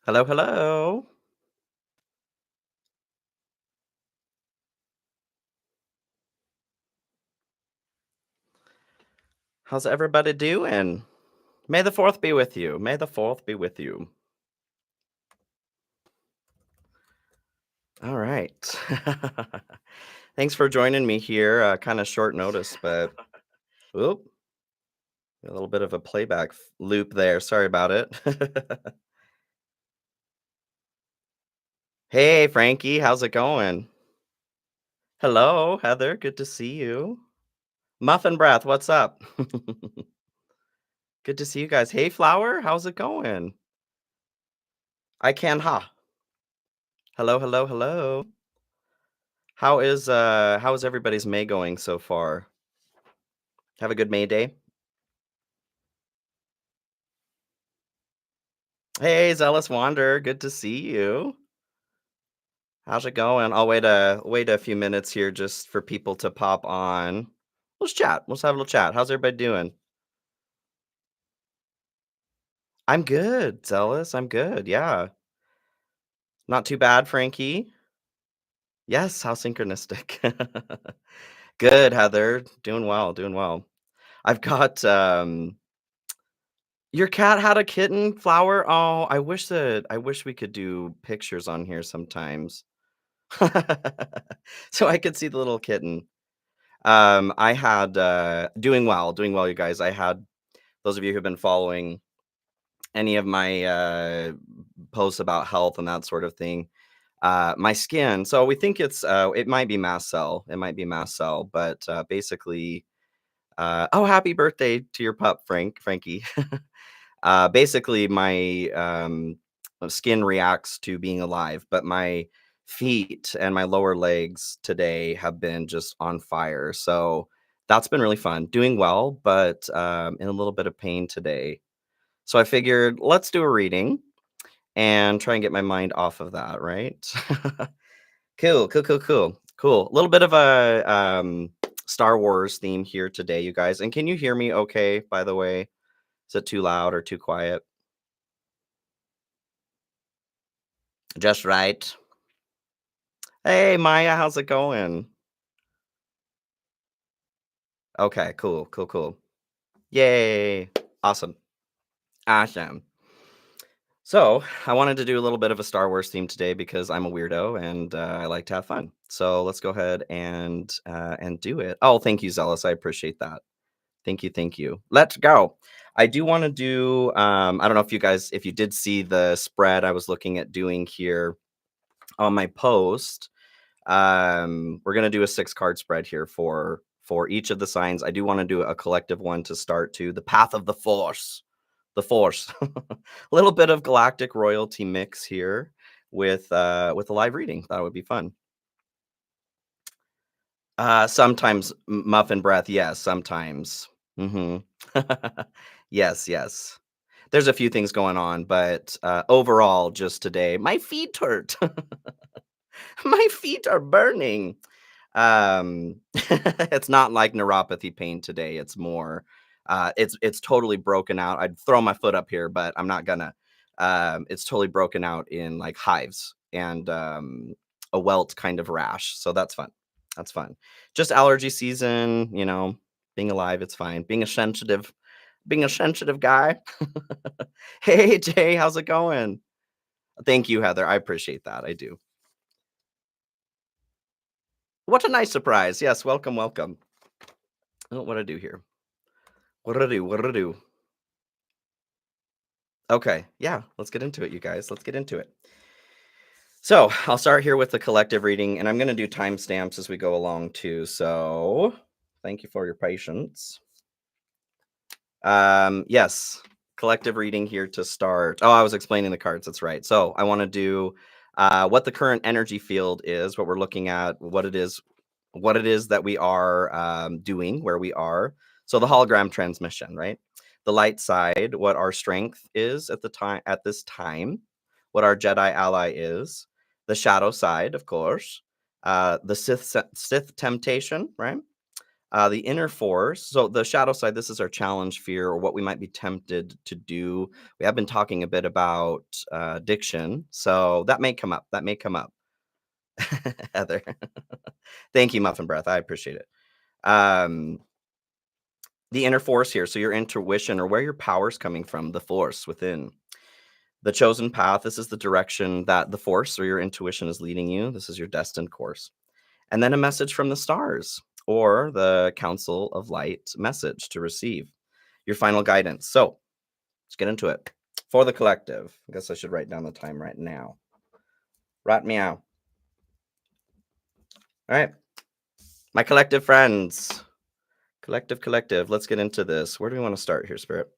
Hello, hello. How's everybody doing? May the 4th be with you. May the 4th be with you. All right. Thanks for joining me here. Kind of short notice, but oop, a little bit of a playback loop there. Sorry about it. Hey, Frankie, how's it going? Hello, Heather. Good to see you. Muffin Breath, what's up? Good to see you guys. Hey, Flower, how's it going? I can ha. Hello, hello, hello. How is everybody's May going so far? Have a good May Day. Hey, Zealous Wander, good to see you. How's it going? I'll wait a few minutes here just for people to pop on. Let's chat. Let's have a little chat. How's everybody doing? I'm good, Zealous. I'm good. Yeah. Not too bad, Frankie. Yes, how synchronistic. Good, Heather. Doing well, doing well. I've got your cat had a kitten, Flower. Oh, I wish we could do pictures on here sometimes. So I could see the little kitten. I had, doing well, you guys. I had those of you who've been following any of my, posts about health and that sort of thing, my skin, so we think it might be mast cell. It might be mast cell, but, basically, oh, happy birthday to your pup, Frankie. Basically, my skin reacts to being alive, but my feet and my lower legs today have been just on fire. So that's been really fun. Doing well, but in a little bit of pain today. So I figured let's do a reading and try and get my mind off of that, right? Cool, cool, cool, cool, cool. A little bit of a Star Wars theme here today, you guys. And can you hear me okay, by the way? Is it too loud or too quiet? Just right. Hey, Maya, how's it going? Okay, cool, cool, cool. Yay. Awesome. Awesome. So, I wanted to do a little bit of a Star Wars theme today because I'm a weirdo and I like to have fun. So, let's go ahead and do it. Oh, thank you, Zealous. I appreciate that. Thank you, thank you. Let's go. I do want to do I don't know if you guys if you did see the spread I was looking at doing here on my post. We're gonna do a 6 card spread here for each of the signs. I do want to do a collective one to start to the path of the force. The force. A little bit of galactic royalty mix here with a live reading. That would be fun. Sometimes muffin breath, yes, sometimes. Hmm. Yes, yes. There's a few things going on, but overall, just today, my feet hurt. My feet are burning. It's not like neuropathy pain today. It's more, it's totally broken out. I'd throw my foot up here, but I'm not gonna. It's totally broken out in like hives and a welt kind of rash. So that's fun. That's fun. Just allergy season, being alive, it's fine. Being a sensitive guy. Hey Jay, how's it going? Thank you, Heather. I appreciate that. I do. What a nice surprise. Yes, welcome, welcome. Oh, what do I do here? What did I do? What did I do? Okay, yeah, let's get into it, you guys. Let's get into it. So I'll start here with the collective reading, and I'm going to do timestamps as we go along too. So thank you for your patience. Yes, collective reading here to start. Oh, I was explaining the cards. That's right. So I want to do what the current energy field is, what we're looking at, what it is that we are doing, where we are. So the hologram transmission, right? The light side, what our strength is at this time, what our Jedi ally is. The shadow side, of course. The Sith temptation, right? The inner force. So the shadow side, this is our challenge, fear, or what we might be tempted to do. We have been talking a bit about addiction, so that may come up. That may come up. Heather, thank you, Muffin Breath. I appreciate it. Um, the inner force here. So your intuition, or where your power's coming from, the force within. The chosen path. This is the direction that the force or your intuition is leading you. This is your destined course. And then a message from the stars, or the Council of Light message to receive your final guidance. So let's get into it. For the collective, I guess I should write down the time right now. Right meow. All right. My collective friends. Collective. Let's get into this. Where do we want to start here, Spirit?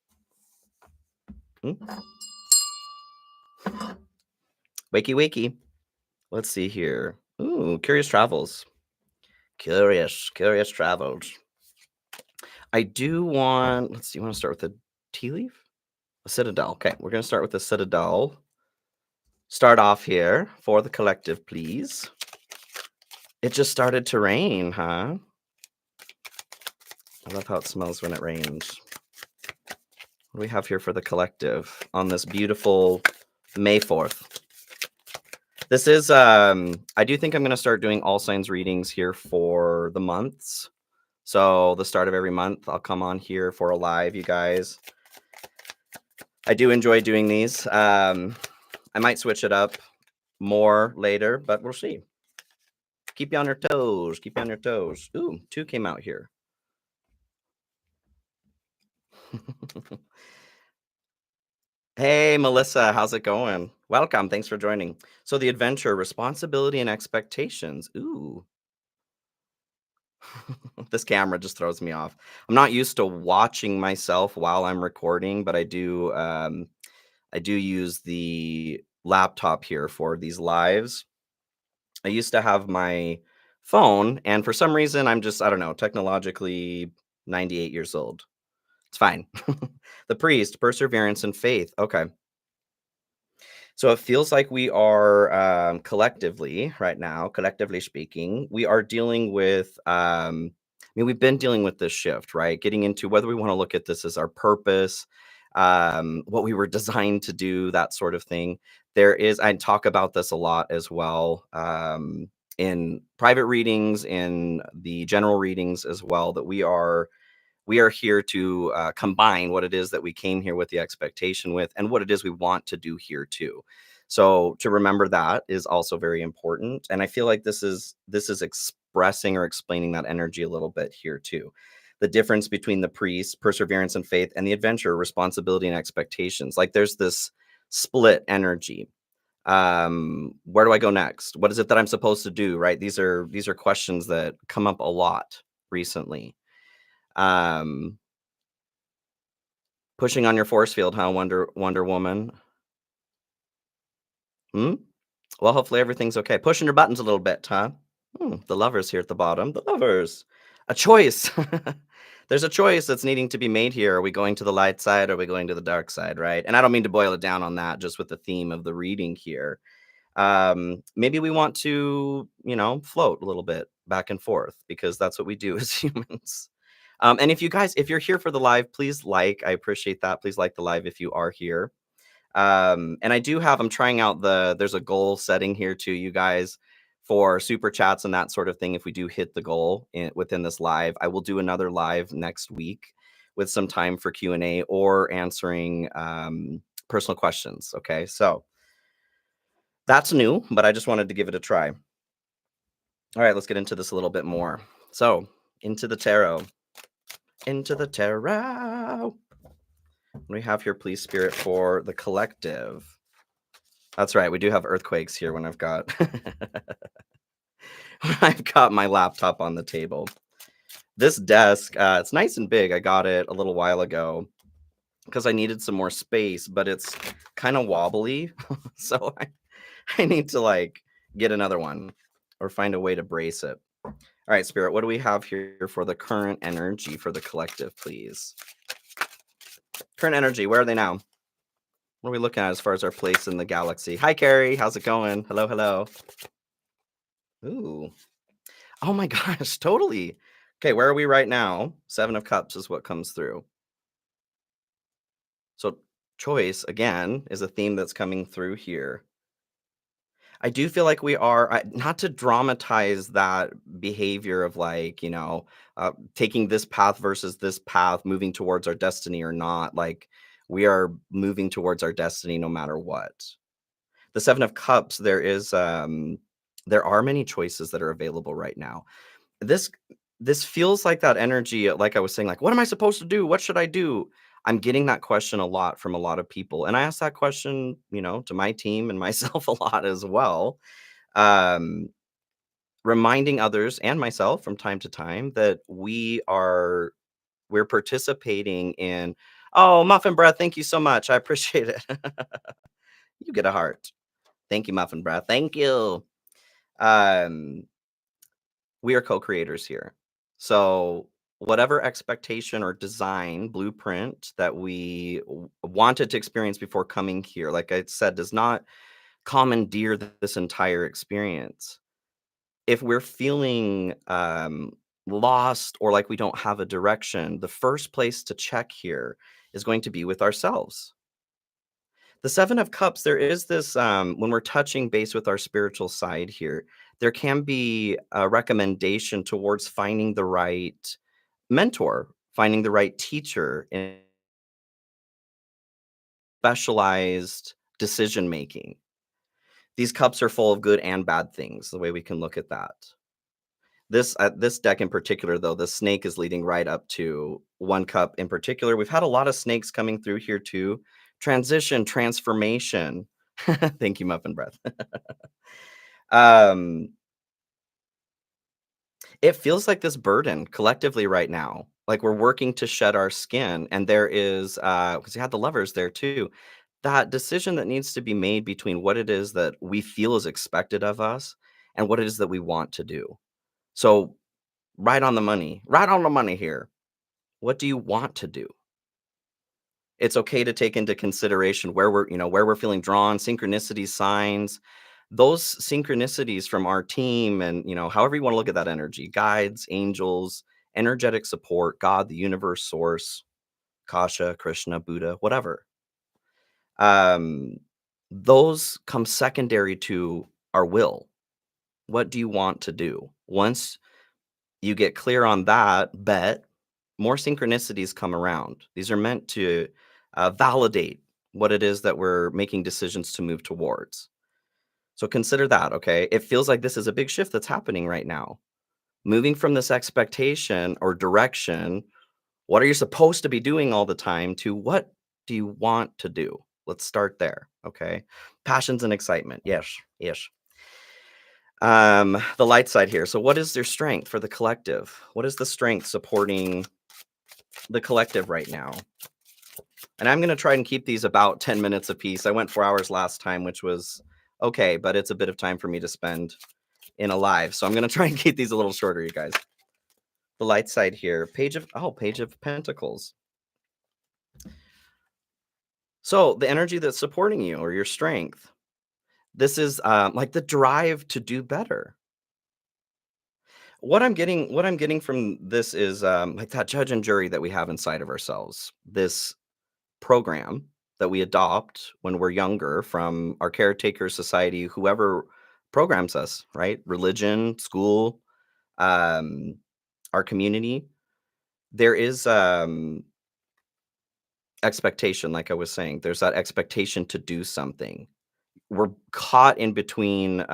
Wakey. Let's see here. Ooh, Curious Travels. Curious Travels. I do want, let's see, you want to start with a tea leaf? A citadel. Okay, we're going to start with the citadel. Start off here for the collective, please. It just started to rain, huh? I love how it smells when it rains. What do we have here for the collective on this beautiful May 4th? This is, I do think I'm going to start doing all signs readings here for the months. So the start of every month, I'll come on here for a live, you guys. I do enjoy doing these. I might switch it up more later, but we'll see. Keep you on your toes. Keep you on your toes. Ooh, 2 came out here. Hey, Melissa, how's it going? Welcome. Thanks for joining. So the adventure, responsibility, and expectations. Ooh. This camera just throws me off. I'm not used to watching myself while I'm recording, but I do use the laptop here for these lives. I used to have my phone, and for some reason, I'm just, I don't know, technologically 98 years old. It's fine. The priest, perseverance and faith. Okay. So it feels like we are collectively right now, collectively speaking, we are dealing with, we've been dealing with this shift, right? Getting into whether we want to look at this as our purpose, what we were designed to do, that sort of thing. I talk about this a lot as well in private readings, in the general readings as well, that we are here to combine what it is that we came here with, the expectation with, and what it is we want to do here too. So to remember that is also very important. And I feel like this is expressing or explaining that energy a little bit here too. The difference between the priest, perseverance and faith, and the adventure, responsibility and expectations. Like there's this split energy. Where do I go next? What is it that I'm supposed to do? Right? These are questions that come up a lot recently. Pushing on your force field, huh, Wonder Woman? Well, hopefully everything's okay. Pushing your buttons a little bit, huh? The lovers here at the bottom. The lovers. A choice. There's a choice that's needing to be made here. Are we going to the light side? Or are we going to the dark side, right? And I don't mean to boil it down on that, just with the theme of the reading here. Maybe we want to, float a little bit back and forth, because that's what we do as humans. And if you're here for the live, please I appreciate that. Please like the live if you are here. And I'm trying out there's a goal setting here too, you guys, for super chats and that sort of thing. If we do hit the goal within this live, I will do another live next week with some time for Q&A or answering personal questions. Okay, so that's new, but I just wanted to give it a try. All right, let's get into this a little bit more. So into the tarot. We have here, please, Spirit, for the collective. That's right. We do have earthquakes here when I've got my laptop on the table. This desk, it's nice and big. I got it a little while ago because I needed some more space, but it's kind of wobbly. So I need to get another one or find a way to brace it. All right, Spirit, what do we have here for the current energy for the collective, please? Current energy, where are they now? What are we looking at as far as our place in the galaxy? Hi, Carrie. How's it going? Hello. Ooh. Oh my gosh, totally. Okay, where are we right now? 7 of Cups is what comes through. So choice, again, is a theme that's coming through here. I do feel like we are not to dramatize that behavior of like, taking this path versus this path, moving towards our destiny or not. Like we are moving towards our destiny no matter what. The 7 of Cups, there are many choices that are available right now. This this feels like that energy, like I was saying, like, what am I supposed to do? What should I do? I'm getting that question a lot from a lot of people. And I ask that question, to my team and myself a lot as well. Um, Reminding others and myself from time to time that we're participating in, oh, Muffin Breath, thank you so much. I appreciate it. You get a heart. Thank you, Muffin Breath. Thank you. Um, we are co-creators here. So whatever expectation or design blueprint that we wanted to experience before coming here, like I said, does not commandeer this entire experience. If we're feeling lost or like we don't have a direction, the first place to check here is going to be with ourselves. The 7 of Cups, there is this, when we're touching base with our spiritual side here, there can be a recommendation towards finding the right mentor, finding the right teacher in specialized decision making. These cups are full of good and bad things, the way we can look at that. This deck in particular, though, the snake is leading right up to 1 cup in particular. We've had a lot of snakes coming through here too. Transition, transformation. Thank you, Muffin Breath. Um, it feels like this burden collectively right now, like we're working to shed our skin, and there is, because you had the Lovers there too, that decision that needs to be made between what it is that we feel is expected of us and what it is that we want to do. So, right on the money here. What do you want to do? It's okay to take into consideration where we're feeling drawn, synchronicities, signs, those synchronicities from our team and, however you want to look at that energy, guides, angels, energetic support, God, the universe, source, Kasha, Krishna, Buddha, whatever. Um, those come secondary to our will. What do you want to do? Once you get clear on that bet, more synchronicities come around. These are meant to validate what it is that we're making decisions to move towards. So consider that, okay? It feels like this is a big shift that's happening right now. Moving from this expectation or direction, what are you supposed to be doing all the time, to what do you want to do? Let's start there, okay? Passions and excitement. Yes, yes. The light side here. So what is their strength for the collective? What is the strength supporting the collective right now? And I'm going to try and keep these about 10 minutes apiece. I went 4 hours last time, which was okay, but it's a bit of time for me to spend in a live. So I'm going to try and keep these a little shorter, you guys. The light side here, Page of Pentacles. So the energy that's supporting you or your strength. This is like the drive to do better. What I'm getting from this is like that judge and jury that we have inside of ourselves. This program that we adopt when we're younger from our caretaker society, whoever programs us, right? Religion, school, um, our community. There is expectation, like I was saying. There's that expectation to do something. We're caught in between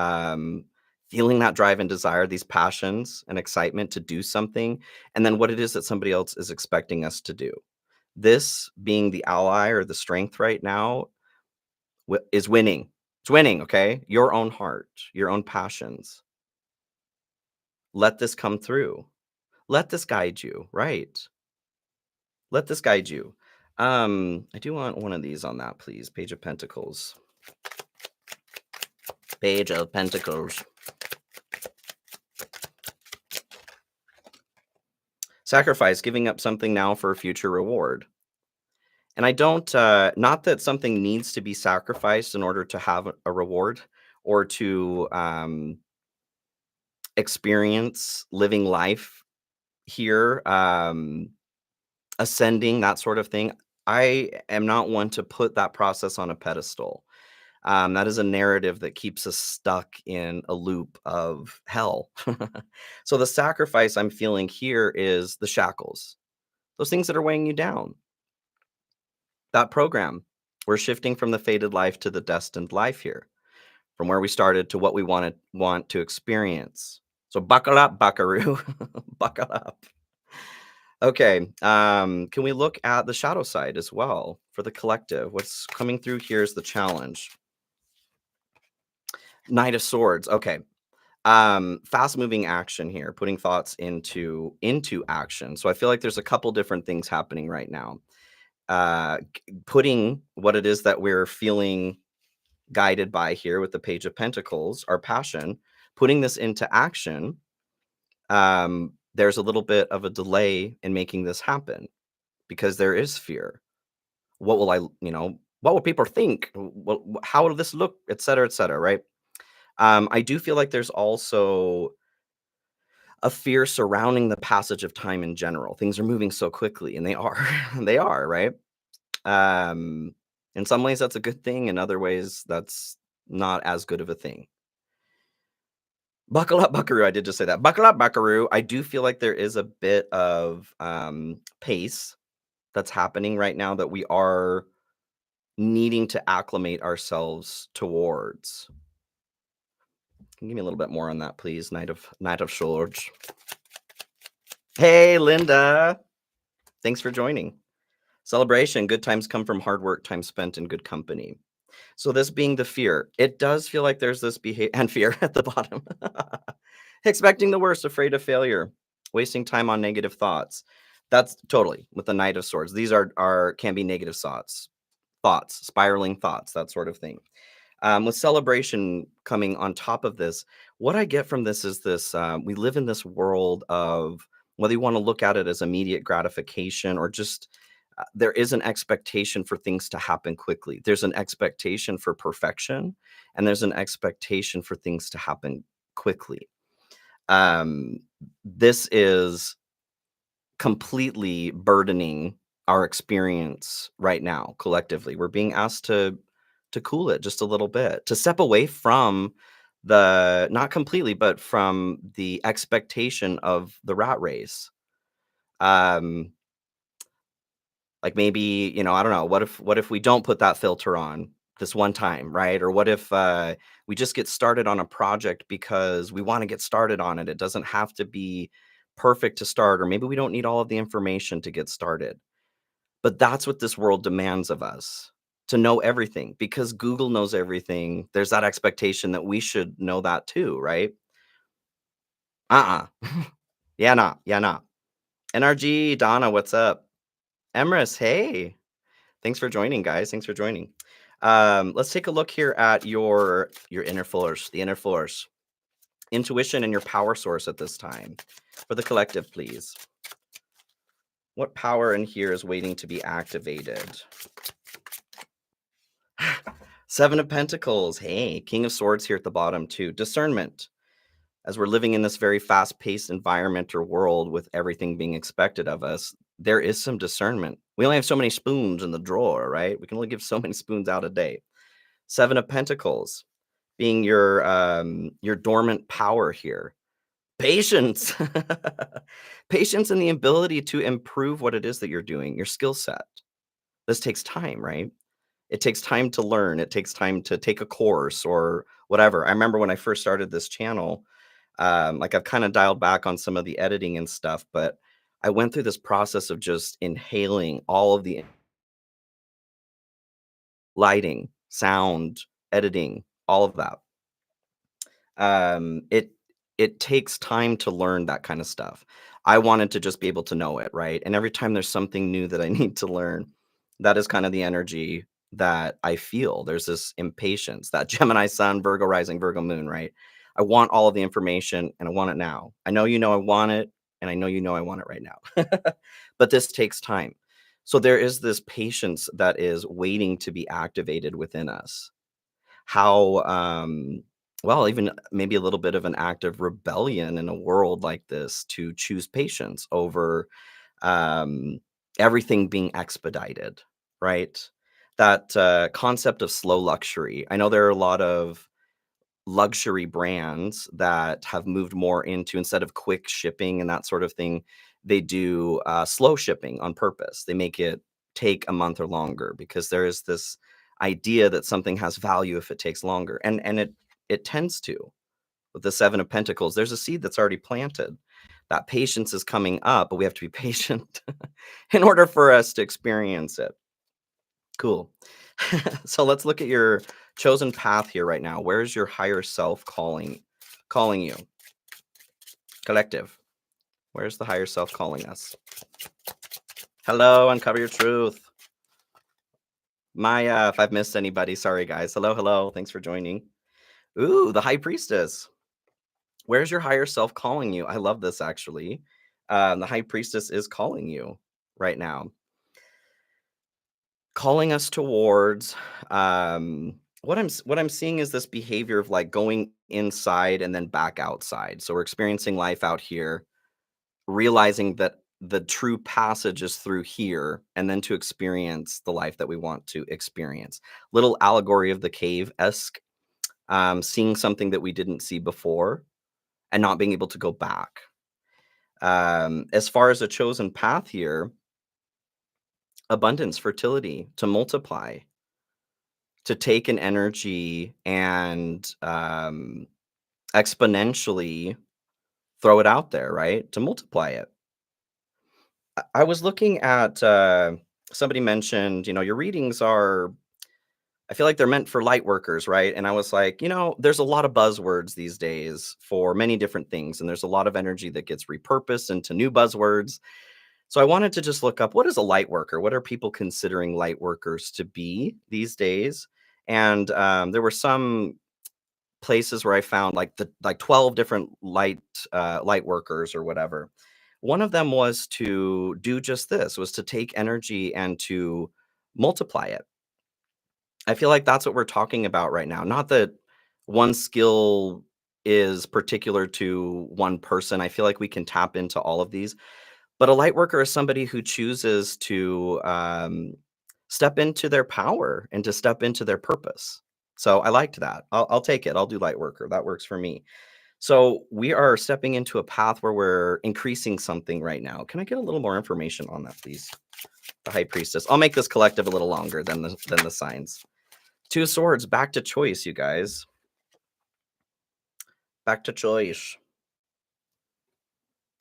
feeling that drive and desire, these passions and excitement to do something, and then what it is that somebody else is expecting us to do. This being the ally or the strength right now is winning. It's winning, okay? Your own heart, your own passions. Let this come through. Let this guide you, right? Let this guide you. I do want one of these on that, please. Page of Pentacles. Page of Pentacles. Sacrifice, giving up something now for a future reward. And I don't, not that something needs to be sacrificed in order to have a reward or to experience living life here, ascending, that sort of thing. I am not one to put that process on a pedestal. That is a narrative that keeps us stuck in a loop of hell. So the sacrifice I'm feeling here is the shackles, those things that are weighing you down. That program. We're shifting from the fated life to the destined life here, from where we started to what we want to experience. So buckle up, buckaroo. Buckle up. Okay. Can we look at the shadow side as well for the collective? What's coming through here is the challenge. Knight of Swords. Okay. Fast moving action here, putting thoughts into action. So I feel like there's a couple different things happening right now. Putting what it is that we're feeling guided by here with the Page of Pentacles, our passion, putting this into action. There's a little bit of a delay in making this happen because there is fear. What will what will people think? How will this look, et cetera, right? I do feel like there's also a fear surrounding the passage of time in general. Things are moving so quickly, and they are, they are, right? Um, in some ways, that's a good thing. In other ways, that's not as good of a thing. Buckle up, buckaroo. I did just say that. Buckle up, buckaroo. I do feel like there is a bit of pace that's happening right now that we are needing to acclimate ourselves towards. Can you give me a little bit more on that, please? Knight of Swords. Hey, Linda. Thanks for joining. Celebration. Good times come from hard work, time spent in good company. So this being the fear, it does feel like there's this behavior and fear at the bottom. Expecting the worst, afraid of failure, wasting time on negative thoughts. That's totally with the Knight of Swords. These can be negative thoughts, spiraling thoughts, that sort of thing. With celebration coming on top of this, what I get from this is this: we live in this world of, whether you want to look at it as immediate gratification or just there is an expectation for things to happen quickly. There's an expectation for perfection, and there's an expectation for things to happen quickly. This is completely burdening our experience right now collectively. We're being asked to cool it just a little bit, to step away from the, not completely, but from the expectation of the rat race. Like maybe, I don't know, what if we don't put that filter on this one time, right? Or what if we just get started on a project because we want to get started on it? It doesn't have to be perfect to start, or maybe we don't need all of the information to get started. But that's what this world demands of us, to know everything, because Google knows everything. There's that expectation that we should know that too, right? Uh-uh. Yeah, nah. NRG, Donna, what's up? Emrys, hey. Thanks for joining, guys. Thanks for joining. Let's take a look here at your inner force, the inner force, intuition, and your power source at this time. For the collective, please. What power in here is waiting to be activated? Seven of Pentacles. Hey, King of Swords here at the bottom too. Discernment. As we're living in this very fast-paced environment or world with everything being expected of us, there is some discernment. We only have so many spoons in the drawer, right? We can only give so many spoons out a day. Seven of Pentacles being your dormant power here. Patience. Patience and the ability to improve what it is that you're doing, your skill set. This takes time, right? It takes time to learn. It takes time to take a course or whatever. I remember when I first started this channel, like I've kind of dialed back on some of the editing and stuff, but I went through this process of just inhaling all of the lighting, sound, editing, all of that. It takes time to learn that kind of stuff. I wanted to just be able to know it, right? And every time there's something new that I need to learn, that is kind of the energy that I feel. There's this impatience, that Gemini sun, Virgo rising, Virgo moon, right? I want all of the information and I want it now. I know I want it, and I know I want it right now. But this takes time. So there is this patience that is waiting to be activated within us. How well, even maybe a little bit of an act of rebellion in a world like this to choose patience over um, everything being expedited, right? That concept of slow luxury. I know there are a lot of luxury brands that have moved more into, instead of quick shipping and that sort of thing, they do slow shipping on purpose. They make it take a month or longer because there is this idea that something has value if it takes longer, and it tends to. With the Seven of Pentacles, there's a seed that's already planted. That patience is coming up, but we have to be patient in order for us to experience it. Cool. So let's look at your chosen path here right now. Where's your higher self calling you? Collective. Where's the higher self calling us? Hello, uncover your truth. If I've missed anybody, sorry guys. Hello, hello. Thanks for joining. Ooh, the High Priestess. Where's your higher self calling you? I love this actually. The High Priestess is calling you right now, calling us towards what I'm seeing is this behavior of like going inside and then back outside. So we're experiencing life out here, realizing that the true passage is through here, and then to experience the life that we want to experience. Little allegory of the cave esque, seeing something that we didn't see before and not being able to go back. As far as a chosen path here, abundance, fertility, to multiply, to take an energy and exponentially throw it out there, right? To multiply it. I was looking at somebody mentioned, your readings are, I feel like they're meant for light workers, right? And I was like, there's a lot of buzzwords these days for many different things, and there's a lot of energy that gets repurposed into new buzzwords. So I wanted to just look up, what is a light worker? What are people considering light workers to be these days? And there were some places where I found like 12 different light workers or whatever. One of them was to do just this, was to take energy and to multiply it. I feel like that's what we're talking about right now. Not that one skill is particular to one person. I feel like we can tap into all of these. But a light worker is somebody who chooses to step into their power and to step into their purpose. So I liked that. I'll take it. I'll do light worker. That works for me. So we are stepping into a path where we're increasing something right now. Can I get a little more information on that, please? The High Priestess. I'll make this collective a little longer than the signs. Two of Swords, back to choice, you guys. Back to choice.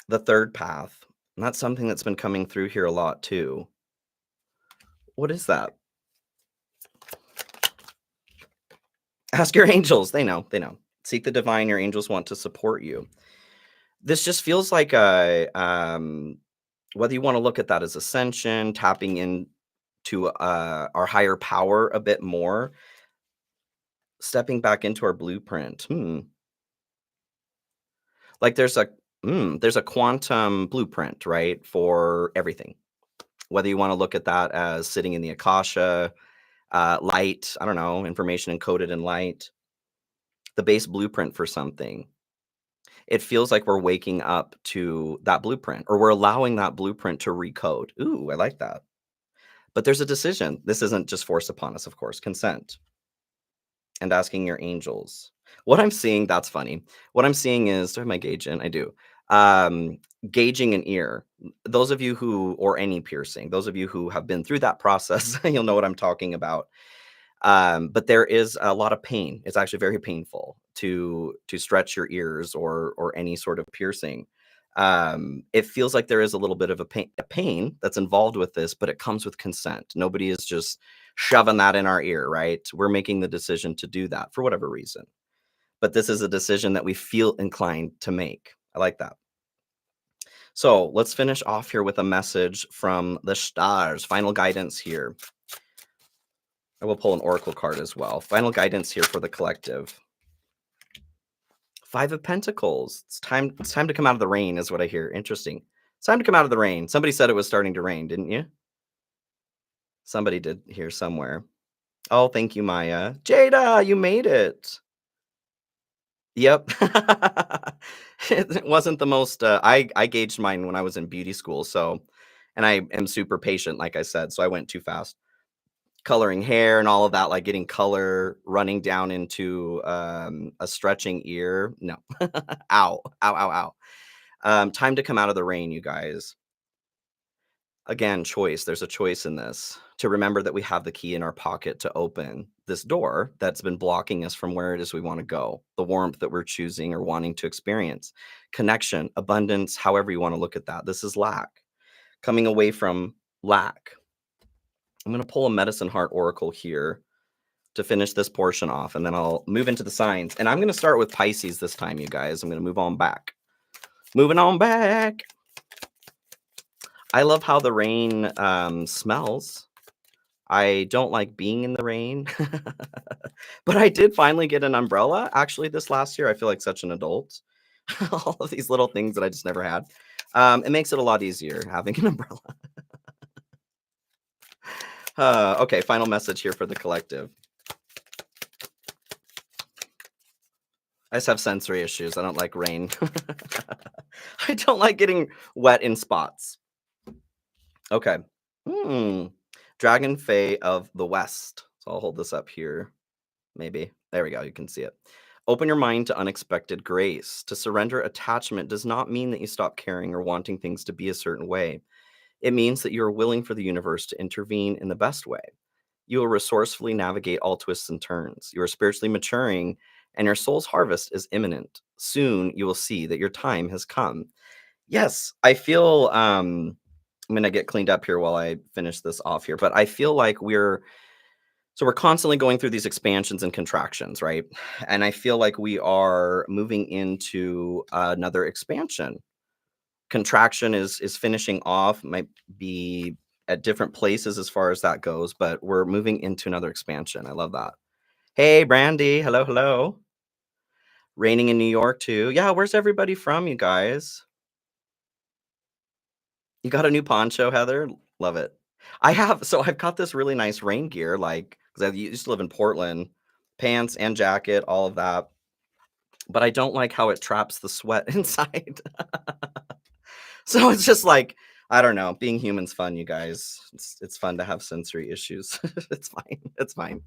The third path. And that's something that's been coming through here a lot too. What is that? Ask your angels. They know. They know. Seek the divine. Your angels want to support you. This just feels like whether you want to look at that as ascension, tapping into our higher power a bit more, stepping back into our blueprint. Like there's a quantum blueprint, right, for everything. Whether you want to look at that as sitting in the Akasha, light, I don't know, information encoded in light, the base blueprint for something. It feels like we're waking up to that blueprint, or we're allowing that blueprint to recode. Ooh, I like that. But there's a decision. This isn't just forced upon us, of course. Consent and asking your angels. What I'm seeing, that's funny. What I'm seeing is, do I have my gauge in? I do. Gauging an ear. Those of you who, or any piercing, those of you who have been through that process, you'll know what I'm talking about. But there is a lot of pain. It's actually very painful to stretch your ears or any sort of piercing. It feels like there is a little bit of a pain that's involved with this, but it comes with consent. Nobody is just shoving that in our ear, right? We're making the decision to do that for whatever reason. But this is a decision that we feel inclined to make. I like that. So let's finish off here with a message from the stars. Final guidance here. I will pull an oracle card as well. Final guidance here for the collective. Five of Pentacles. It's time to come out of the rain is what I hear. Interesting. It's time to come out of the rain. Somebody said it was starting to rain, didn't you? Somebody did here somewhere. Oh, thank you, Maya. Jada, you made it. Yep. It wasn't the most, I gauged mine when I was in beauty school, so and I am super patient, like I said, so I went too fast. Coloring hair and all of that, like getting color running down into, a stretching ear. No. Ow. Ow, ow, ow. Time to come out of the rain, you guys. Again, choice. There's a choice in this. To remember that we have the key in our pocket to open this door that's been blocking us from where it is we want to go, the warmth that we're choosing or wanting to experience, connection, abundance, however you want to look at that. This is lack. Coming away from lack. I'm going to pull a medicine heart oracle here to finish this portion off, and then I'll move into the signs. And I'm going to start with Pisces this time, you guys. I'm going to move on back. Moving on back. I love how the rain smells. I don't like being in the rain, but I did finally get an umbrella. Actually, this last year, I feel like such an adult. All of these little things that I just never had. It makes it a lot easier having an umbrella. Okay, final message here for the collective. I just have sensory issues. I don't like rain. I don't like getting wet in spots. Okay. Dragon Fae of the West. So I'll hold this up here. Maybe. There we go. You can see it. Open your mind to unexpected grace. To surrender attachment does not mean that you stop caring or wanting things to be a certain way. It means that you are willing for the universe to intervene in the best way. You will resourcefully navigate all twists and turns. You are spiritually maturing, and your soul's harvest is imminent. Soon you will see that your time has come. Yes, I feel I'm gonna get cleaned up here while I finish this off here, but I feel like we're constantly going through these expansions and contractions, right? And I feel like we are moving into another expansion. Contraction is finishing off, might be at different places as far as that goes, but we're moving into another expansion. I love that. Hey, Brandy. Hello, hello. Raining in New York too. Yeah, where's everybody from, you guys? You got a new poncho, Heather? Love it. I've got this really nice rain gear, like, because I used to live in Portland, pants and jacket, all of that. But I don't like how it traps the sweat inside. So it's just like, I don't know, being human's fun, you guys. It's fun to have sensory issues. It's fine. It's fine.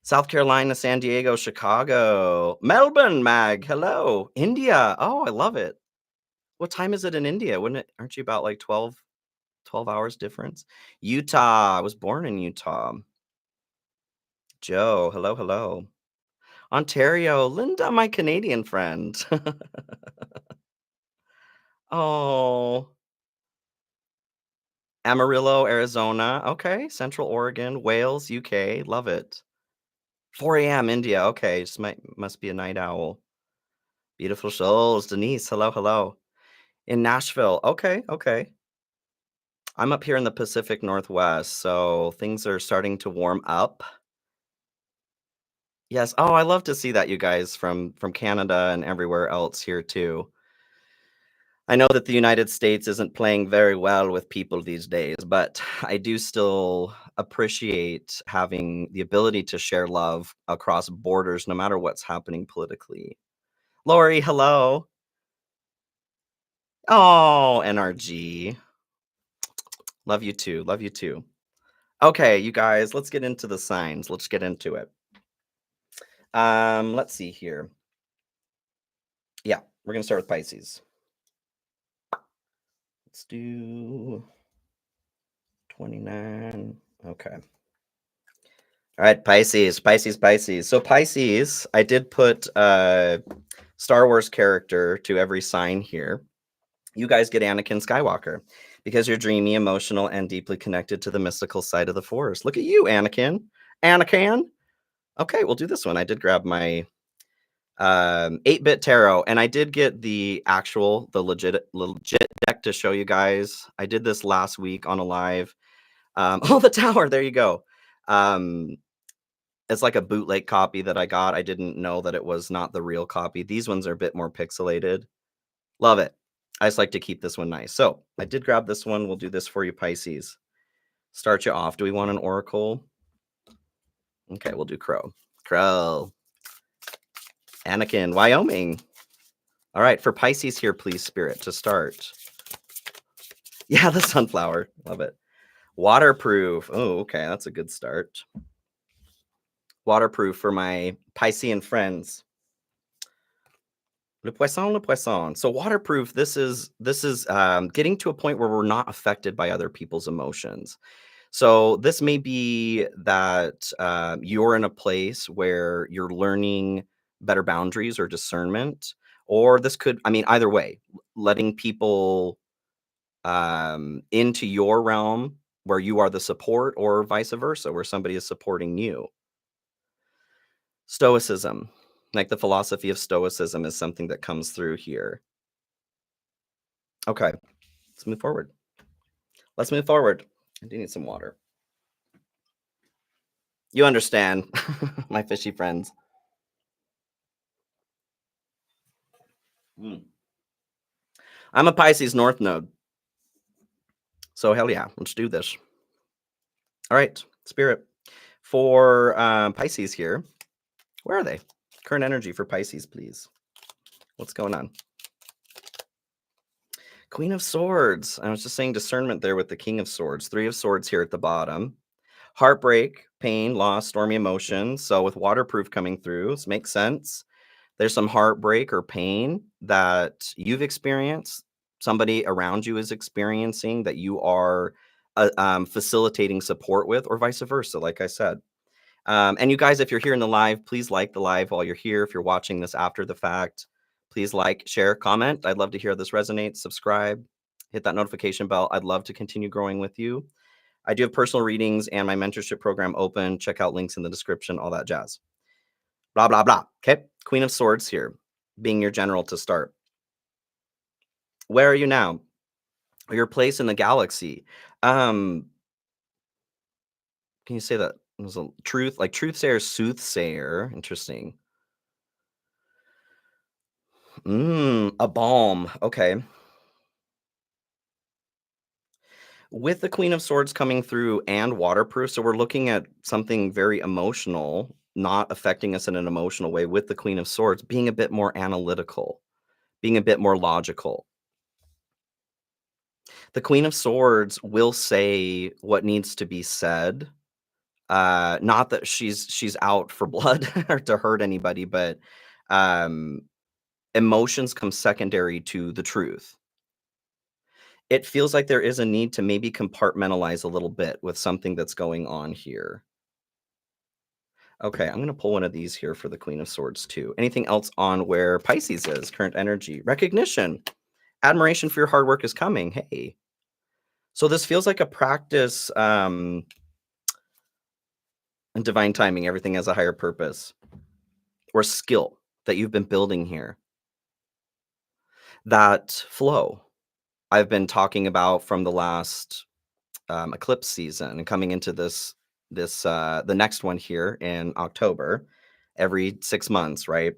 South Carolina, San Diego, Chicago, Melbourne, Mag. Hello. India. Oh, I love it. What time is it in India? Aren't you about like 12 hours difference? Utah. I was born in Utah. Joe. Hello, hello. Ontario. Linda, my Canadian friend. Oh. Amarillo, Arizona. Okay. Central Oregon, Wales, UK. Love it. 4 a.m. India. Okay. Must be a night owl. Beautiful souls. Denise. Hello, hello. In Nashville. Okay. Okay. I'm up here in the Pacific Northwest, so things are starting to warm up. Yes. Oh, I love to see that, you guys, from Canada and everywhere else here too. I know that the United States isn't playing very well with people these days, but I do still appreciate having the ability to share love across borders, no matter what's happening politically. Lori, hello. Oh, NRG. Love you too. Love you too. Okay, you guys, let's get into the signs. Let's get into it. Let's see here. Yeah, we're gonna start with Pisces. Let's do 29. Okay. All right, Pisces, Pisces, Pisces. So Pisces, I did put a Star Wars character to every sign here. You guys get Anakin Skywalker because you're dreamy, emotional, and deeply connected to the mystical side of the Force. Look at you, Anakin. Anakin. Okay, we'll do this one. I did grab my 8-bit tarot, and I did get the legit deck to show you guys. I did this last week on a live. Oh, the tower. There you go. It's like a bootleg copy that I got. I didn't know that it was not the real copy. These ones are a bit more pixelated. Love it. I just like to keep this one nice. So I did grab this one. We'll do this for you, Pisces. Start you off. Do we want an oracle? Okay, we'll do Crow. Crow. Anakin, Wyoming. All right, for Pisces here, please, Spirit, to start. Yeah, the sunflower. Love it. Waterproof. Oh, okay, that's a good start. Waterproof for my Piscean friends. Le poisson, le poisson. So waterproof, this is getting to a point where we're not affected by other people's emotions. So this may be that you're in a place where you're learning better boundaries or discernment, or this could, I mean, either way, letting people into your realm where you are the support, or vice versa, where somebody is supporting you. Stoicism, like the philosophy of Stoicism, is something that comes through here. Okay, let's move forward. Let's move forward. I do need some water. You understand, my fishy friends. Mm. I'm a Pisces North Node. So hell yeah, let's do this. All right, Spirit. For Pisces here, where are they? Current energy for Pisces, please. What's going on? Queen of Swords. I was just saying discernment there with the King of Swords. Three of Swords here at the bottom. Heartbreak, pain, loss, stormy emotions. So with waterproof coming through, this makes sense. There's some heartbreak or pain that you've experienced, somebody around you is experiencing, that you are facilitating support with, or vice versa, like I said. And you guys, if you're here in the live, please like the live while you're here. If you're watching this after the fact, please like, share, comment. I'd love to hear this resonate. Subscribe, hit that notification bell. I'd love to continue growing with you. I do have personal readings and my mentorship program open. Check out links in the description, all that jazz. Blah, blah, blah. Okay. Queen of Swords here, being your general to start. Where are you now? Your place in the galaxy. Can you say that? There's a truth, like truthsayer, soothsayer. Interesting. A balm. Okay. With the Queen of Swords coming through and waterproof, so we're looking at something very emotional, not affecting us in an emotional way, with the Queen of Swords being a bit more analytical, being a bit more logical. The Queen of Swords will say what needs to be said. Not that she's out for blood or to hurt anybody, but um, emotions come secondary to the truth. It feels like there is a need to maybe compartmentalize a little bit with something that's going on here. Okay, I'm gonna pull one of these here for the Queen of Swords too. Anything else on where Pisces is? Current energy, recognition, admiration for your hard work is coming. Hey, so this feels like a practice and divine timing. Everything has a higher purpose or skill that you've been building here. That flow I've been talking about from the last eclipse season and coming into the next one here in October, every 6 months, right?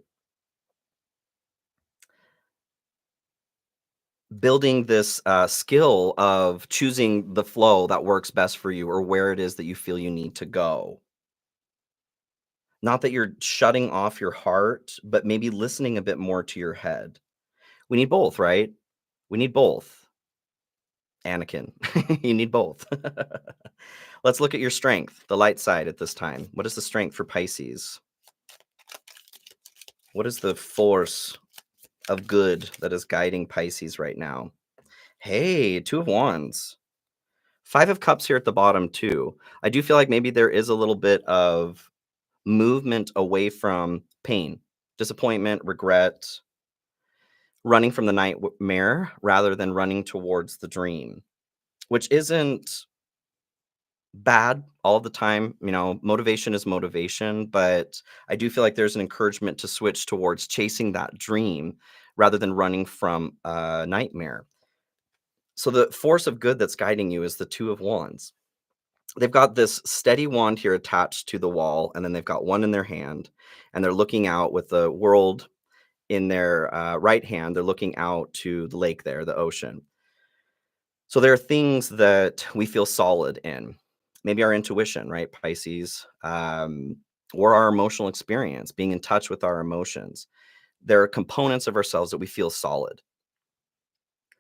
Building this skill of choosing the flow that works best for you, or where it is that you feel you need to go. Not that you're shutting off your heart, but maybe listening a bit more to your head. We need both, right? We need both. Anakin, you need both. Let's look at your strength, the light side at this time. What is the strength for Pisces? What is the force of good that is guiding Pisces right now? Hey, Two of Wands. Five of Cups here at the bottom too. I do feel like maybe there is a little bit of movement away from pain, disappointment, regret, running from the nightmare rather than running towards the dream, which isn't bad all the time. You know, motivation is motivation, but I do feel like there's an encouragement to switch towards chasing that dream rather than running from a nightmare. So the force of good that's guiding you is the Two of Wands. They've got this steady wand here attached to the wall, and then they've got one in their hand, and they're looking out with the world in their right hand. They're looking out to the lake there, the ocean. So there are things that we feel solid in. Maybe our intuition, right, Pisces? or our emotional experience, being in touch with our emotions. There are components of ourselves that we feel solid.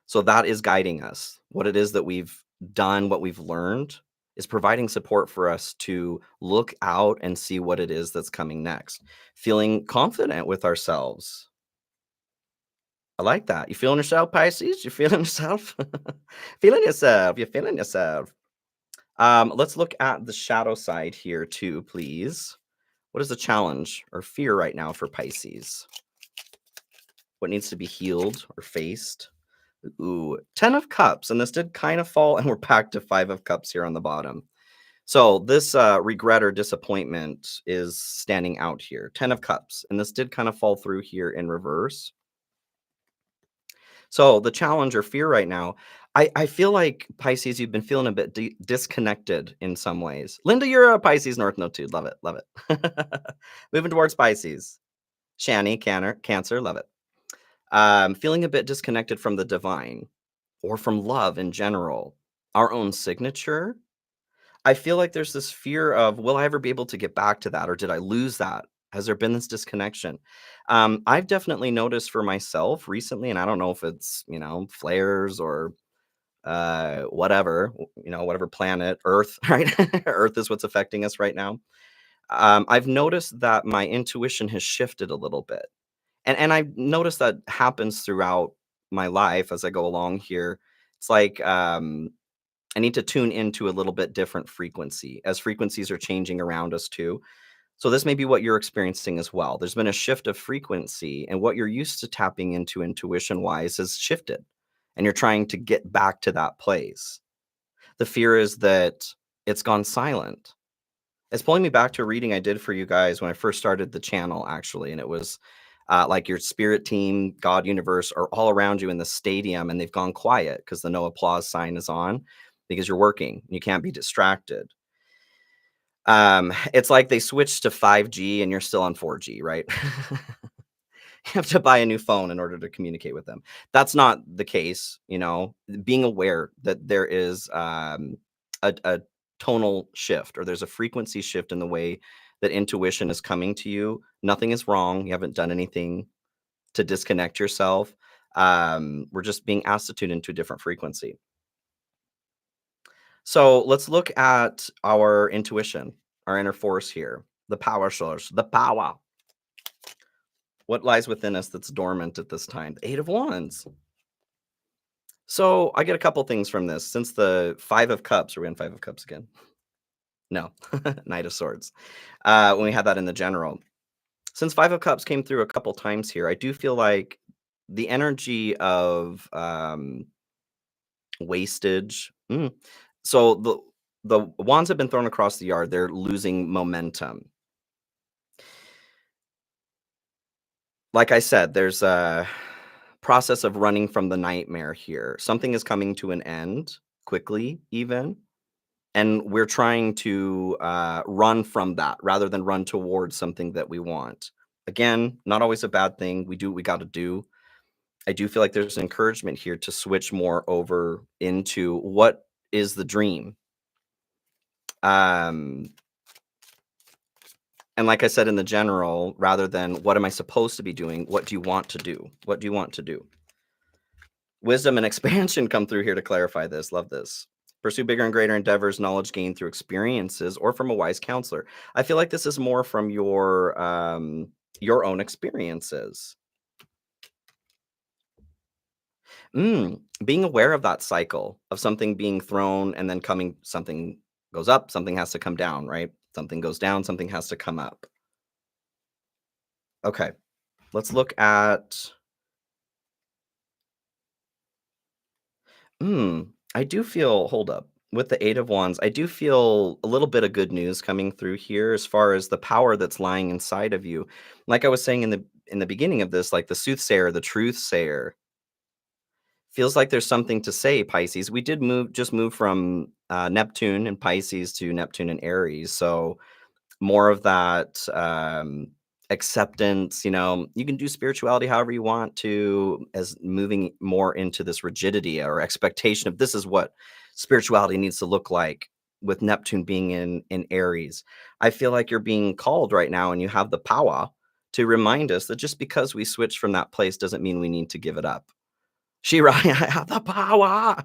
So that is guiding us. What it is that we've done, what we've learned is providing support for us to look out and see what it is that's coming next. Feeling confident with ourselves. I like that. You feeling yourself, Pisces? You feeling yourself? Feeling yourself. You're feeling yourself. Let's look at the shadow side here too, please. What is the challenge or fear right now for Pisces? What needs to be healed or faced? Ooh, 10 of Cups, and this did kind of fall, and we're back to 5 of Cups here on the bottom. So this regret or disappointment is standing out here. 10 of Cups, and this did kind of fall through here in reverse. So the challenge or fear right now, I feel like Pisces, you've been feeling a bit disconnected in some ways. Linda, you're a Pisces North Node too. Love it, love it. Moving towards Pisces. Shani, Cancer, love it. Feeling a bit disconnected from the divine or from love in general, our own signature. I feel like there's this fear of, will I ever be able to get back to that? Or did I lose that? Has there been this disconnection? I've definitely noticed for myself recently, and I don't know if it's, flares or whatever, whatever planet, Earth, right? Earth is what's affecting us right now. I've noticed that my intuition has shifted a little bit. And I've noticed that happens throughout my life as I go along here. It's like I need to tune into a little bit different frequency as frequencies are changing around us too. So this may be what you're experiencing as well. There's been a shift of frequency, and what you're used to tapping into intuition wise has shifted, and you're trying to get back to that place. The fear is that it's gone silent. It's pulling me back to a reading I did for you guys when I first started the channel, actually. And it was like your spirit team, God, universe are all around you in the stadium, and they've gone quiet because the no applause sign is on because you're working. You can't be distracted. It's like they switched to 5G and you're still on 4G, right? You have to buy a new phone in order to communicate with them. That's not the case, being aware that there is a tonal shift or there's a frequency shift in the way that intuition is coming to you. Nothing is wrong. You haven't done anything to disconnect yourself. We're just being asked to tune into a different frequency. So let's look at our intuition, our inner force here, the power source, the power. What lies within us that's dormant at this time? The 8 of Wands. So I get a couple things from this. Since the 5 of Cups, are we on 5 of Cups again? No, Knight of Swords. When we had that in the general. Since 5 of Cups came through a couple times here, I do feel like the energy of wastage. So the wands have been thrown across the yard. They're losing momentum. Like I said, there's a process of running from the nightmare here. Something is coming to an end quickly, even. And we're trying to run from that rather than run towards something that we want. Again, not always a bad thing. We do what we got to do. I do feel like there's encouragement here to switch more over into what is the dream. And like I said in the general, rather than what am I supposed to be doing, what do you want to do? What do you want to do? Wisdom and expansion come through here to clarify this. Love this. Pursue bigger and greater endeavors, knowledge gained through experiences or from a wise counselor. I feel like this is more from your own experiences. Being aware of that cycle of something being thrown and then coming, something goes up, something has to come down, right? Something goes down, something has to come up. Okay, let's look at I do feel hold up. With the 8 of Wands, I do feel a little bit of good news coming through here as far as the power that's lying inside of you. Like I was saying in the beginning of this, like the soothsayer, the truth sayer, feels like there's something to say, Pisces. We did move from Neptune and Pisces to Neptune and Aries. So more of that acceptance, you can do spirituality however you want to, as moving more into this rigidity or expectation of this is what spirituality needs to look like. with Neptune being in Aries. I feel like you're being called right now, and you have the power to remind us that just because we switch from that place doesn't mean we need to give it up. She-Ra, I have the power.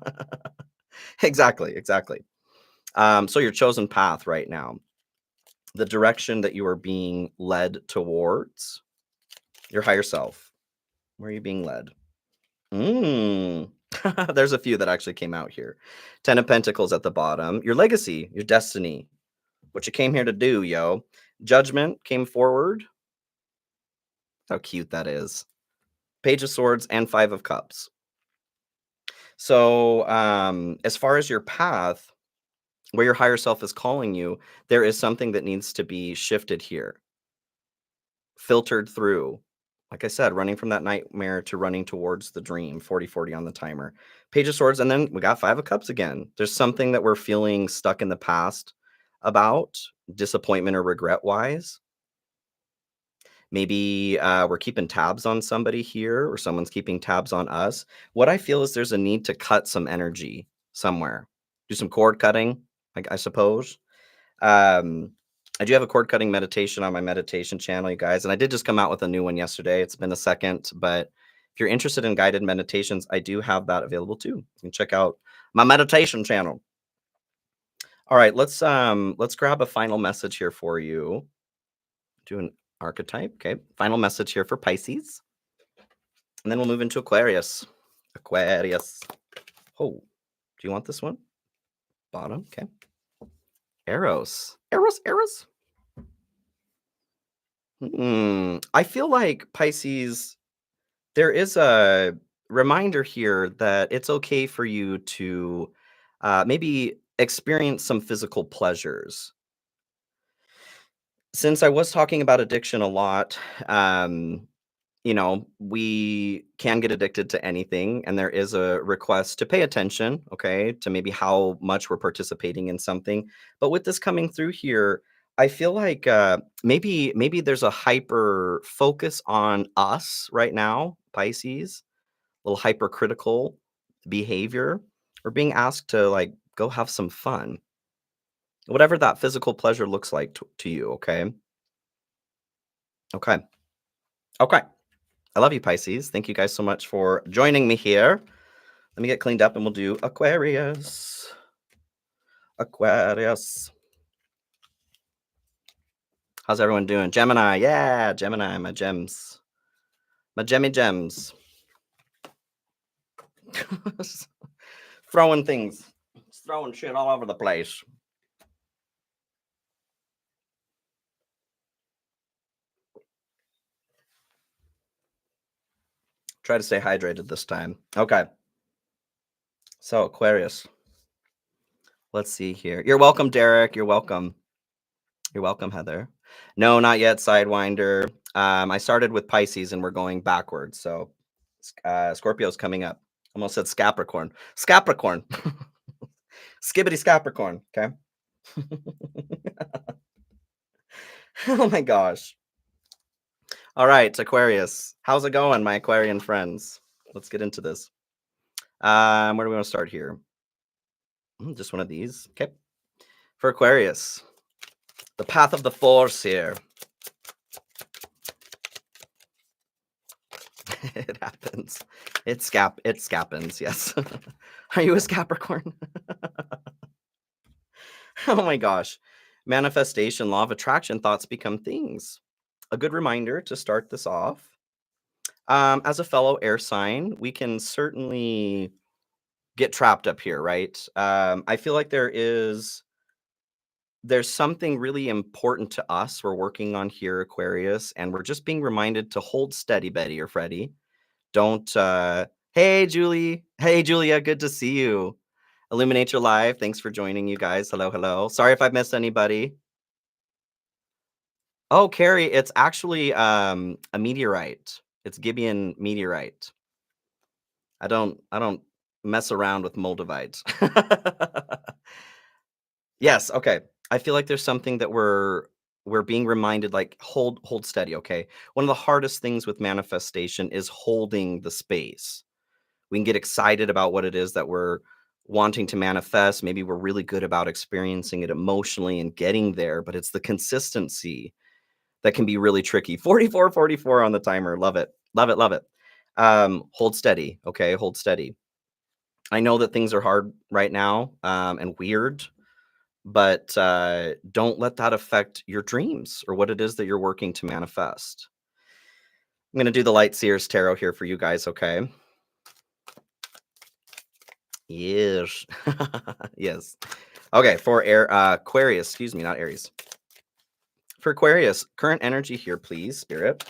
Exactly, exactly. So your chosen path right now, the direction that you are being led towards, your higher self. Where are you being led? There's a few that actually came out here. 10 of Pentacles at the bottom. Your legacy, your destiny, what you came here to do, yo. Judgment came forward. How cute that is. Page of Swords and 5 of Cups. So as far as your path, where your higher self is calling you, there is something that needs to be shifted here, filtered through. Like I said, running from that nightmare to running towards the dream, 40-40 on the timer. Page of Swords, and then we got 5 of Cups again. There's something that we're feeling stuck in the past about, disappointment or regret-wise. Maybe we're keeping tabs on somebody here, or someone's keeping tabs on us. What I feel is there's a need to cut some energy somewhere. Do some cord cutting, I suppose. I do have a cord cutting meditation on my meditation channel, you guys, and I did just come out with a new one yesterday. It's been a second, but if you're interested in guided meditations, I do have that available too. You can check out my meditation channel. All right, let's grab a final message here for you. Do an archetype. Okay, final message here for Pisces, and then we'll move into Aquarius. Aquarius. Oh, do you want this one? Bottom. Okay. Eros. Eros. I feel like Pisces, there is a reminder here that it's okay for you to maybe experience some physical pleasures. Since I was talking about addiction a lot, we can get addicted to anything, and there is a request to pay attention, okay, to maybe how much we're participating in something. But with this coming through here, I feel like maybe there's a hyper focus on us right now, Pisces, a little hypercritical behavior. We're being asked to like go have some fun, whatever that physical pleasure looks like to you. Okay, okay, okay. I love you, Pisces. Thank you guys so much for joining me here. Let me get cleaned up and we'll do Aquarius. Aquarius. How's everyone doing? Gemini. Yeah, Gemini, my gems. My gemmy gems. Throwing things. Throwing shit all over the place. Try to stay hydrated this time. Okay. So, Aquarius. Let's see here. You're welcome, Derek. You're welcome. You're welcome, Heather. No, not yet, Sidewinder. I started with Pisces and we're going backwards. So, Scorpio's coming up. Almost said Capricorn. Capricorn. Skibbity Capricorn. Okay. Oh my gosh. All right, Aquarius. How's it going, my Aquarian friends? Let's get into this. Where do we want to start here? Just one of these. Okay. For Aquarius, the path of the force here. It happens. It scappens, yes. Are you a Capricorn? Oh my gosh. Manifestation, law of attraction, thoughts become things. A good reminder to start this off. As a fellow air sign, we can certainly get trapped up here, right? I feel like there's something really important to us we're working on here, Aquarius, and we're just being reminded to hold steady, Betty or Freddie. Don't, hey, Julie. Hey, Julia, good to see you. Illuminate Your Live. Thanks for joining, you guys. Hello, hello. Sorry if I've missed anybody. Oh, Carrie, it's actually a meteorite. It's Gibeon meteorite. I don't mess around with moldavites. Yes, okay. I feel like there's something that we're being reminded, like hold steady, okay? One of the hardest things with manifestation is holding the space. We can get excited about what it is that we're wanting to manifest. Maybe we're really good about experiencing it emotionally and getting there, but it's the consistency that can be really tricky. 44, 44 on the timer. Love it. Love it. Love it. Hold steady. Okay. Hold steady. I know that things are hard right now, and weird, but don't let that affect your dreams or what it is that you're working to manifest. I'm going to do the Light Seers Tarot here for you guys. Okay. Yes. Yes. Okay. For Aquarius, excuse me, not Aries. For Aquarius, current energy here, please, Spirit.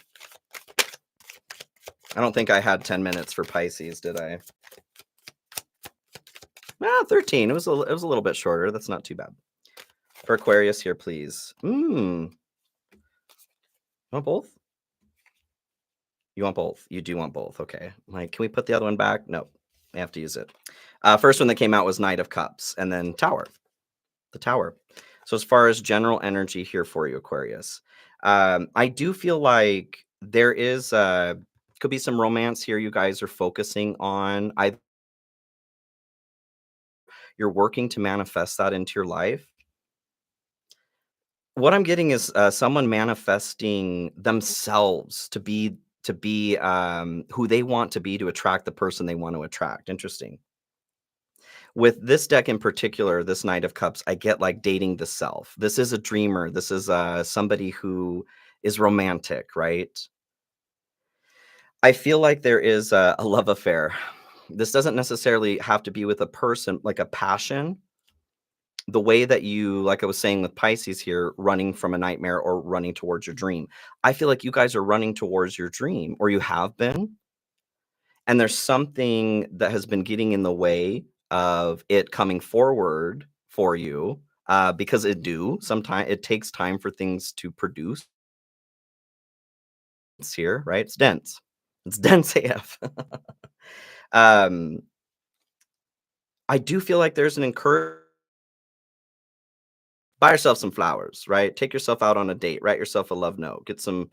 I don't think I had 10 minutes for Pisces, did I? 13. It was a little bit shorter. That's not too bad. For Aquarius here, please. Want both? You want both? You do want both. Okay. Like, can we put the other one back? No, we have to use it. First one that came out was Knight of Cups, and then Tower. The Tower. So as far as general energy here for you, Aquarius, I do feel like there is could be some romance here. You guys are focusing on. You're working to manifest that into your life. What I'm getting is someone manifesting themselves to be who they want to be to attract the person they want to attract. Interesting. With this deck in particular, this Knight of Cups, I get like dating the self. This is a dreamer. This is somebody who is romantic, right? I feel like there is a love affair. This doesn't necessarily have to be with a person, like a passion. The way that you, like I was saying with Pisces here, running from a nightmare or running towards your dream. I feel like you guys are running towards your dream, or you have been. And there's something that has been getting in the way of it coming forward for you, because sometimes it takes time for things to produce. It's here, right? It's dense. It's dense AF. um, I do feel like there's an encouragement. Buy yourself some flowers, right? Take yourself out on a date, write yourself a love note, get some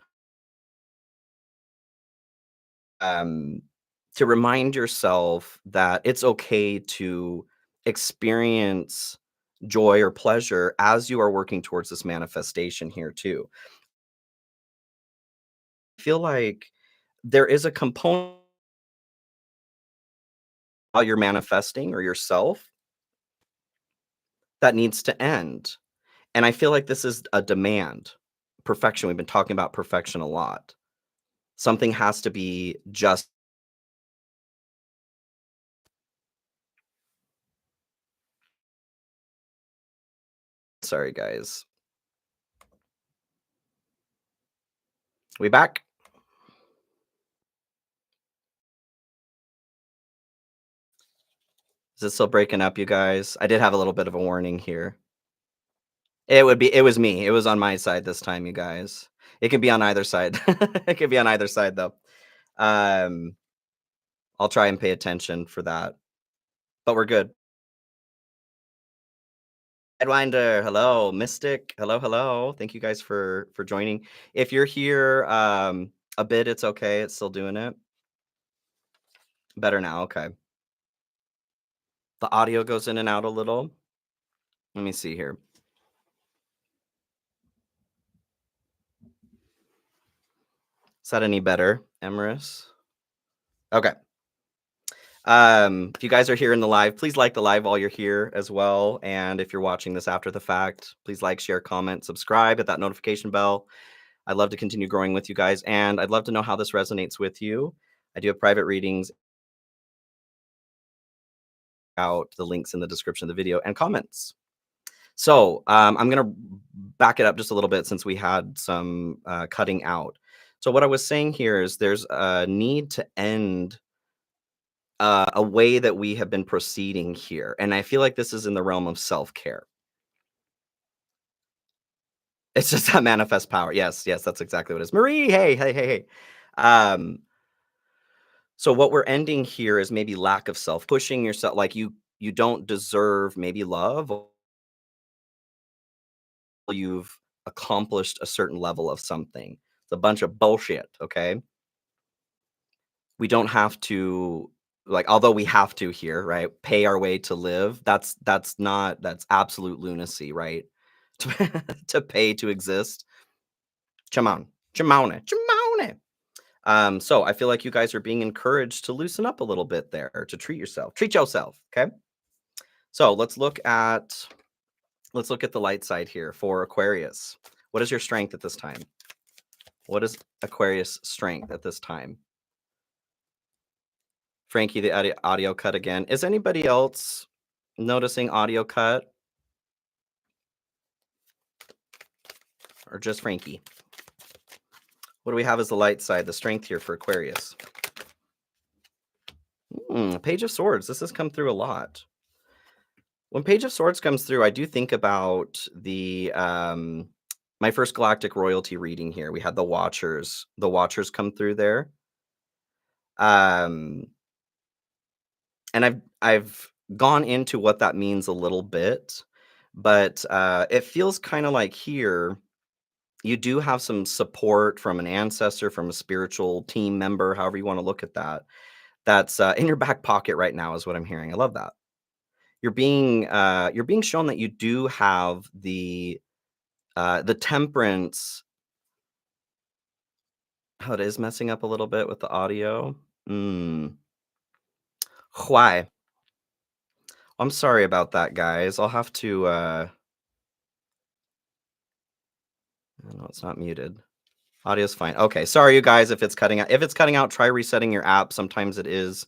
um to remind yourself that it's okay to experience joy or pleasure as you are working towards this manifestation here too. I feel like there is a component while you're manifesting or yourself that needs to end. And I feel like this is a demand. Perfection. We've been talking about perfection a lot. Something has to be just. Sorry, guys. We back? Is it still breaking up, you guys? I did have a little bit of a warning here. It was me. It was on my side this time, you guys. It can be on either side. It could be on either side, though. Um, I'll try and pay attention for that, but we're good. Sidewinder, hello. Mystic, hello, hello. Thank you guys for joining. If you're here, a bit, it's okay. It's still doing it. Better now, okay. The audio goes in and out a little. Let me see here. Is that any better, Emerus? Okay. If you guys are here in the live, please like the live while you're here as well. And if you're watching this after the fact, please like, share, comment, subscribe, hit that notification bell. I'd love to continue growing with you guys, and I'd love to know how this resonates with you. I do have private readings out, the links in the description of the video, and comments. So I'm going to back it up just a little bit since we had some cutting out. So what I was saying here is there's a need to end a way that we have been proceeding here. And I feel like this is in the realm of self-care. It's just that manifest power. Yes, yes, that's exactly what it is. Marie, hey, hey, hey, hey. So what we're ending here is maybe lack of self, pushing yourself like you don't deserve maybe love, or you've accomplished a certain level of something. It's a bunch of bullshit, okay? We don't have to like, although we have to here, right? Pay our way to live. That's absolute lunacy, right? To pay to exist. Chamon. Chamone. Chamone. So I feel like you guys are being encouraged to loosen up a little bit there, to treat yourself. Treat yourself. Okay. So let's look at the light side here for Aquarius. What is your strength at this time? What is Aquarius' strength at this time? Frankie, the audio cut again. Is anybody else noticing audio cut? Or just Frankie? What do we have as the light side, the strength here for Aquarius? Page of Swords. This has come through a lot. When Page of Swords comes through, I do think about the my first Galactic royalty reading here. We had the Watchers. The Watchers come through there. And I've gone into what that means a little bit, but it feels kind of like here you do have some support from an ancestor, from a spiritual team member, however you want to look at that. That's in your back pocket right now is what I'm hearing. I love that. You're being shown that you do have the temperance. Oh, it is messing up a little bit with the audio. Why? I'm sorry about that, guys. I'll have to no, it's not muted. Audio's fine. Okay, sorry you guys if it's cutting out. If it's cutting out, try resetting your app. Sometimes it is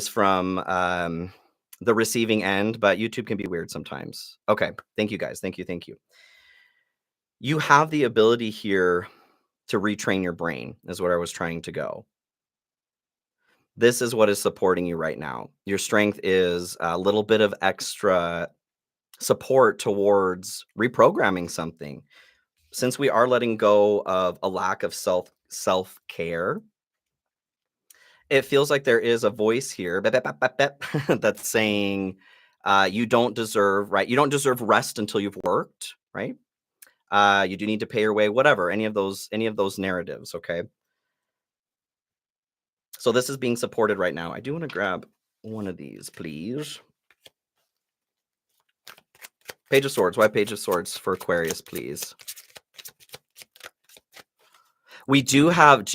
from the receiving end, but YouTube can be weird sometimes. Okay, thank you guys. Thank you. You have the ability here to retrain your brain, is what I was trying to go. This is what is supporting you right now. Your strength is a little bit of extra support towards reprogramming something. Since we are letting go of a lack of self-care, it feels like there is a voice here that's saying you don't deserve, right? You don't deserve rest until you've worked, right? You do need to pay your way, whatever, any of those narratives, okay? So this is being supported right now. I do want to grab one of these, please. Page of Swords. Why Page of Swords for Aquarius, please? We do have,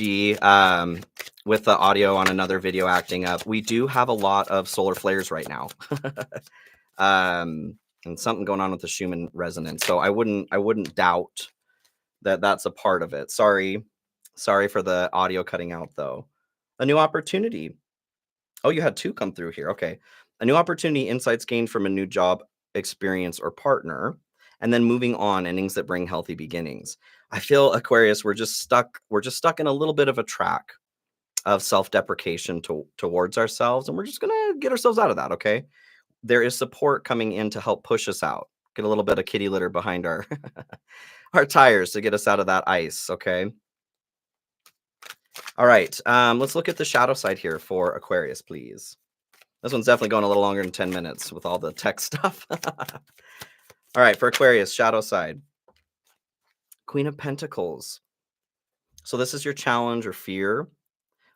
with the audio on another video acting up, we do have a lot of solar flares right now. And something going on with the Schumann resonance. So I wouldn't doubt that that's a part of it. Sorry for the audio cutting out, though. A new opportunity. Oh, you had two come through here. Okay. A new opportunity, insights gained from a new job, experience, or partner. And then moving on, endings that bring healthy beginnings. I feel, Aquarius, we're just stuck in a little bit of a track of self-deprecation towards ourselves, and we're just gonna get ourselves out of that, okay? There is support coming in to help push us out. Get a little bit of kitty litter behind our our tires to get us out of that ice, okay? All right, let's look at the shadow side here for Aquarius, please. This one's definitely going a little longer than 10 minutes with all the tech stuff. All right, for Aquarius, shadow side. Queen of Pentacles. So this is your challenge or fear,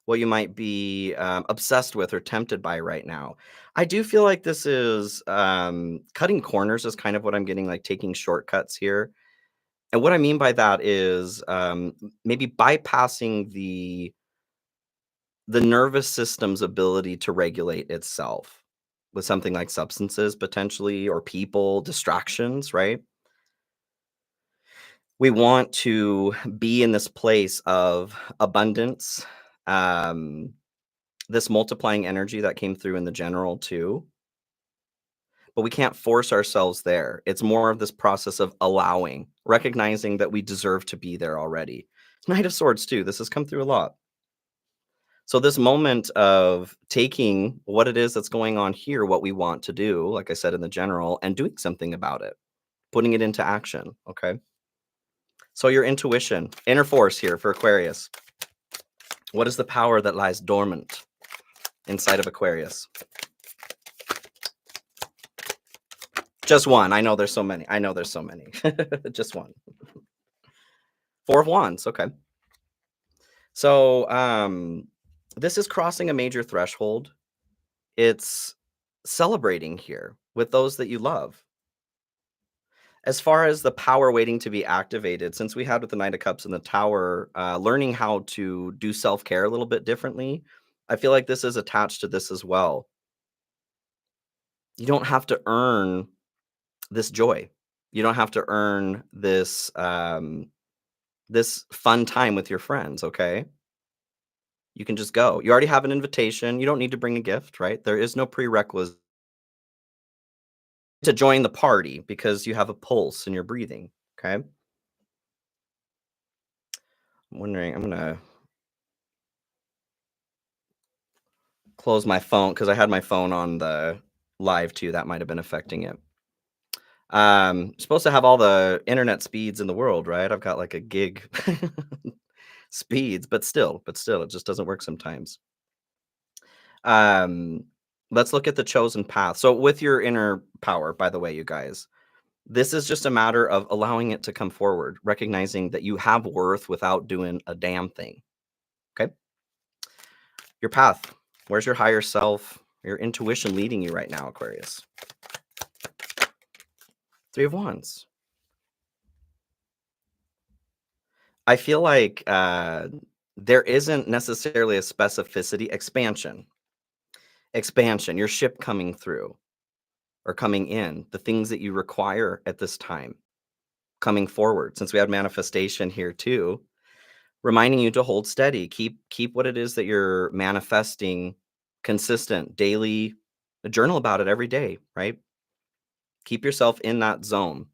what you might be obsessed with or tempted by right now. I do feel like this is cutting corners is kind of what I'm getting, like taking shortcuts here. And what I mean by that is maybe bypassing the nervous system's ability to regulate itself with something like substances potentially, or people, distractions, right? We want to be in this place of abundance, this multiplying energy that came through in the general too. But we can't force ourselves there. It's more of this process of allowing, recognizing that we deserve to be there already. Knight of Swords too. This has come through a lot. So this moment of taking what it is that's going on here, what we want to do, like I said in the general, and doing something about it, putting it into action, okay? So your intuition, inner force here for Aquarius. What is the power that lies dormant inside of Aquarius? Just one. I know there's so many. Just one. Four of Wands. Okay. So this is crossing a major threshold. It's celebrating here with those that you love. As far as the power waiting to be activated, since we had with the Knight of Cups and the Tower, learning how to do self-care a little bit differently, I feel like this is attached to this as well. You don't have to earn this joy. You don't have to earn this, this fun time with your friends, okay? You can just go. You already have an invitation. You don't need to bring a gift, right? There is no prerequisite to join the party because you have a pulse and you're breathing, okay? I'm wondering, I'm gonna close my phone because I had my phone on the live too. That might have been affecting it. Supposed to have all the internet speeds in the world, right? I've got like a gig speeds, but still, it just doesn't work sometimes. Um, let's look at the chosen path. So with your inner power, by the way, you guys, this is just a matter of allowing it to come forward, recognizing that you have worth without doing a damn thing. Okay. Your path. Where's your higher self, your intuition leading you right now, Aquarius? Three of Wands. I feel like there isn't necessarily a specificity. Expansion, your ship coming through or coming in, the things that you require at this time coming forward. Since we had manifestation here too, reminding you to hold steady, keep what it is that you're manifesting consistent, daily, journal about it every day, right? Keep yourself in that zone.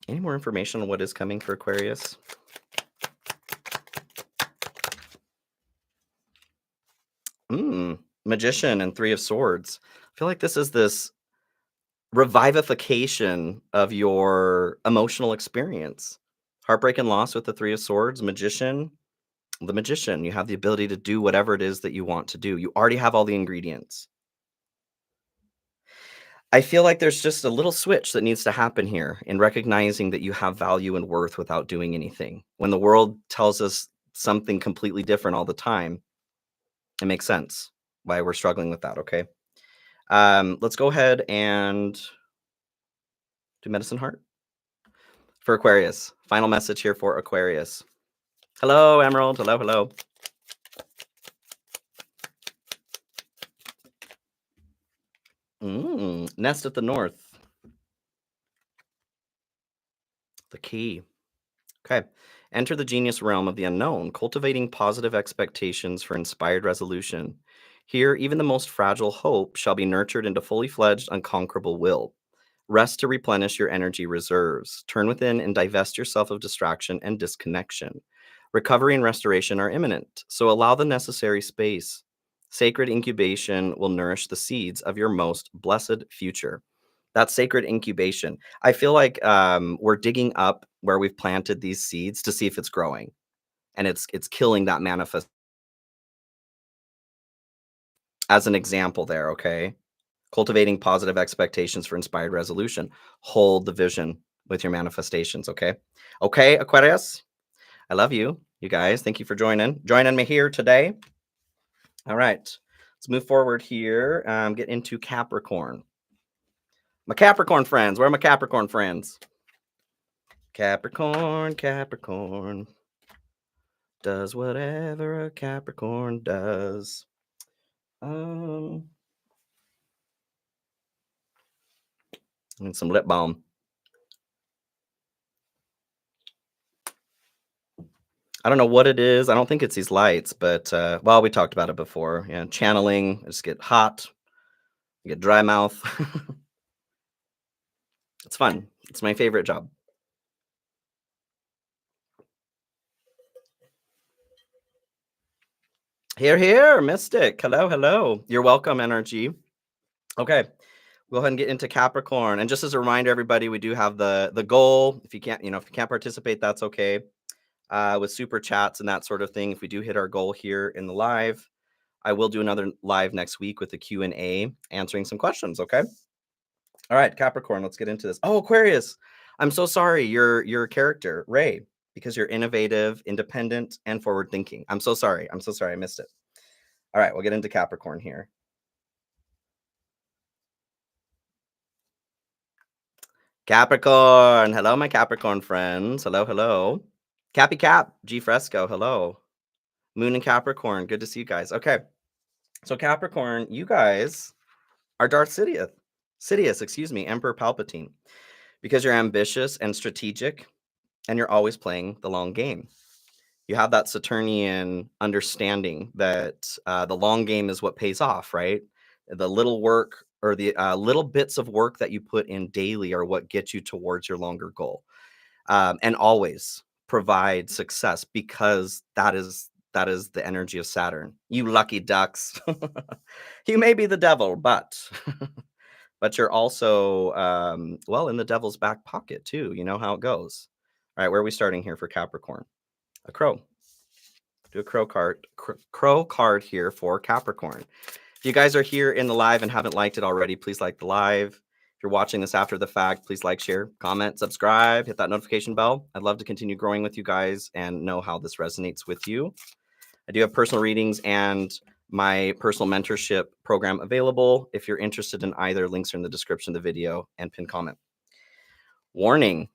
Any more information on what is coming for Aquarius? Magician and Three of Swords. I feel like this is this revivification of your emotional experience. Heartbreak and loss with the Three of Swords, Magician. The Magician, you have the ability to do whatever it is that you want to do. You already have all the ingredients. I feel like there's just a little switch that needs to happen here in recognizing that you have value and worth without doing anything. When the world tells us something completely different all the time, it makes sense why we're struggling with that, okay? Let's go ahead and do Medicine Heart for Aquarius. Final message here for Aquarius. Hello, Emerald. Hello, hello. Nest at the North. The Key. Okay. Enter the genius realm of the unknown, cultivating positive expectations for inspired resolution. Here, even the most fragile hope shall be nurtured into fully fledged, unconquerable will. Rest to replenish your energy reserves. Turn within and divest yourself of distraction and disconnection. Recovery and restoration are imminent, so allow the necessary space. Sacred incubation will nourish the seeds of your most blessed future. That's sacred incubation. I feel like we're digging up where we've planted these seeds to see if it's growing, and it's killing that manifest. As an example, there, okay. Cultivating positive expectations for inspired resolution. Hold the vision with your manifestations, okay? Okay, Aquarius, I love you, you guys. Thank you for joining me here today. All right, let's move forward here. Get into Capricorn. My Capricorn friends, where are my Capricorn friends? Capricorn, Capricorn does whatever a Capricorn does. I need some lip balm. I don't know what it is. I don't think it's these lights, but well, we talked about it before. Yeah, channeling. I just get hot, I get dry mouth. It's fun. It's my favorite job. Here, Mystic. Hello, hello. You're welcome, NRG. Okay, go ahead and get into Capricorn. And just as a reminder, everybody, we do have the goal. If you can't, if you can't participate, that's okay. With super chats and that sort of thing. If we do hit our goal here in the live, I will do another live next week with a Q&A answering some questions. Okay. All right, Capricorn, let's get into this. Oh, Aquarius, I'm so sorry. Your character, Ray, because you're innovative, independent, and forward thinking. I'm so sorry. I missed it. All right, we'll get into Capricorn here. Capricorn. Hello, my Capricorn friends. Hello, hello. Cappy Cap, G Fresco. Hello. Moon and Capricorn. Good to see you guys. Okay. So Capricorn, you guys are Darth Sidious. Sidious, excuse me, Emperor Palpatine. Because you're ambitious and strategic and you're always playing the long game. You have that Saturnian understanding that the long game is what pays off, right? The little work or the little bits of work that you put in daily are what get you towards your longer goal, and always provide success because that is the energy of Saturn. You lucky ducks. You may be the devil, but but you're also well in the devil's back pocket too. You know how it goes. All right, where are we starting here for Capricorn? A crow. Do a crow card here for Capricorn. If you guys are here in the live and haven't liked it already, please like the live. If you're watching this after the fact, please like, share, comment, subscribe, hit that notification bell. I'd love to continue growing with you guys and know how this resonates with you. I do have personal readings and my personal mentorship program available. If you're interested in either, links are in the description of the video and pinned comment. Warning.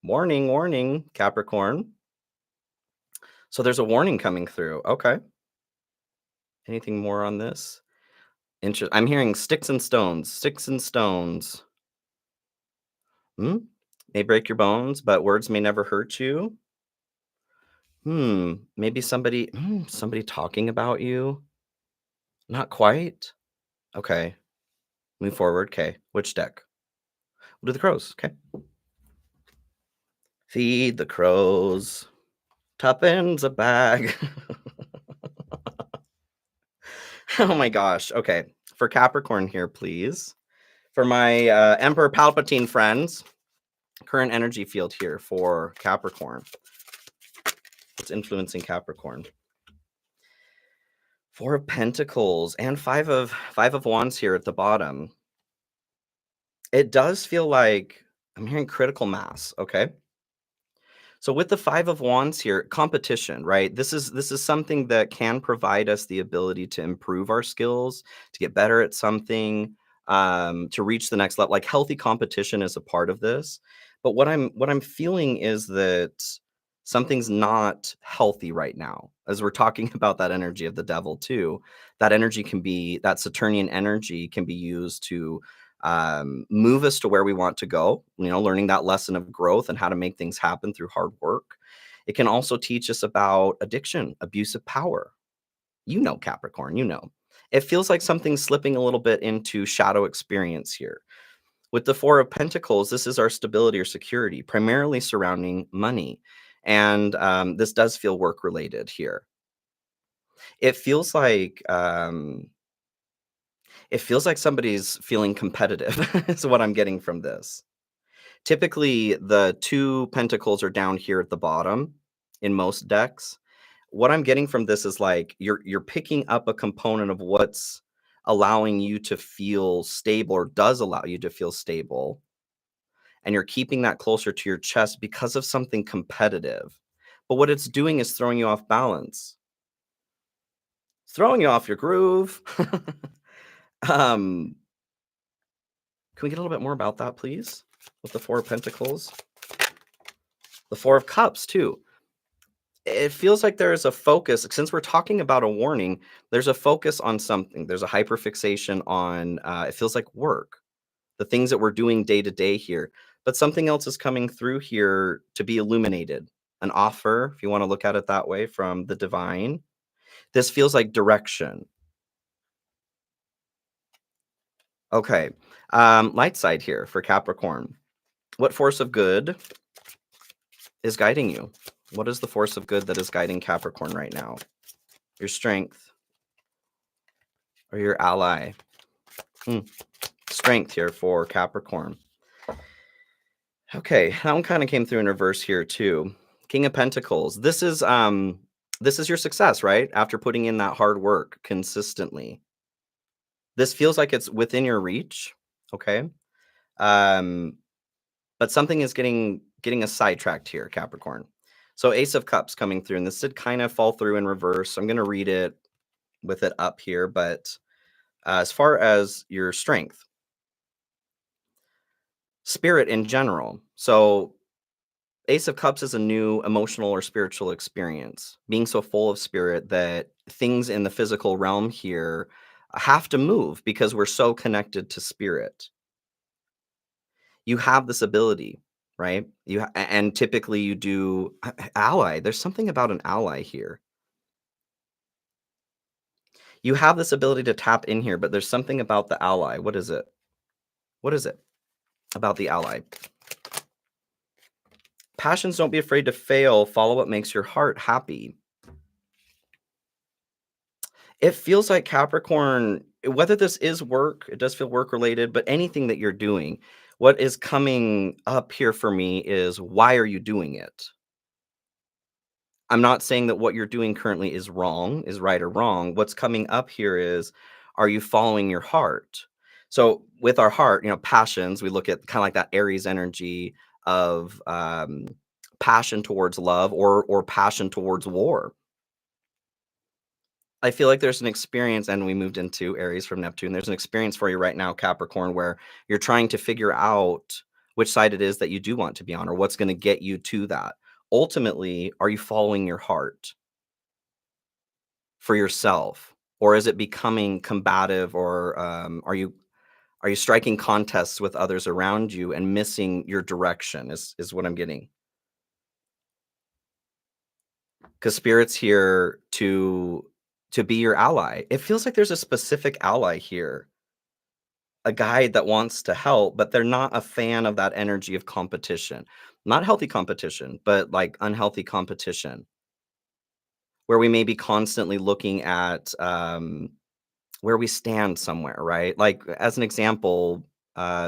Warning, warning, Capricorn. So there's a warning coming through. Okay. Anything more on this? I'm hearing sticks and stones. Sticks and stones. May break your bones, but words may never hurt you. Maybe somebody talking about you. Not quite. Okay. Move forward. Okay. Which deck? We'll do the crows. Okay. Feed the crows. Tuppence a bag. Oh my gosh. Okay. For Capricorn here, please. For my Emperor Palpatine friends, current energy field here for Capricorn. What's influencing Capricorn? Four of Pentacles and five of Wands here at the bottom. It does feel like I'm hearing critical mass. Okay. So with the Five of Wands here, competition, right? This is something that can provide us the ability to improve our skills, to get better at something, to reach the next level. Like healthy competition is a part of this. But what I'm feeling is that something's not healthy right now. As we're talking about that energy of the devil too, that energy can be that Saturnian energy can be used to move us to where we want to go, learning that lesson of growth and how to make things happen through hard work. It can also teach us about addiction, abuse of power. Capricorn, it feels like something's slipping a little bit into shadow experience here. With the Four of Pentacles, this is our stability or security, primarily surrounding money. And this does feel work related here. It feels like somebody's feeling competitive is what I'm getting from this. Typically, the two pentacles are down here at the bottom in most decks. What I'm getting from this is like you're picking up a component of what's allowing you to feel stable or does allow you to feel stable. And you're keeping that closer to your chest because of something competitive. But what it's doing is throwing you off balance. It's throwing you off your groove. Can we get a little bit more about that, please? With the Four of Pentacles. The Four of Cups, too. It feels like there is a focus. Since we're talking about a warning, there's a focus on something. There's a hyperfixation on, it feels like work. The things that we're doing day to day here. But something else is coming through here to be illuminated. An offer, if you want to look at it that way, from the divine. This feels like direction. Okay. Light side here for Capricorn. What force of good is guiding you? What is the force of good that is guiding Capricorn right now? Your strength or your ally? Strength here for Capricorn. Okay, that one kind of came through in reverse here too. King of Pentacles. This is your success, right? After putting in that hard work consistently. This feels like it's within your reach, okay? But something is getting us sidetracked here, Capricorn. So Ace of Cups coming through, and this did kind of fall through in reverse. I'm going to read it with it up here, but as far as your strength, spirit in general. So Ace of Cups is a new emotional or spiritual experience, being so full of spirit that things in the physical realm here have to move because we're so connected to spirit. You have this ability, right? And typically you do ally. There's something about an ally here. You have this ability to tap in here, but there's something about the ally. What is it? What is it about the ally? Passions, don't be afraid to fail. Follow what makes your heart happy. It feels like Capricorn, whether this is work, it does feel work related, but anything that you're doing, what is coming up here for me is why are you doing it? I'm not saying that what you're doing currently is wrong, is right or wrong. What's coming up here is, are you following your heart? So with our heart, passions, we look at kind of like that Aries energy of passion towards love or passion towards war. I feel like there's an experience, and we moved into Aries from Neptune. There's an experience for you right now, Capricorn, where you're trying to figure out which side it is that you do want to be on or what's going to get you to that. Ultimately, are you following your heart for yourself? Or is it becoming combative or are you striking contests with others around you and missing your direction is what I'm getting. Because spirit's here to be your ally. It feels like there's a specific ally here, a guide that wants to help, but they're not a fan of that energy of competition. Not healthy competition, but like unhealthy competition, where we may be constantly looking at where we stand somewhere, right? Like as an example,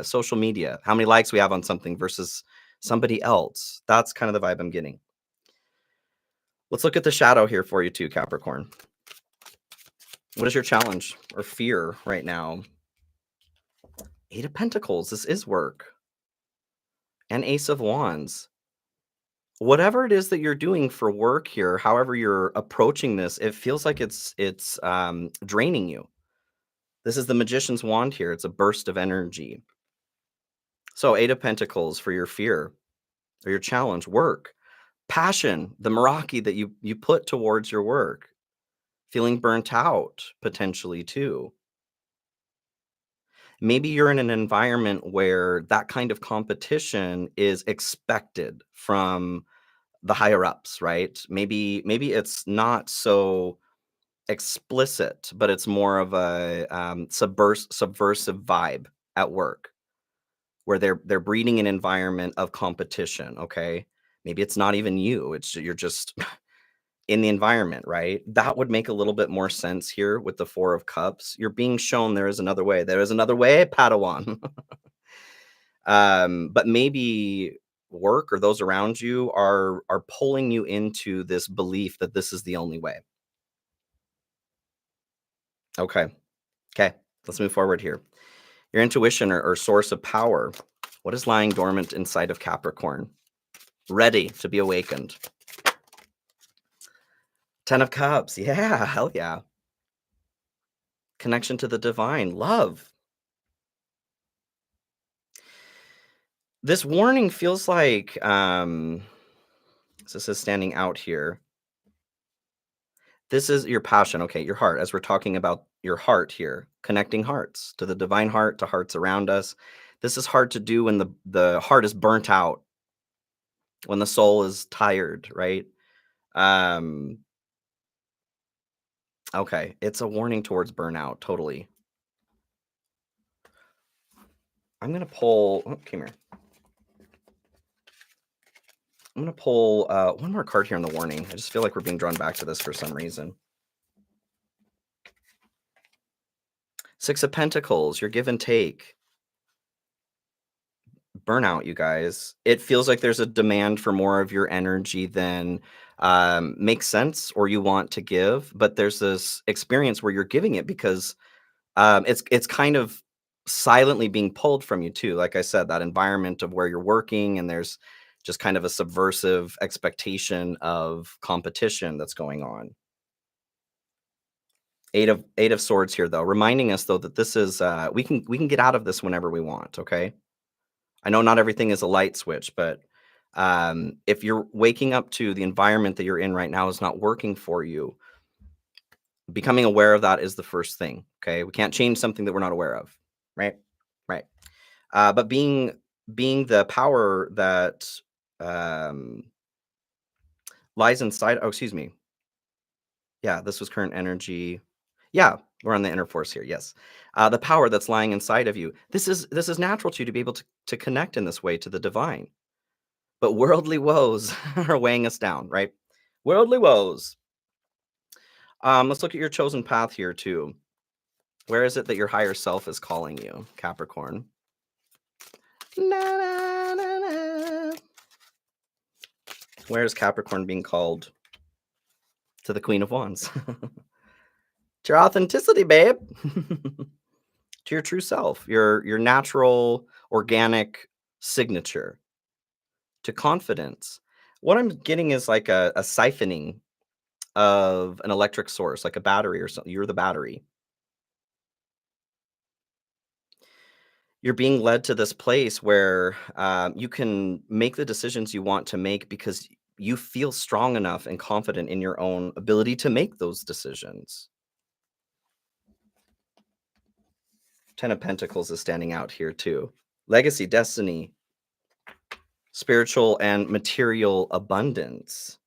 social media, how many likes we have on something versus somebody else. That's kind of the vibe I'm getting. Let's look at the shadow here for you too, Capricorn. What is your challenge or fear right now? Eight of Pentacles. This is work. And Ace of Wands. Whatever it is that you're doing for work here, however you're approaching this, it feels like it's draining you. This is the Magician's wand here. It's a burst of energy. So Eight of Pentacles for your fear or your challenge, work, passion, the Meraki that you put towards your work, feeling burnt out potentially too. Maybe you're in an environment where that kind of competition is expected from the higher ups, right? Maybe it's not so explicit, but it's more of a subversive vibe at work where they're breeding an environment of competition. Okay, maybe it's not even you; you're just in the environment, right? That would make a little bit more sense here with the Four of Cups. You're being shown there is another way. There is another way, Padawan. But maybe work or those around you are pulling you into this belief that this is the only way. Okay. Okay. Let's move forward here. Your intuition or source of power. What is lying dormant inside of Capricorn? Ready to be awakened. 10 of Cups. Yeah, hell yeah. Connection to the divine. Love. This warning feels like this is standing out here. This is your passion, okay, your heart, as we're talking about your heart here, connecting hearts to the divine heart, to hearts around us. This is hard to do when the heart is burnt out, when the soul is tired, right? Um, okay, it's a warning towards burnout, totally. I'm gonna pull. Oh, come here. I'm gonna pull one more card here in the warning. I just feel like we're being drawn back to this for some reason. Six of Pentacles, your give and take. Burnout, you guys. It feels like there's a demand for more of your energy than makes sense or you want to give, but there's this experience where you're giving it because it's kind of silently being pulled from you too. Like I said, that environment of where you're working and there's just kind of a subversive expectation of competition that's going on. Eight of Swords here, though, reminding us though that this is we can get out of this whenever we want. Okay, I know not everything is a light switch, but if you're waking up to the environment that you're in right now is not working for you, becoming aware of that is the first thing. Okay, we can't change something that we're not aware of, right? Right. But being the power that um, lies inside. Oh, excuse me. Yeah, this was current energy. Yeah, we're on the inner force here. Yes, the power that's lying inside of you. This is natural to you to be able to connect in this way to the divine. But worldly woes are weighing us down, right? Worldly woes. Let's look at your chosen path here too. Where is it that your higher self is calling you, Capricorn? Na, na, na, na. Where is Capricorn being called? To the Queen of Wands. To your authenticity, babe. To your true self, your natural, organic signature. To confidence. What I'm getting is like a siphoning of an electric source, like a battery or something. You're the battery. You're being led to this place where you can make the decisions you want to make because you feel strong enough and confident in your own ability to make those decisions. Ten of Pentacles is standing out here too. Legacy, destiny, spiritual and material abundance.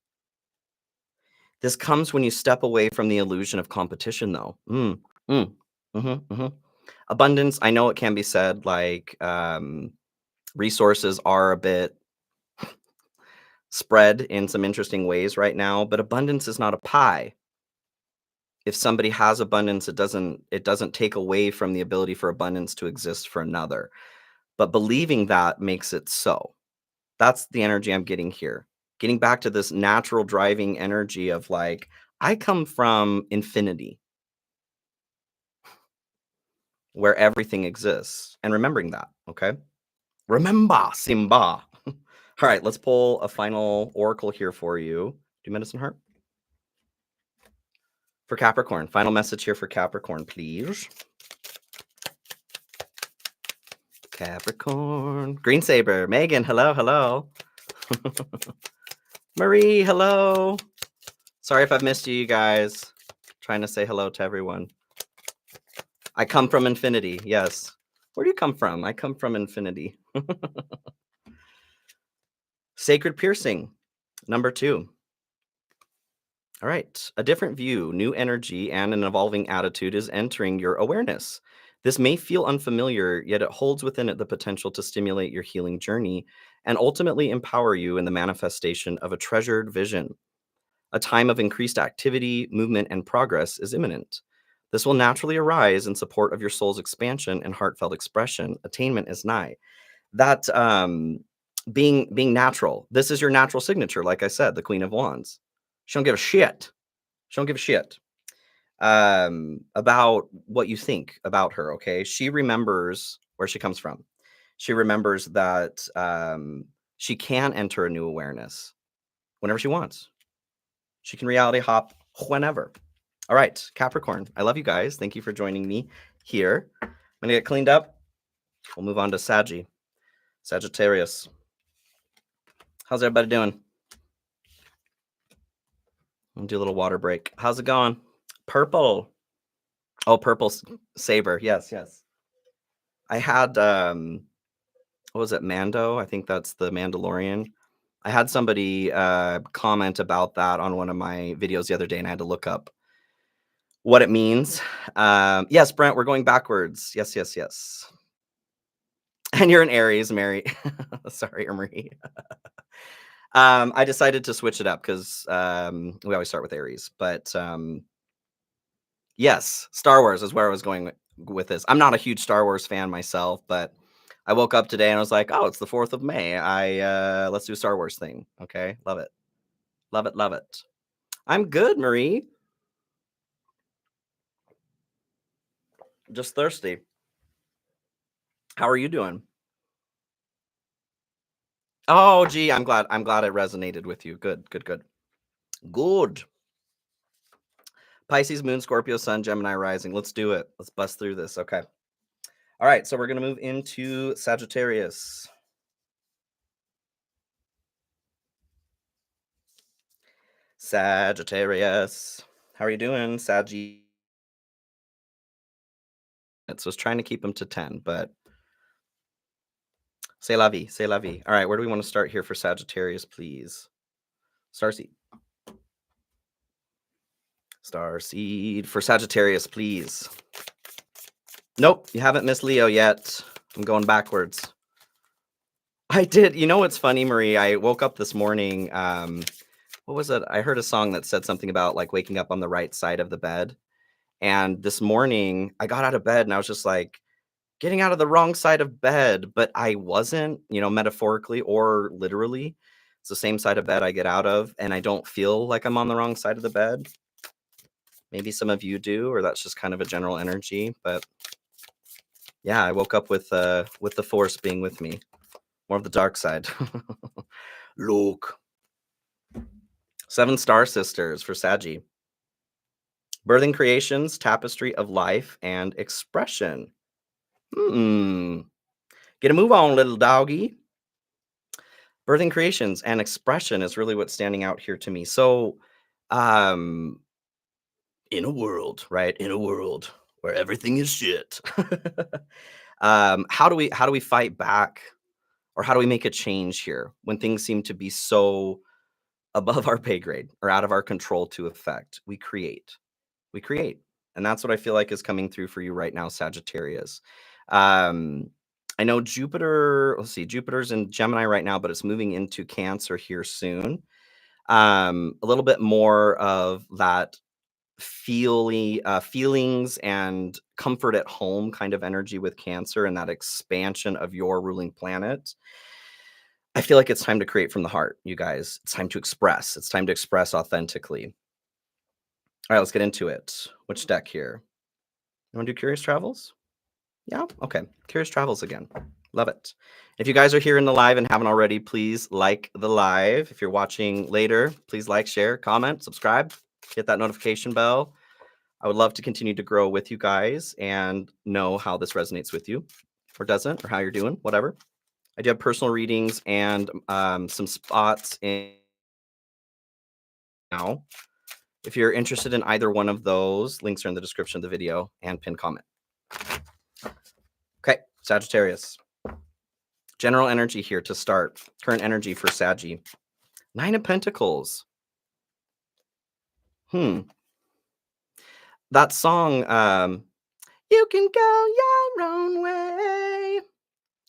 This comes when you step away from the illusion of competition, though. Abundance, I know it can be said like resources are a bit spread in some interesting ways right now, but abundance is not a pie. If somebody has abundance, it doesn't take away from the ability for abundance to exist for another. But believing that makes it so. That's the energy I'm getting here. Getting back to this natural driving energy of like, I come from infinity, where everything exists, and remembering that, okay? Remember, Simba. All right, let's pull a final oracle here for you. Do Medicine Heart? For Capricorn. Final message here for Capricorn, please. Capricorn. Green Saber. Megan, hello, hello. Marie, hello. Sorry if I've missed you guys. Trying to say hello to everyone. I come from infinity, yes. Where do you come from? I come from infinity. Sacred Piercing, number 2. All right. A different view, new energy, and an evolving attitude is entering your awareness. This may feel unfamiliar, yet it holds within it the potential to stimulate your healing journey and ultimately empower you in the manifestation of a treasured vision. A time of increased activity, movement, and progress is imminent. This will naturally arise in support of your soul's expansion and heartfelt expression. Attainment is nigh. That being natural. This is your natural signature, like I said, the Queen of Wands. She don't give a shit. She don't give a shit about what you think about her. Okay, she remembers where she comes from. She remembers that she can enter a new awareness whenever she wants. She can reality hop whenever. All right, Capricorn. I love you guys. Thank you for joining me here. I'm gonna get cleaned up. We'll move on to Sagittarius. How's everybody doing? We'll do a little water break. How's it going? Purple. Oh, purple saber. Yes, yes. I had what was it? Mando. I think that's the Mandalorian. I had somebody comment about that on one of my videos the other day, and I had to look up what it means. Yes, Brent, we're going backwards. Yes, yes, yes. And you're an Aries, Mary. Sorry, Marie. I decided to switch it up because we always start with Aries. But yes, Star Wars is where I was going with this. I'm not a huge Star Wars fan myself, but I woke up today and I was like, oh, it's the 4th of May. Let's do a Star Wars thing. Okay, love it. Love it, love it. I'm good, Marie. Just thirsty. How are you doing? Oh, gee, I'm glad it resonated with you. Good, good, good. Good. Pisces, Moon, Scorpio, Sun, Gemini, Rising. Let's do it. Let's bust through this. Okay. All right. So we're going to move into Sagittarius. Sagittarius. How are you doing, Saggy? So I was trying to keep them to 10, but c'est la vie, c'est la vie. All right. Where do we want to start here for Sagittarius, please? Starseed. Starseed for Sagittarius, please. Nope, you haven't missed Leo yet. I'm going backwards. I did. You know what's funny, Marie? I woke up this morning. What was it? I heard a song that said something about like waking up on the right side of the bed. And this morning I got out of bed and I was just like getting out of the wrong side of bed, but I wasn't, metaphorically or literally. It's the same side of bed I get out of, and I don't feel like I'm on the wrong side of the bed. Maybe some of you do, or that's just kind of a general energy. But yeah, I woke up with the force being with me. More of the dark side. Look. 7 star sisters for Saggy. Birthing creations, tapestry of life, and expression. Get a move on, little doggy. Birthing creations and expression is really what's standing out here to me. So, in a world, right? In a world where everything is shit. How do we fight back, or how do we make a change here when things seem to be so above our pay grade or out of our control to affect? We create. And that's what I feel like is coming through for you right now, Sagittarius. I know Jupiter's in Gemini right now, but it's moving into Cancer here soon. A little bit more of that feelings and comfort at home kind of energy with Cancer, and that expansion of your ruling planet. I feel like it's time to create from the heart, you guys. It's time to express. It's time to express authentically. All right, let's get into it. Which deck here? You want to do Curious Travels? Yeah? Okay. Curious Travels again. Love it. If you guys are here in the live and haven't already, please like the live. If you're watching later, please like, share, comment, subscribe, hit that notification bell. I would love to continue to grow with you guys and know how this resonates with you, or doesn't, or how you're doing, whatever. I do have personal readings and some spots in now. If you're interested in either one of those, links are in the description of the video and pinned comment. Okay, Sagittarius. General energy here to start. Current energy for Saggy. 9 of Pentacles. That song, you can go your own way.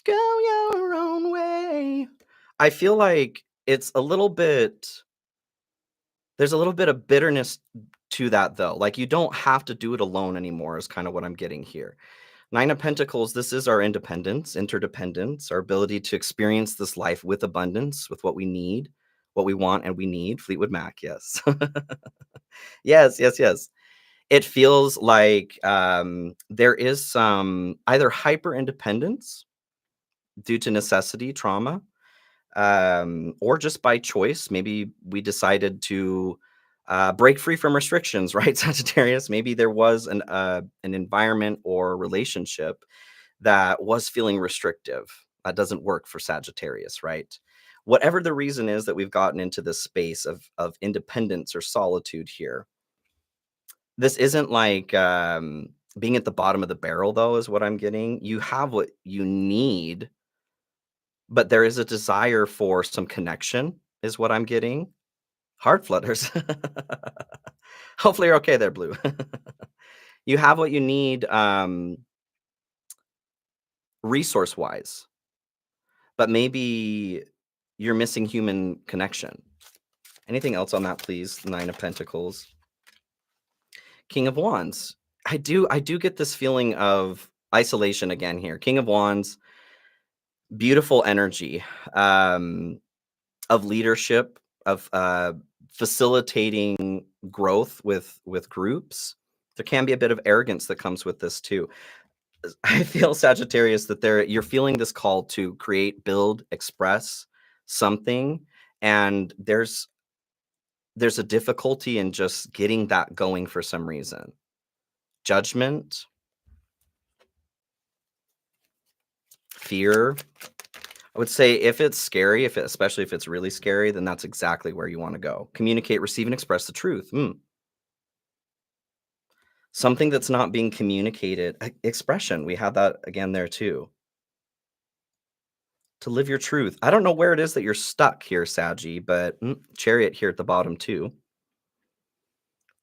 Go your own way. I feel like it's a little bit, there's a little bit of bitterness to that though. Like you don't have to do it alone anymore is kind of what I'm getting here. 9 of Pentacles, this is our independence, interdependence, our ability to experience this life with abundance, with what we need, what we want, and we need. Fleetwood Mac, yes. Yes. It feels like there is some either hyper independence due to necessity, trauma, or just by choice. Maybe we decided to break free from restrictions, right, Sagittarius? Maybe there was an environment or relationship that was feeling restrictive. That doesn't work for Sagittarius, right? Whatever the reason is that we've gotten into this space of independence or solitude here. This isn't like being at the bottom of the barrel, though, is what I'm getting. You have what you need, but there is a desire for some connection, is what I'm getting. Heart flutters. Hopefully you're okay there, Blue. You have what you need resource-wise, but maybe you're missing human connection. Anything else on that, please? 9 of Pentacles. King of Wands. I do get this feeling of isolation again here. King of Wands, beautiful energy of leadership, of facilitating growth with groups. There can be a bit of arrogance that comes with this too. I feel, Sagittarius, that you're feeling this call to create, build, express something, and there's there's a difficulty in just getting that going for some reason. Judgment, fear. I would say if it's scary, especially if it's really scary, then that's exactly where you want to go. Communicate, receive, and express the truth. Something that's not being communicated. Expression. We had that again there too. To live your truth. I don't know where it is that you're stuck here, Saggy, but Chariot here at the bottom too.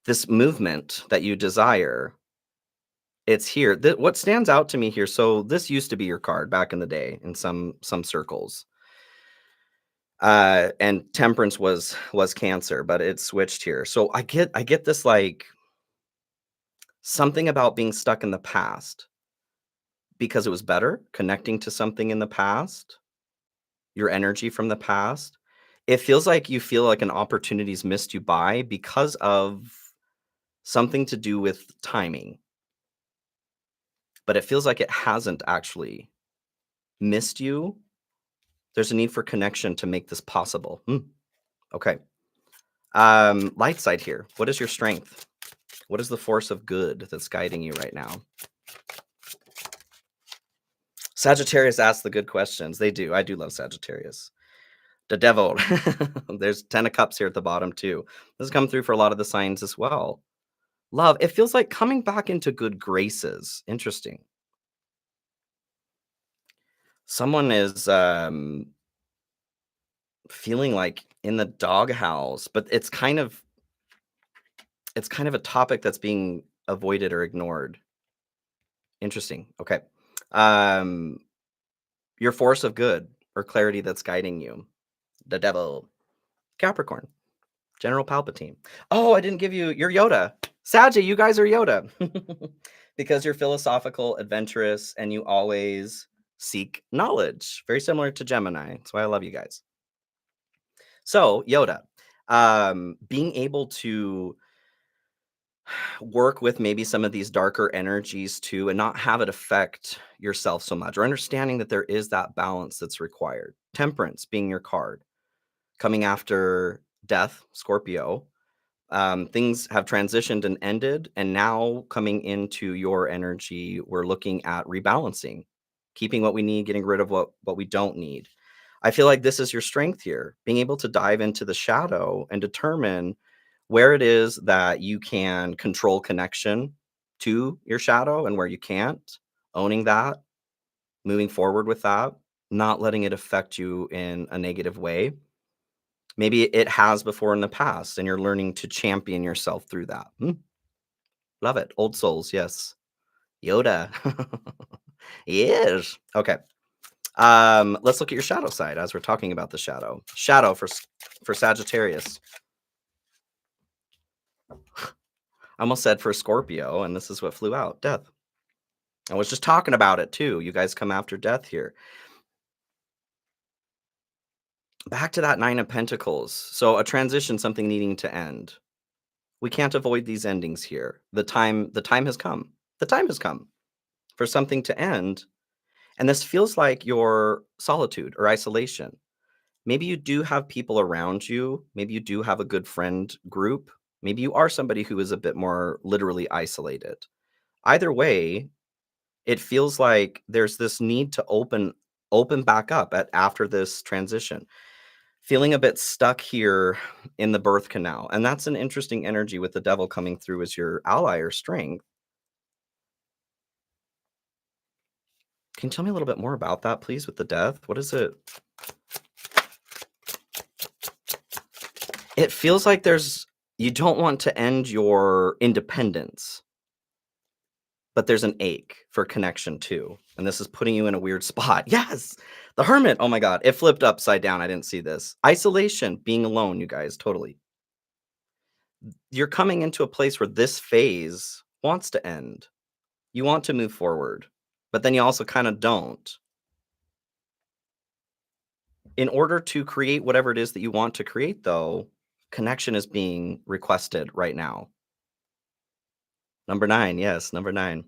This movement that you desire, it's here. What stands out to me here, so this used to be your card back in the day in some circles. And Temperance was Cancer, but it switched here. So I get this, like, something about being stuck in the past because it was better, connecting to something in the past, your energy from the past. It feels like you feel like an opportunity's missed you by because of something to do with timing. But it feels like it hasn't actually missed you. There's a need for connection to make this possible. Okay. Light side here. What is your strength? What is the force of good that's guiding you right now? Sagittarius asks the good questions. They do. I do love Sagittarius. The devil. There's 10 of cups here at the bottom too. This has come through for a lot of the signs as well. Love. It feels like coming back into good graces. Interesting. Someone is feeling like in the doghouse, but it's kind of a topic that's being avoided or ignored. Interesting. Okay. Your force of good or clarity that's guiding you. The devil. Capricorn. General Palpatine. Oh, I didn't give you your Yoda. Saggy, you guys are Yoda. Because you're philosophical, adventurous, and you always seek knowledge. Very similar to Gemini. That's why I love you guys. So, Yoda, being able to work with maybe some of these darker energies too and not have it affect yourself so much, or understanding that there is that balance that's required. Temperance being your card. Coming after death, Scorpio. Things have transitioned and ended, and now coming into your energy, we're looking at rebalancing, keeping what we need, getting rid of what we don't need. I feel like this is your strength here, being able to dive into the shadow and determine where it is that you can control connection to your shadow and where you can't, owning that, moving forward with that, not letting it affect you in a negative way. Maybe it has before in the past, and you're learning to champion yourself through that. Love it. Old souls, yes. Yoda. Yes. Okay. Let's look at your shadow side as we're talking about the shadow. Shadow for Sagittarius. I almost said for Scorpio, and this is what flew out. Death. I was just talking about it too. You guys come after death here. Back to that Nine of Pentacles. So a transition, something needing to end. We can't avoid these endings here. The time has come. The time has come for something to end. And this feels like your solitude or isolation. Maybe you do have people around you. Maybe you do have a good friend group. Maybe you are somebody who is a bit more literally isolated. Either way, it feels like there's this need to open back up after this transition. Feeling a bit stuck here in the birth canal. And that's an interesting energy with the devil coming through as your ally or strength. Can you tell me a little bit more about that, please, with the death? What is it? It feels like you don't want to end your independence, but there's an ache for connection too. And this is putting you in a weird spot. Yes, the Hermit. Oh my God, it flipped upside down. I didn't see this. Isolation, being alone, you guys, totally. You're coming into a place where this phase wants to end. You want to move forward, but then you also kind of don't. In order to create whatever it is that you want to create, though, connection is being requested right now. Number 9, yes, number 9.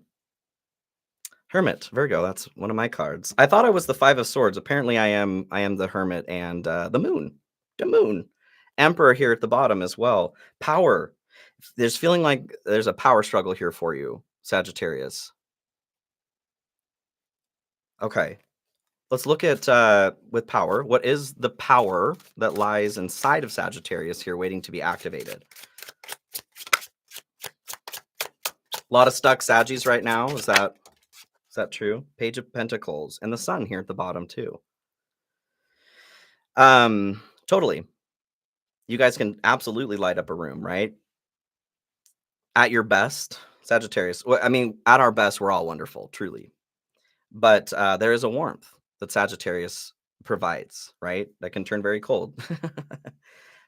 Hermit, Virgo, that's one of my cards. I thought I was the 5 of Swords. Apparently I am the Hermit and the Moon. The Moon. Emperor here at the bottom as well. Power. There's feeling like there's a power struggle here for you, Sagittarius. Okay. Let's look at with power. What is the power that lies inside of Sagittarius here waiting to be activated? A lot of stuck Saggies right now. Is that true? Page of Pentacles and the Sun here at the bottom too. Totally. You guys can absolutely light up a room, right? At your best, Sagittarius. Well, I mean, at our best, we're all wonderful, truly. But there is a warmth that Sagittarius provides, right? That can turn very cold.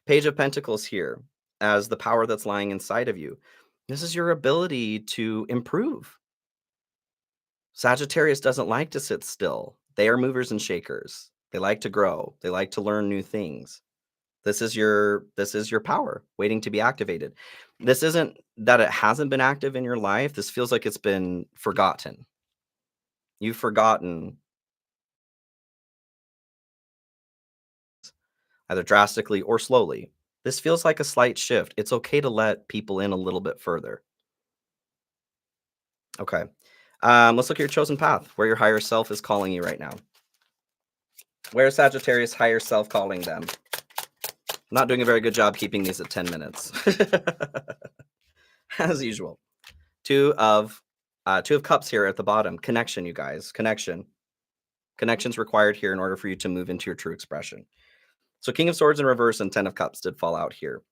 Page of Pentacles here as the power that's lying inside of you. This is your ability to improve. Sagittarius doesn't like to sit still. They are movers and shakers. They like to grow. They like to learn new things. This is your power waiting to be activated. This isn't that it hasn't been active in your life. This feels like it's been forgotten. You've forgotten either drastically or slowly. This feels like a slight shift. It's okay to let people in a little bit further. Okay. Let's look at your chosen path, where your higher self is calling you right now. Where is Sagittarius higher self calling them? I'm not doing a very good job keeping these at 10 minutes. As usual. Two of Cups here at the bottom. Connection, you guys. Connection. Connection's required here in order for you to move into your true expression. So King of Swords in reverse and 10 of Cups did fall out here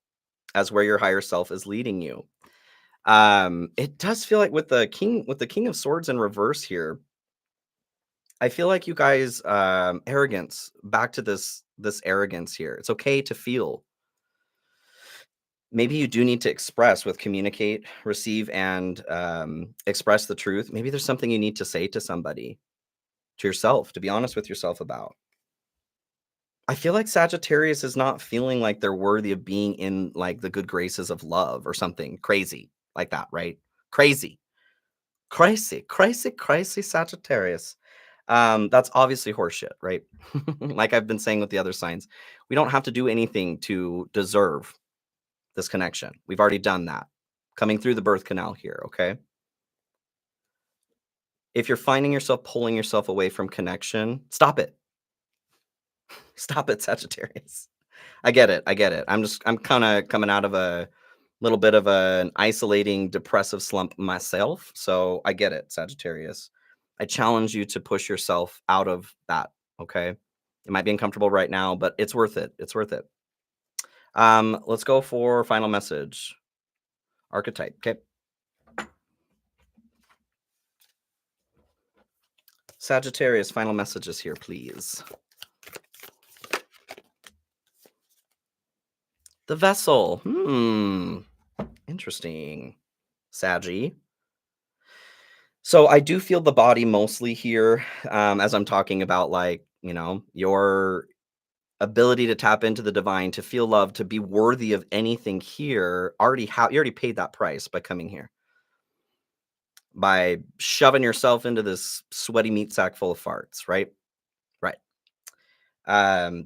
as where your higher self is leading you. It does feel like with the King of Swords in reverse here, I feel like you guys arrogance, back to this arrogance here. It's okay to feel. Maybe you do need to express with communicate, receive, and express the truth. Maybe there's something you need to say to somebody, to yourself, to be honest with yourself about. I feel like Sagittarius is not feeling like they're worthy of being in like the good graces of love or something crazy like that, right? Crazy, crazy, crazy, crazy Sagittarius. That's obviously horseshit, right? Like I've been saying with the other signs, we don't have to do anything to deserve this connection. We've already done that. Coming through the birth canal here, okay? If you're finding yourself pulling yourself away from connection, stop it. Stop it, Sagittarius. I get it. I get it. I'm kind of coming out of a little bit of an isolating depressive slump myself, so I get it, Sagittarius. I challenge you to push yourself out of that, okay? It might be uncomfortable right now, but it's worth it. It's worth it. Let's go for final message. Archetype. Okay. Sagittarius, final messages here, please. The vessel. Interesting. Saggy. So I do feel the body mostly here, as I'm talking about, like, your ability to tap into the divine, to feel love, to be worthy of anything here. You already paid that price by coming here, by shoving yourself into this sweaty meat sack full of farts, right? Right.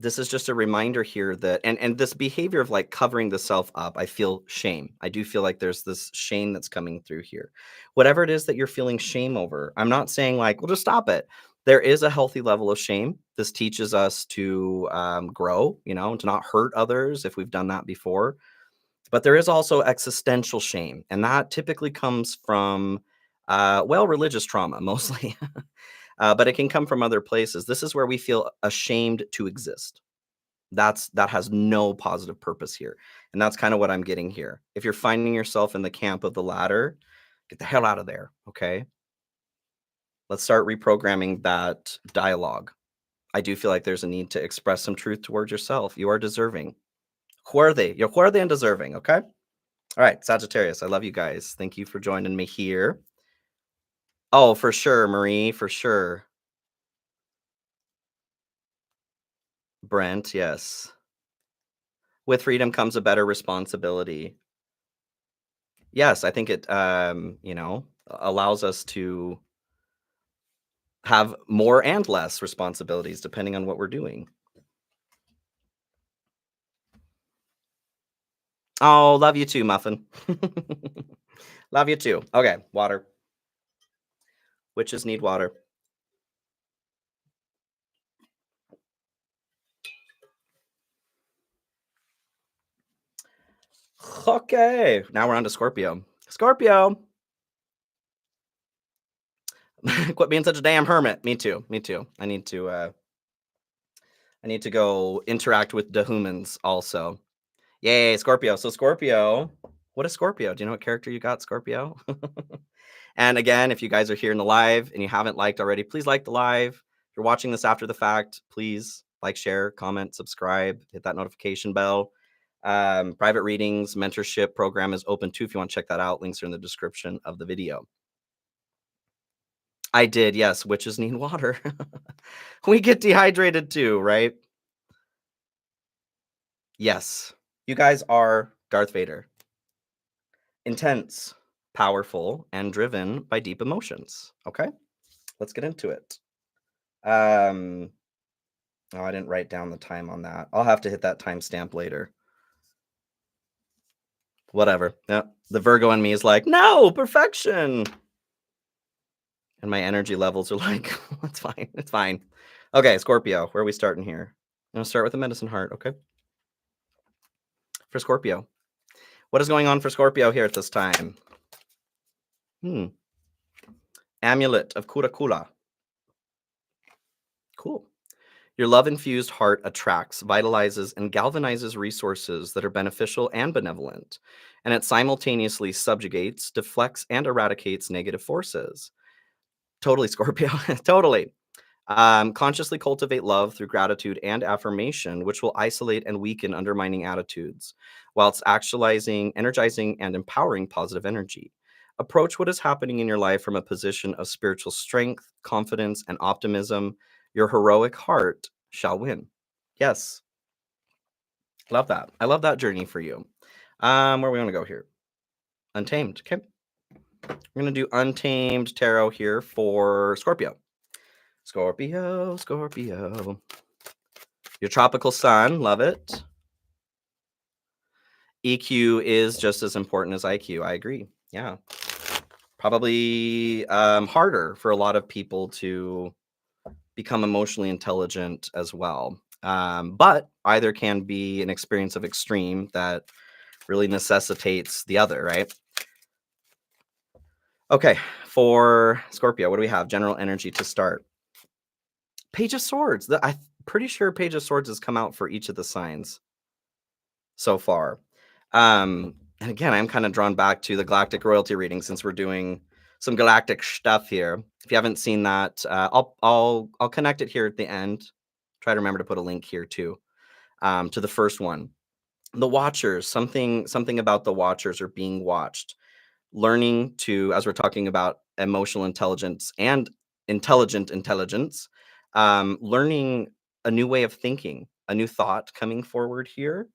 This is just a reminder here that and this behavior of like covering the self up, I feel shame. I do feel like there's this shame that's coming through here. Whatever it is that you're feeling shame over, I'm not saying like, well, just stop it. There is a healthy level of shame. This teaches us to grow, to not hurt others if we've done that before. But there is also existential shame, and that typically comes from, religious trauma mostly. But it can come from other places. This is where we feel ashamed to exist. That has no positive purpose here, and that's kind of what I'm getting here. If you're finding yourself in the camp of the latter, get the hell out of there, okay? Let's start reprogramming that dialogue. I do feel like there's a need to express some truth towards yourself. You are deserving. Worthy. You're worthy and deserving, okay? All right, Sagittarius, I love you guys. Thank you for joining me here. Oh, for sure, Marie, for sure. Brent, yes. With freedom comes a better responsibility. Yes, I think it, allows us to have more and less responsibilities depending on what we're doing. Oh, love you too, Muffin. Love you too. Okay, water. Witches need water. Okay, now we're on to Scorpio. Scorpio. Quit being such a damn hermit. Me too. Me too. I need to go interact with the humans also. Yay, Scorpio. So Scorpio, what is Scorpio? Do you know what character you got, Scorpio? And again, if you guys are here in the live and you haven't liked already, please like the live. If you're watching this after the fact, please like, share, comment, subscribe, hit that notification bell. Private readings, mentorship program is open too. If you want to check that out, links are in the description of the video. I did, yes. Witches need water. We get dehydrated too, right? Yes. You guys are Darth Vader. Intense, powerful, and driven by deep emotions. Okay, let's get into it. Oh, I didn't write down the time on that. I'll have to hit that timestamp later. Whatever. Yeah, the Virgo in me is like, no, perfection. And my energy levels are like, it's fine. It's fine. Okay, Scorpio, where are we starting here? I'm going to start with the medicine heart, okay? For Scorpio. What is going on for Scorpio here at this time? Amulet of Kura Kula. Cool. Your love-infused heart attracts, vitalizes, and galvanizes resources that are beneficial and benevolent, and it simultaneously subjugates, deflects, and eradicates negative forces. Totally, Scorpio. Totally. Consciously cultivate love through gratitude and affirmation, which will isolate and weaken undermining attitudes, whilst actualizing, energizing, and empowering positive energy. Approach what is happening in your life from a position of spiritual strength, confidence, and optimism. Your heroic heart shall win. Yes. Love that. I love that journey for you. Where are we going to go here? Untamed. Okay. We're going to do Untamed Tarot here for Scorpio. Scorpio, Scorpio. Your tropical sun, love it. EQ is just as important as IQ. I agree. Yeah. Probably harder for a lot of people to become emotionally intelligent as well. But either can be an experience of extreme that really necessitates the other, right? Okay, for Scorpio, what do we have? General energy to start. Page of Swords. I'm pretty sure Page of Swords has come out for each of the signs so far. And again, I'm kind of drawn back to the Galactic royalty reading since we're doing some galactic stuff here. If you haven't seen that, I'll connect it here at the end. Try to remember to put a link here too, to the first one. The Watchers, something about the Watchers are being watched. Learning to, as we're talking about emotional intelligence and intelligent intelligence, learning a new way of thinking, a new thought coming forward here.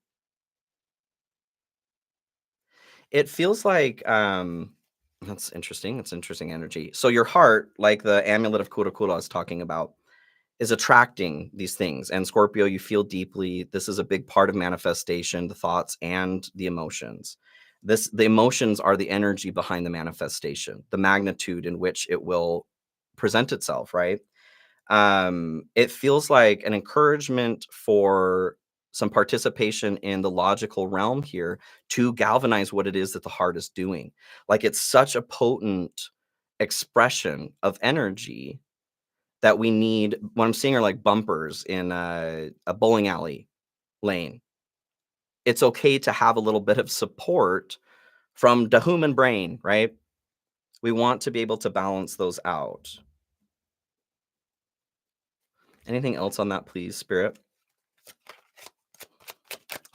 It feels like, that's interesting. It's interesting energy. So your heart, like the amulet of Kura Kura I was talking about, is attracting these things. And Scorpio, you feel deeply. This is a big part of manifestation, the thoughts and the emotions. The emotions are the energy behind the manifestation, the magnitude in which it will present itself, right? It feels like an encouragement for some participation in the logical realm here to galvanize what it is that the heart is doing. Like it's such a potent expression of energy that we need. What I'm seeing are like bumpers in a bowling alley lane. It's okay to have a little bit of support from the human brain, right? We want to be able to balance those out. Anything else on that, please, Spirit?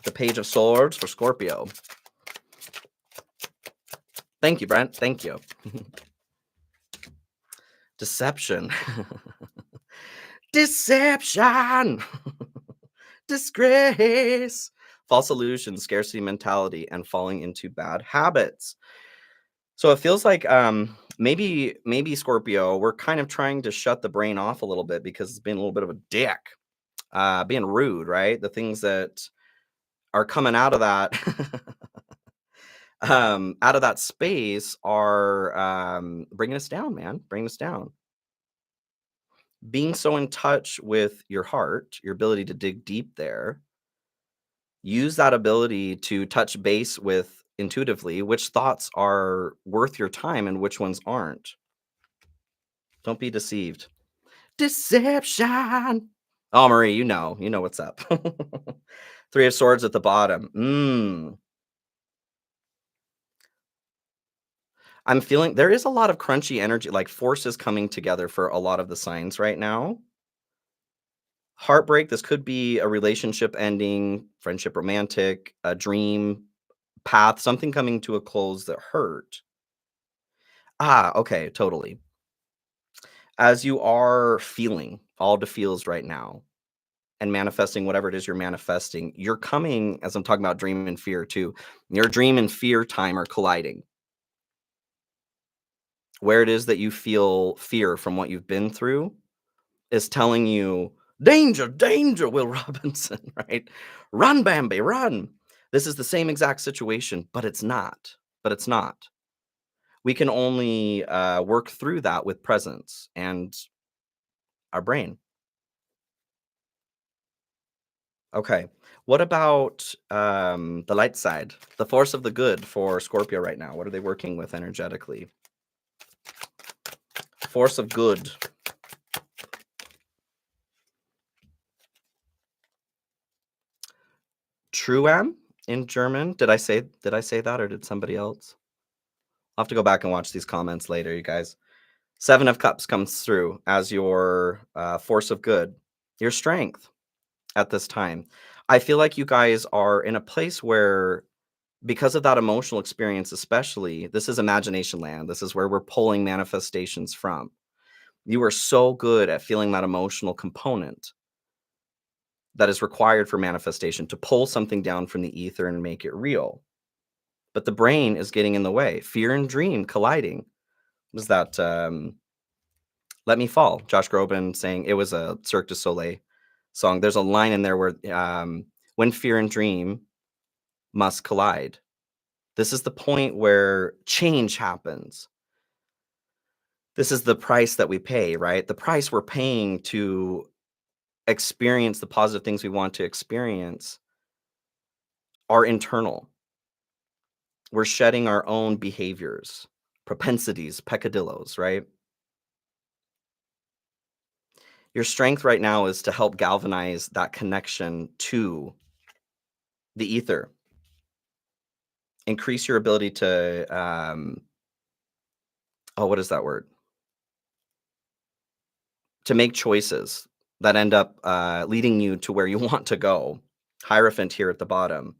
The Page of Swords for Scorpio. Thank you, Brent. Thank you. Deception. Deception. Disgrace. False illusion, scarcity mentality, and falling into bad habits. So it feels like maybe Scorpio, we're kind of trying to shut the brain off a little bit because it's been a little bit of a dick, being rude, right? The things that are coming out of that Out of that space are bringing us down, man, bringing us down. Being so in touch with your heart, your ability to dig deep there, use that ability to touch base with intuitively which thoughts are worth your time and which ones aren't. Don't be deceived. Deception. Oh, Marie, you know what's up. Three of Swords at the bottom. I'm feeling there is a lot of crunchy energy, like forces coming together for a lot of the signs right now. Heartbreak, this could be a relationship ending, friendship, romantic, a dream path, something coming to a close that hurt. Ah, okay, totally. As you are feeling all the feels right now and manifesting whatever it is you're manifesting, you're coming, as I'm talking about dream and fear too, your dream and fear time are colliding. Where it is that you feel fear from what you've been through is telling you, danger, danger, Will Robinson, right? Run, Bambi, run. This is the same exact situation, but it's not. But it's not. We can only work through that with presence and our brain. Okay. What about the light side, the force of the good for Scorpio right now? What are they working with energetically? Force of good. Truam in German. Did I say that or did somebody else? I'll have to go back and watch these comments later, you guys. Seven of Cups comes through as your force of good, your strength at this time. I feel like you guys are in a place where, because of that emotional experience, especially, this is imagination land. This is where we're pulling manifestations from. You are so good at feeling that emotional component that is required for manifestation to pull something down from the ether and make it real. But the brain is getting in the way. Fear and dream colliding. Was that Let Me Fall? Josh Groban saying it was a Cirque du Soleil song. There's a line in there where when fear and dream must collide. This is the point where change happens. This is the price that we pay, right? The price we're paying to experience the positive things we want to experience are internal. We're shedding our own behaviors, propensities, peccadillos, right? Your strength right now is to help galvanize that connection to the ether. Increase your ability to, what is that word? To make choices that end up leading you to where you want to go. Hierophant here at the bottom.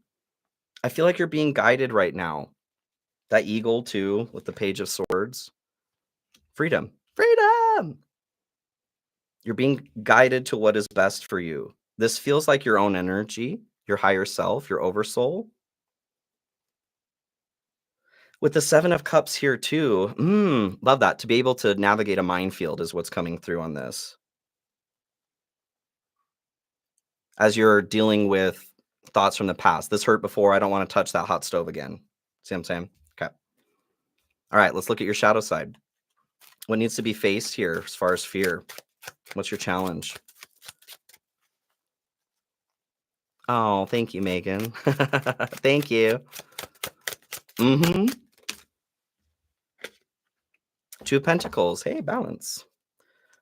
I feel like you're being guided right now. That eagle too, with the Page of Swords. Freedom. Freedom! You're being guided to what is best for you. This feels like your own energy, your higher self, your oversoul. With the Seven of Cups here too, love that. To be able to navigate a minefield is what's coming through on this. As you're dealing with thoughts from the past. This hurt before. I don't want to touch that hot stove again. See what I'm saying? Okay. All right, let's look at your shadow side. What needs to be faced here as far as fear? What's your challenge? Oh, thank you, Megan. Thank you. Two of Pentacles. Hey, balance.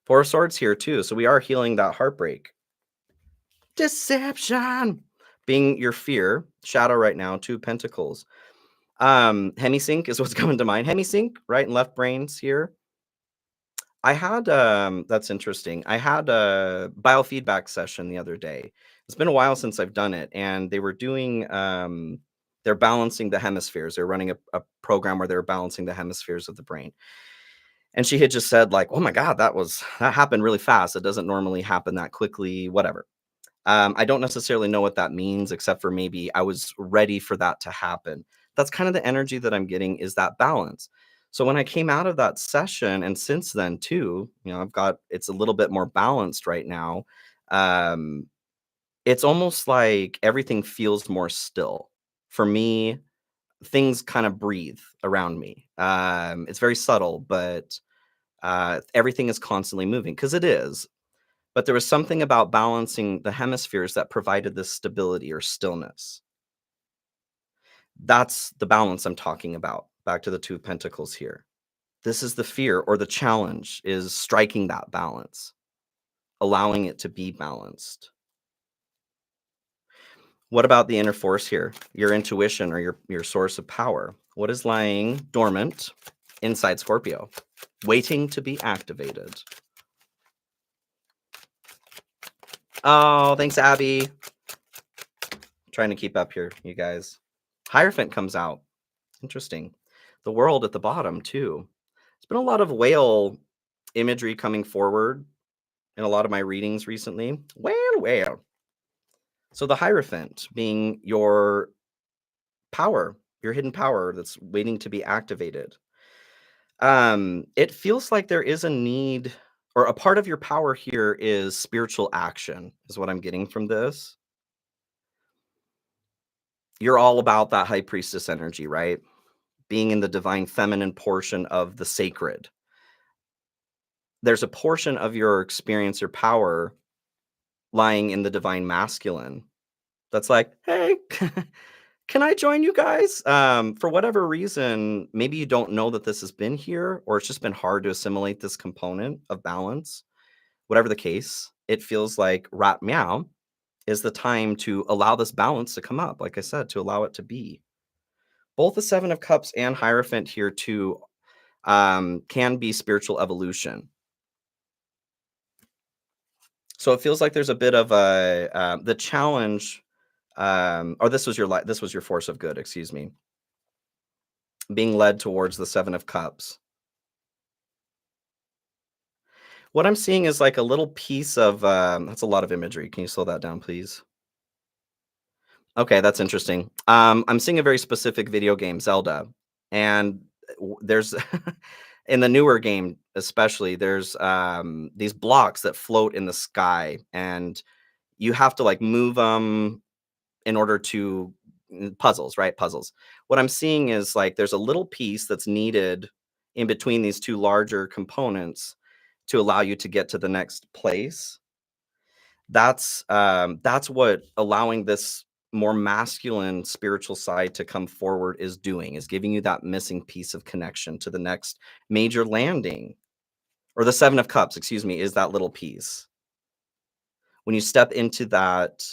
Four of Swords here too. So we are healing that heartbreak. Deception. Being your fear. Shadow right now. Two of Pentacles. Hemisync is what's coming to mind. Hemisync, right and left brains here. I had that's interesting. I had a biofeedback session the other day. It's been a while since I've done it, and they were doing they're balancing the hemispheres. They're running a program where they're balancing the hemispheres of the brain. And she had just said, like, oh my God, that happened really fast. It doesn't normally happen that quickly, whatever. I don't necessarily know what that means, except for maybe I was ready for that to happen. That's kind of the energy that I'm getting, is that balance. So when I came out of that session, and since then too, it's a little bit more balanced right now. It's almost like everything feels more still for me. things kind of breathe around me. It's very subtle, but everything is constantly moving because it is. But there was something about balancing the hemispheres that provided this stability or stillness. That's the balance I'm talking about. Back to the Two of Pentacles here. This is the fear or the challenge, is striking that balance, allowing it to be balanced. What about the inner force here? Your intuition or your source of power. What is lying dormant inside Scorpio, waiting to be activated? Oh, thanks, Abby. Trying to keep up here, you guys. Hierophant comes out. Interesting. The World at the bottom, too. There's been a lot of whale imagery coming forward in a lot of my readings recently. Well. So the Hierophant being your power, your hidden power that's waiting to be activated. It feels like there is a need, or a part of your power here is spiritual action, is what I'm getting from this. You're all about that high priestess energy, right? Being in the divine feminine portion of the sacred. There's a portion of your experience or power lying in the divine masculine that's like, hey, can I join you guys? For whatever reason, maybe you don't know that this has been here, or it's just been hard to assimilate this component of balance. Whatever the case, it feels like rat meow is the time to allow this balance to come up. Like I said, to allow it to be. Both the Seven of Cups and Hierophant here too can be spiritual evolution. So it feels like there's a bit of a the challenge, or this was your force of good, excuse me, being led towards the Seven of Cups. What I'm seeing is like a little piece of that's a lot of imagery. Can you slow that down, please? Okay, that's interesting. I'm seeing a very specific video game, Zelda, and there's in the newer game, especially, there's these blocks that float in the sky, and you have to like move them in order to puzzles, right? Puzzles. What I'm seeing is like there's a little piece that's needed in between these two larger components to allow you to get to the next place. That's what allowing this more masculine spiritual side to come forward is doing, is giving you that missing piece of connection to the next major landing. Or the Seven of Cups, excuse me, is that little piece. When you step into that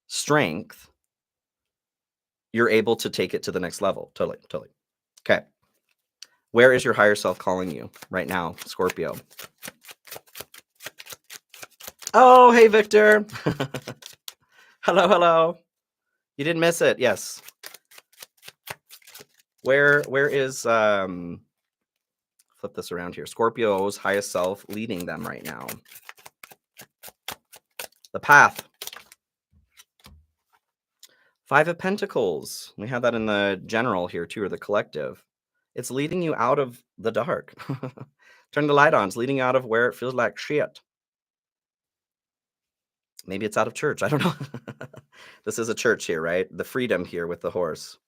strength, you're able to take it to the next level. Totally. Okay. Where is your higher self calling you right now, Scorpio? Oh, hey, Victor. Hello. You didn't miss it. Yes. Where is flip this around here. Scorpio's highest self leading them right now. The path. Five of Pentacles. We have that in the general here too, or the collective. It's leading you out of the dark. Turn the light on. It's leading you out of where it feels like shit. Maybe it's out of church. I don't know. This is a church here, right? The freedom here with the horse.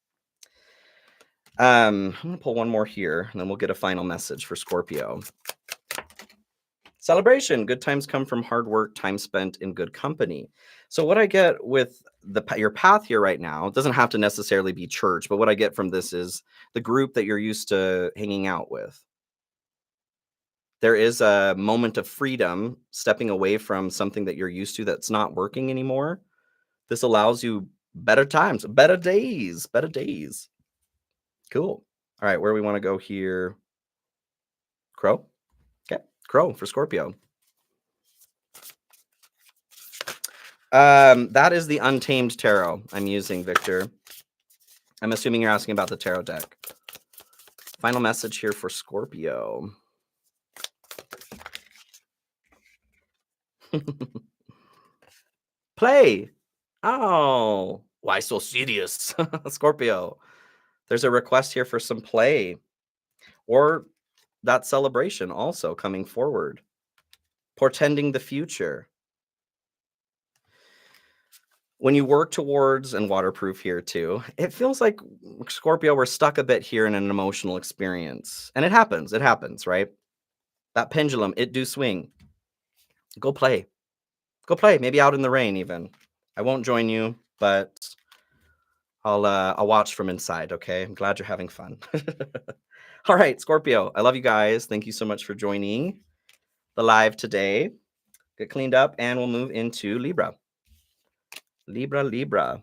I'm going to pull one more here, and then we'll get a final message for Scorpio. Celebration. Good times come from hard work, time spent in good company. So what I get with your path here right now, it doesn't have to necessarily be church, but what I get from this is the group that you're used to hanging out with. There is a moment of freedom, stepping away from something that you're used to that's not working anymore. This allows you better times, better days. Cool. All right, where we want to go here? Crow? Okay, Crow for Scorpio. That is the Untamed Tarot I'm using, Victor. I'm assuming you're asking about the tarot deck. Final message here for Scorpio. Play. Oh, why so serious? Scorpio. There's a request here for some play, or that celebration also coming forward, portending the future. when you work towards, and waterproof here too, it feels like, Scorpio, we're stuck a bit here in an emotional experience. And it happens, right? That pendulum, it do swing. Go play. Go play, maybe out in the rain even. I won't join you, but I'll watch from inside, okay? I'm glad you're having fun. All right, Scorpio, I love you guys. Thank you so much for joining the live today. Get cleaned up and we'll move into Libra. Libra.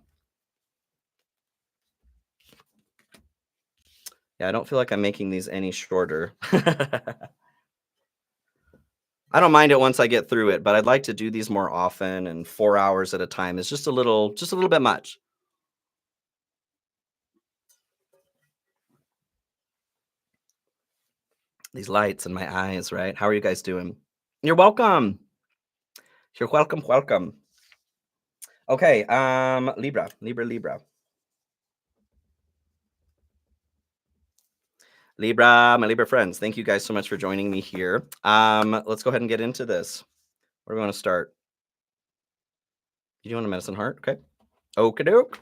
Yeah, I don't feel like I'm making these any shorter. I don't mind it once I get through it, but I'd like to do these more often, and 4 hours at a time is just a little bit much. These lights in my eyes, right? How are you guys doing? You're welcome. You're welcome. Okay, Libra. Libra, my Libra friends, thank you guys so much for joining me here. Let's go ahead and get into this. Where do we want to start? You doing a medicine heart? Okay. Okie doke.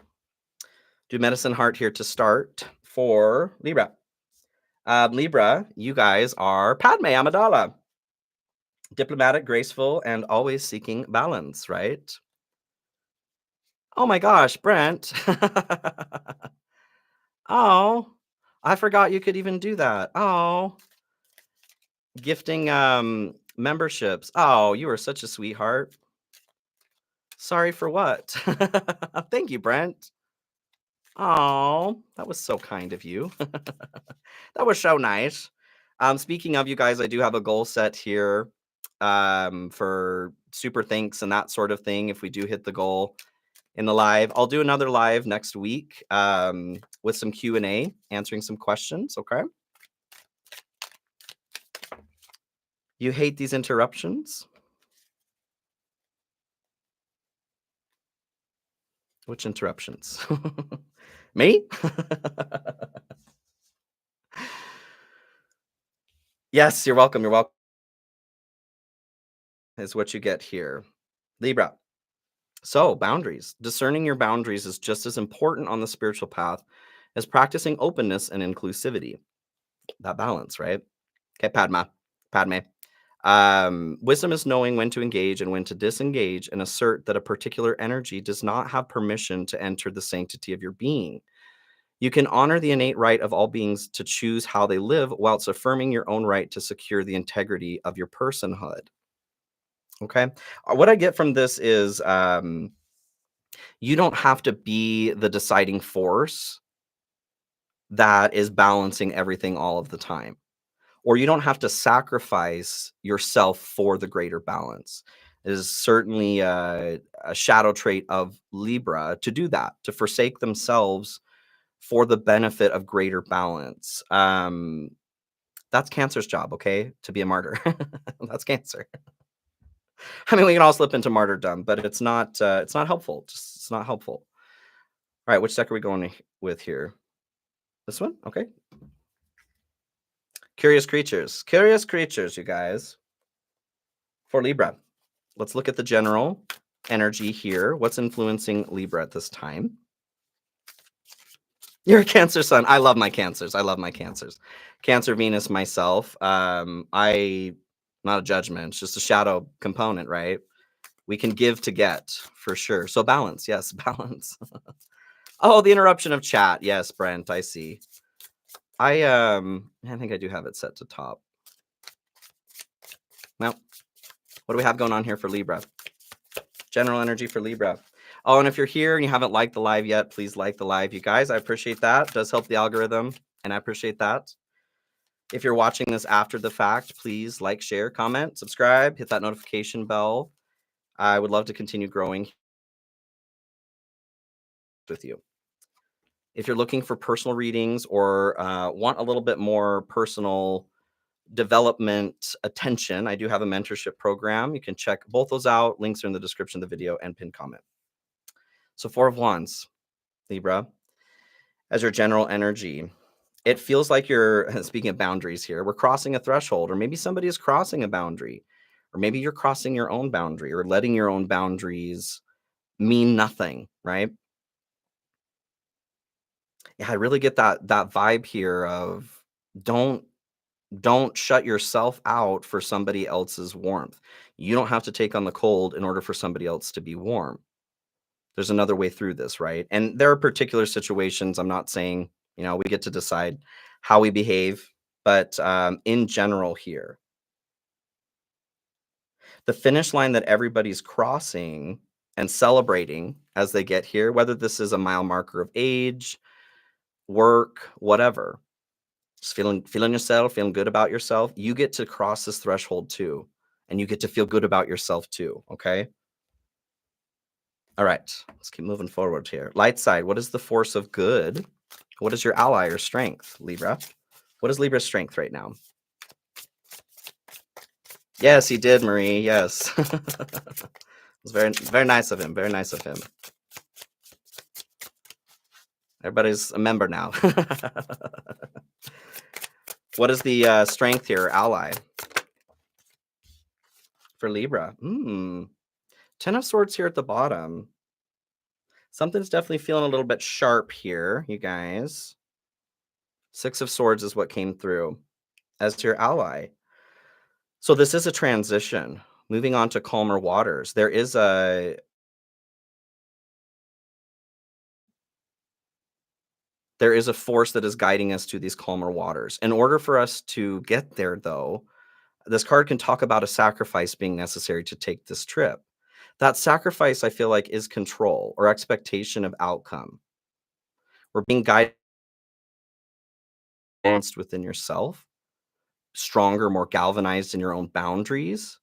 Do medicine heart here to start for Libra. Libra, you guys are Padme Amidala. Diplomatic, graceful, and always seeking balance, right? Oh my gosh, Brent. Oh, I forgot you could even do that. Oh, gifting memberships. Oh, you are such a sweetheart. Sorry for what? Thank you, Brent. Oh, that was so kind of you. That was so nice. Speaking of, you guys, I do have a goal set here for super thanks and that sort of thing. If we do hit the goal in the live, I'll do another live next week with some Q&A, answering some questions. Okay. You hate these interruptions? Which interruptions? Me? Yes, you're welcome. You're welcome. Is what you get here. Libra. So, boundaries. Discerning your boundaries is just as important on the spiritual path as practicing openness and inclusivity. That balance, right? Okay, Padme. Wisdom is knowing when to engage and when to disengage and assert that a particular energy does not have permission to enter the sanctity of your being. You can honor the innate right of all beings to choose how they live whilst affirming your own right to secure the integrity of your personhood. Okay. What I get from this is you don't have to be the deciding force that is balancing everything all of the time. Or you don't have to sacrifice yourself for the greater balance. It is certainly a shadow trait of Libra to do that, to forsake themselves for the benefit of greater balance. That's Cancer's job, okay? To be a martyr. That's Cancer. I mean, we can all slip into martyrdom, but it's not helpful. It's not helpful. All right, which deck are we going with here? This one? Okay. Curious creatures, you guys. For Libra, let's look at the general energy here. What's influencing Libra at this time? You're a Cancer sun. I love my Cancers. Cancer Venus myself. Not a judgment. It's just a shadow component, right? We can give to get, for sure. So balance. Yes, balance. Oh, the interruption of chat. Yes, Brent, I see. I think I do have it set to top. Well, what do we have going on here for Libra? General energy for Libra. Oh, and if you're here and you haven't liked the live yet, please like the live, you guys. I appreciate that. It does help the algorithm, and I appreciate that. If you're watching this after the fact, please like, share, comment, subscribe, hit that notification bell. I would love to continue growing with you. If you're looking for personal readings or want a little bit more personal development attention, I do have a mentorship program. You can check both those out. Links are in the description of the video and pinned comment. So 4 of Wands, Libra, as your general energy. It feels like you're, speaking of boundaries here, we're crossing a threshold, or maybe somebody is crossing a boundary, or maybe you're crossing your own boundary or letting your own boundaries mean nothing, right? Yeah, I really get that vibe here of don't don't shut yourself out for somebody else's warmth. You don't have to take on the cold in order for somebody else to be warm. There's another way through this, right? And there are particular situations. I'm not saying, we get to decide how we behave, but in general here, the finish line that everybody's crossing and celebrating as they get here, whether this is a mile marker of age, work, whatever, just feeling yourself, feeling good about yourself, you get to cross this threshold too, and you get to feel good about yourself too, okay? All right, let's keep moving forward here. Light side, what is the force of good? What is your ally or strength, Libra? What is Libra's strength right now? Yes, he did, Marie. Yes. It's very, very nice of him. Very nice of him. Everybody's a member now. What is the strength here, ally, for Libra? 10 of Swords here at the bottom. Something's definitely feeling a little bit sharp here, you guys. 6 of Swords is what came through as your ally. So this is a transition. Moving on to calmer waters. There is a force that is guiding us to these calmer waters. In order for us to get there, though, this card can talk about a sacrifice being necessary to take this trip. That sacrifice, I feel like, is control or expectation of outcome. We're being guided within yourself, stronger, more galvanized in your own boundaries.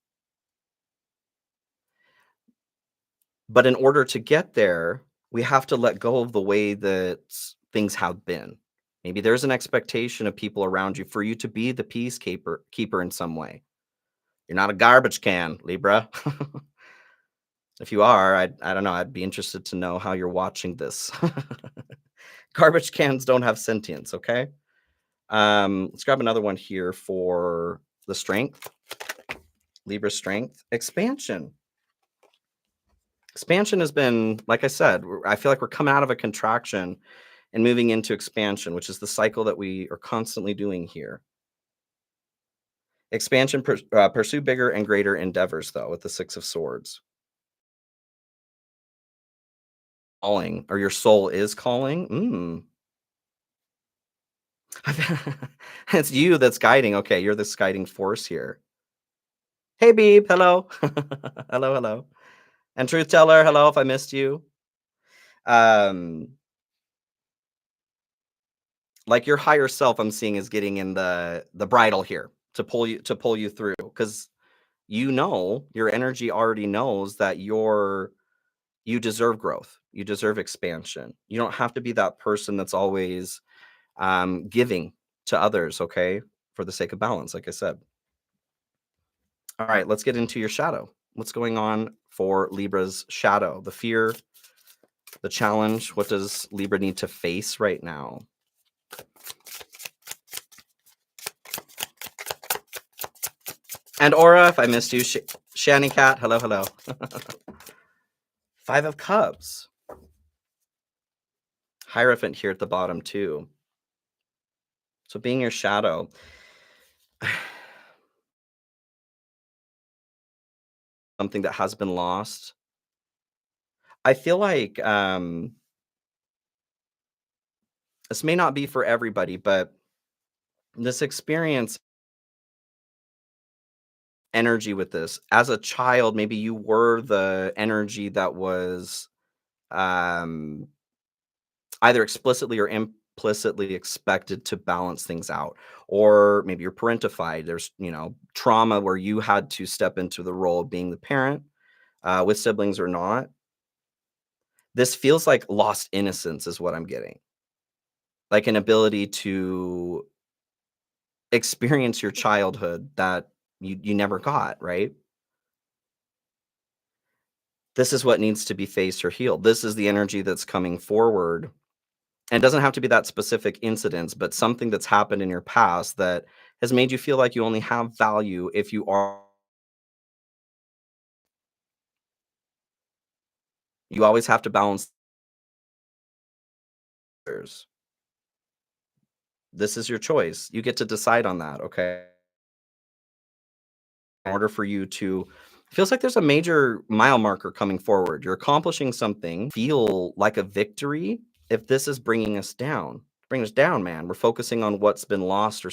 But in order to get there, we have to let go of the way that things have been. Maybe there's an expectation of people around you for you to be the peacekeeper in some way. You're not a garbage can, Libra. If you are, I don't know, I'd be interested to know how you're watching this. Garbage cans don't have sentience, okay? Let's grab another one here for the strength. Libra strength. Expansion. Expansion has been, like I said, I feel like we're coming out of a contraction and moving into expansion, which is the cycle that we are constantly doing here. Expansion, pursue bigger and greater endeavors, though, with the 6 of Swords. Calling, or your soul is calling. It's you that's guiding. Okay, you're this guiding force here. Hey, Beeb. Hello. Hello, hello. And Truth Teller, hello, if I missed you. Um, like your higher self, I'm seeing is getting in the bridle here to pull you through, because your energy already knows that you deserve growth, you deserve expansion. You don't have to be that person that's always giving to others, okay, for the sake of balance, like I said. All right, let's get into your shadow. What's going on for Libra's shadow? The fear, the challenge. What does Libra need to face right now? And Aura, if I missed you, Shani Cat, hello, hello. 5 of Cups. Hierophant here at the bottom too. So being your shadow. Something that has been lost. I feel like this may not be for everybody, but this experience energy with this. As a child, maybe you were the energy that was um, either explicitly or implicitly expected to balance things out. Or maybe you're parentified. There's, trauma where you had to step into the role of being the parent, with siblings or not. This feels like lost innocence is what I'm getting. Like an ability to experience your childhood that you never got, right? This is what needs to be faced or healed. This is the energy that's coming forward. And it doesn't have to be that specific incident, but something that's happened in your past that has made you feel like you only have value if you are. You always have to balance others. This is your choice. You get to decide on that, okay? In order for you to feels like there's a major mile marker coming forward. You're accomplishing something, feel like a victory if this is bringing us down. Bring us down, man. We're focusing on what's been lost or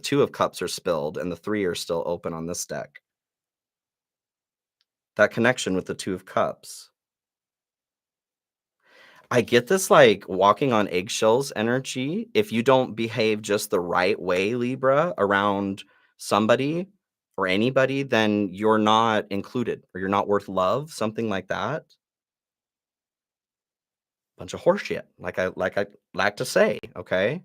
two of cups are spilled and the three are still open on this deck. That connection with the two of cups. I get this like walking on eggshells energy. If you don't behave just the right way, Libra, around somebody or anybody, then you're not included or you're not worth love, something like that. Bunch of horseshit, like I like to say, okay?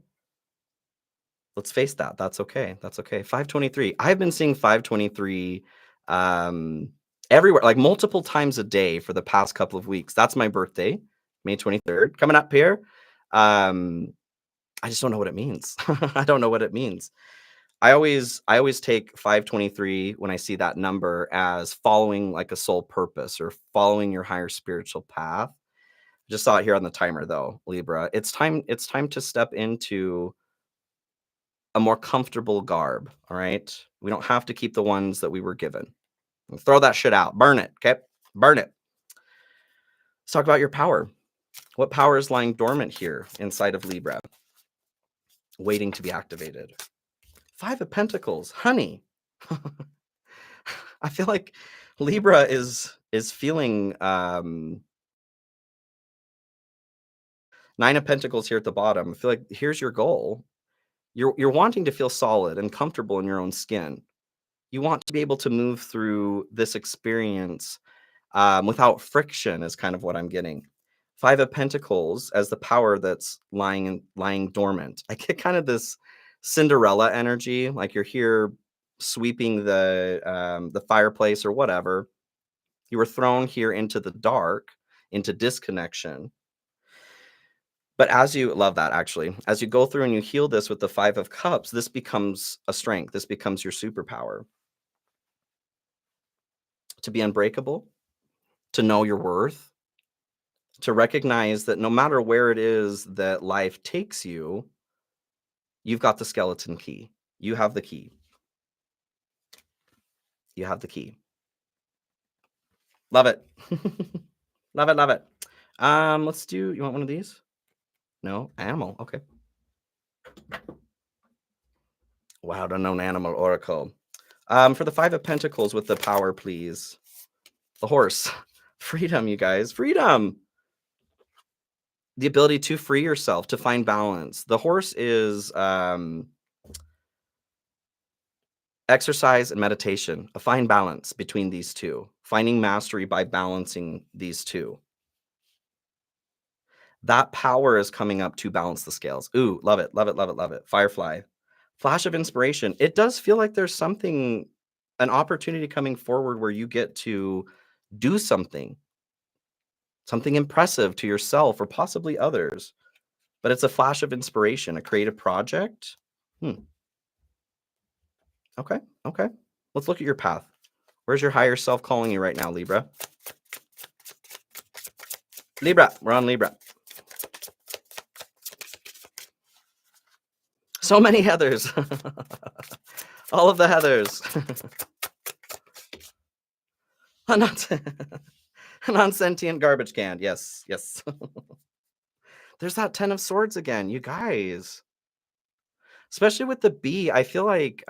Let's face that. That's okay. That's okay. 523. I've been seeing 523 um everywhere, like multiple times a day for the past couple of weeks. That's my birthday, May 23rd, coming up here. Um I just don't know what it means. I don't know what it means. I always take 523 when I see that number as following like a soul purpose or following your higher spiritual path. Just saw it here on the timer though, Libra. It's time to step into a more comfortable garb, all right? We don't have to keep the ones that we were given. Throw that shit out. Burn it, okay? Burn it. Let's talk about your power. What power is lying dormant here inside of Libra, waiting to be activated? Five of Pentacles, honey. I feel like Libra is feeling Nine of Pentacles here at the bottom. I feel like here's your goal. You're wanting to feel solid and comfortable in your own skin. You want to be able to move through this experience without friction is kind of what I'm getting. Five of Pentacles as the power that's lying dormant. I get kind of this Cinderella energy, like you're here sweeping the fireplace or whatever. You were thrown here into the dark, into disconnection. But as you love that actually, as you go through and you heal this with the Five of Cups, this becomes a strength. This becomes your superpower. To be unbreakable, to know your worth, to recognize that no matter where it is that life takes you, you've got the skeleton key. You have the key. You have the key. Love it. Love it, love it. Let's do, you want one of these? No? Animal, okay. Wow, the known animal oracle. For the Five of Pentacles with the power, please. The horse. Freedom, you guys. Freedom. The ability to free yourself, to find balance. The horse is exercise and meditation, a fine balance between these two, finding mastery by balancing these two. That power is coming up to balance the scales. Ooh, love it, love it, love it, love it. Firefly. Flash of inspiration. It does feel like there's something, an opportunity coming forward where you get to do something impressive to yourself or possibly others. But it's a flash of inspiration, a creative project. Okay, okay. Let's look at your path. Where's your higher self calling you right now, Libra? Libra, we're on Libra. So many Heathers. All of the Heathers. A non-sentient garbage can. Yes, yes. There's that 10 of Swords again, you guys. Especially with the bee, I feel like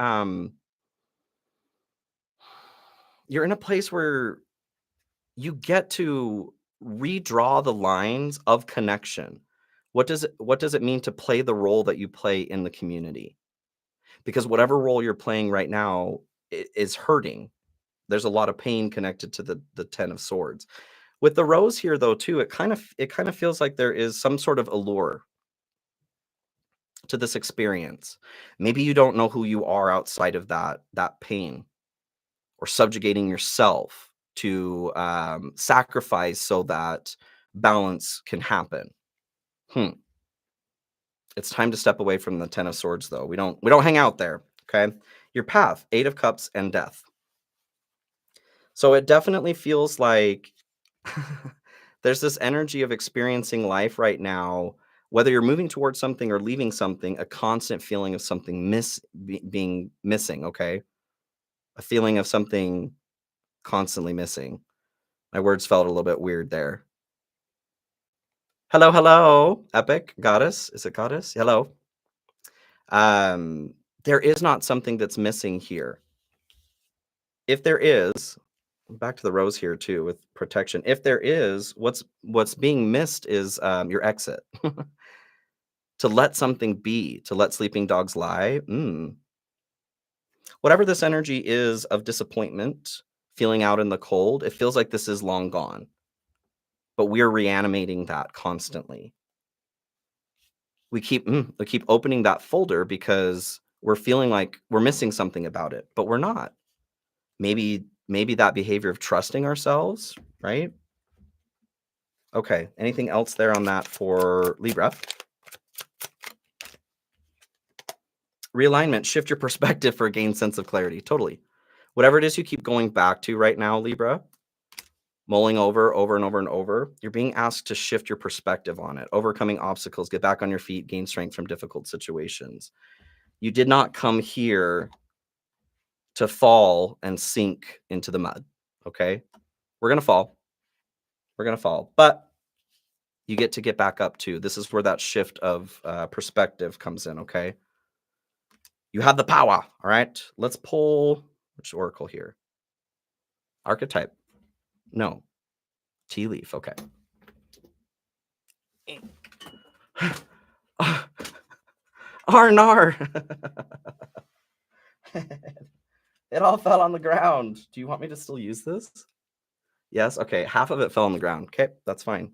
you're in a place where you get to redraw the lines of connection. What does it mean to play the role that you play in the community? Because whatever role you're playing right now is hurting. There's a lot of pain connected to the 10 of Swords. With the rose here though too, it kind of feels like there is some sort of allure to this experience. Maybe you don't know who you are outside of that pain, or subjugating yourself to sacrifice so that balance can happen. It's time to step away from the 10 of Swords though. We don't hang out there, okay? Your path, Eight of Cups and Death. So it definitely feels like there's this energy of experiencing life right now, whether you're moving towards something or leaving something, a constant feeling of something being missing, okay? A feeling of something constantly missing. My words felt a little bit weird there. Hello, hello, epic goddess. Is it goddess? Hello. Um, there is not something that's missing here. If there is, back to the rose here too with protection. If there is, what's being missed is your exit. To let something be, to let sleeping dogs lie. Whatever this energy is of disappointment, feeling out in the cold, it feels like this is long gone. But we're reanimating that constantly. We keep opening that folder because we're feeling like we're missing something about it, but we're not. Maybe that behavior of trusting ourselves, right? Okay, anything else there on that for Libra? Realignment, shift your perspective for a gained sense of clarity. Totally. Whatever it is you keep going back to right now, Libra, mulling over and over and over, you're being asked to shift your perspective on it, overcoming obstacles, get back on your feet, gain strength from difficult situations. You did not come here to fall and sink into the mud, okay? We're going to fall. We're going to fall. But you get to get back up too. This is where that shift of perspective comes in, okay? You have the power, all right? Let's pull, which oracle here? Archetype. No. Tea leaf, okay. Arnar. It all fell on the ground. Do you want me to still use this? Yes? Okay, half of it fell on the ground. Okay, that's fine.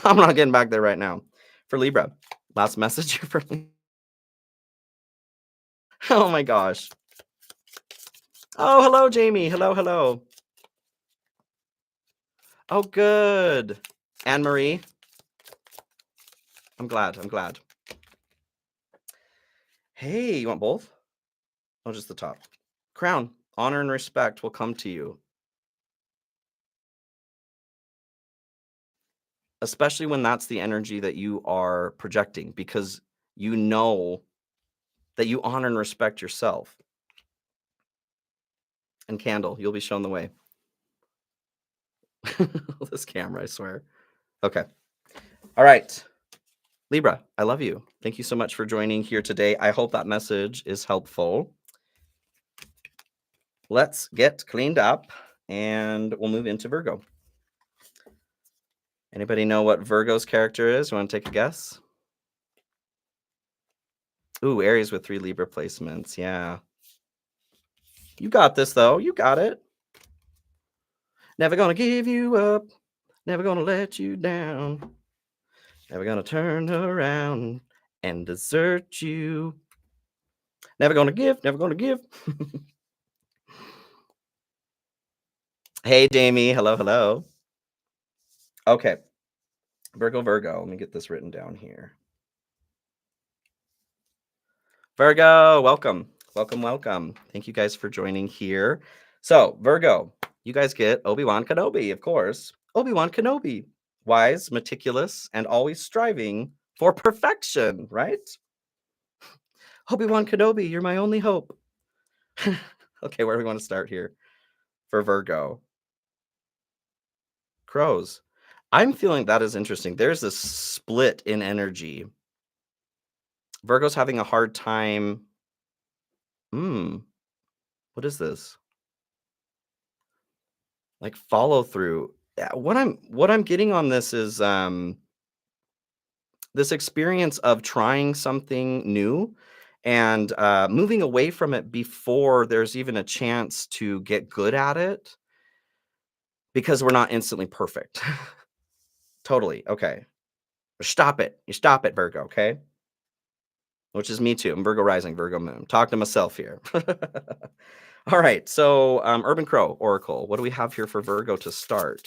I'm not getting back there right now. For Libra, last message for me. Oh my gosh. Oh, hello, Jamie. Hello, hello. Oh, good. Anne-Marie. I'm glad. I'm glad. Hey, you want both? Oh, just the top. Crown. Honor and respect will come to you. Especially when that's the energy that you are projecting, because you know that you honor and respect yourself. And Candle, you'll be shown the way. This camera, I swear. Okay. All right. Libra, I love you. Thank you so much for joining here today. I hope that message is helpful. Let's get cleaned up and we'll move into Virgo. Anybody know what Virgo's character is? You want to take a guess? Ooh, Aries with 3 Libra placements. Yeah. You got this, though. You got it. Never gonna give you up. Never gonna let you down. Never gonna turn around and desert you. Never gonna give. Never gonna give. Hey, Jamie. Hello, hello. Okay. Virgo. Let me get this written down here. Virgo, welcome. Welcome. Thank you guys for joining here. So, Virgo, you guys get Obi-Wan Kenobi, of course. Obi-Wan Kenobi. Wise, meticulous, and always striving for perfection, right? Obi-Wan Kenobi, you're my only hope. Okay, where do we want to start here for Virgo? Crows. I'm feeling that is interesting. There's this split in energy. Virgo's having a hard time. What is this? Like follow through. What I'm getting on this is this experience of trying something new and moving away from it before there's even a chance to get good at it because we're not instantly perfect. Totally. Okay. Stop it. You stop it, Virgo. Okay. Which is me too. I'm Virgo rising, Virgo moon. Talk to myself here. All right. So, Urban Crow Oracle. What do we have here for Virgo to start?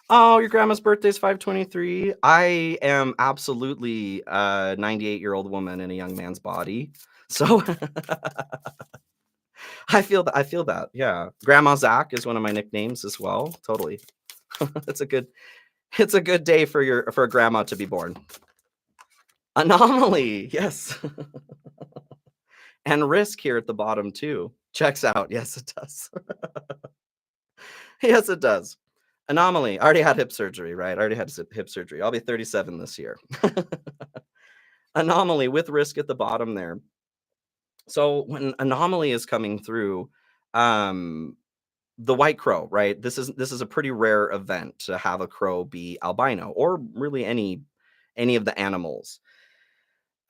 Oh, your grandma's birthday is 5/23. I am absolutely a 98-year-old woman in a young man's body. So I feel that. Yeah. Grandma Zach is one of my nicknames as well. Totally. It's a good it's a good day for a grandma to be born. Anomaly. Yes. And risk here at the bottom too. Checks out. Yes, it does. Yes, it does. Anomaly. I already had hip surgery, right? I already had hip surgery. I'll be 37 this year. Anomaly with risk at the bottom there. So when anomaly is coming through, um, the white crow, right? This is a pretty rare event to have a crow be albino or really any of the animals.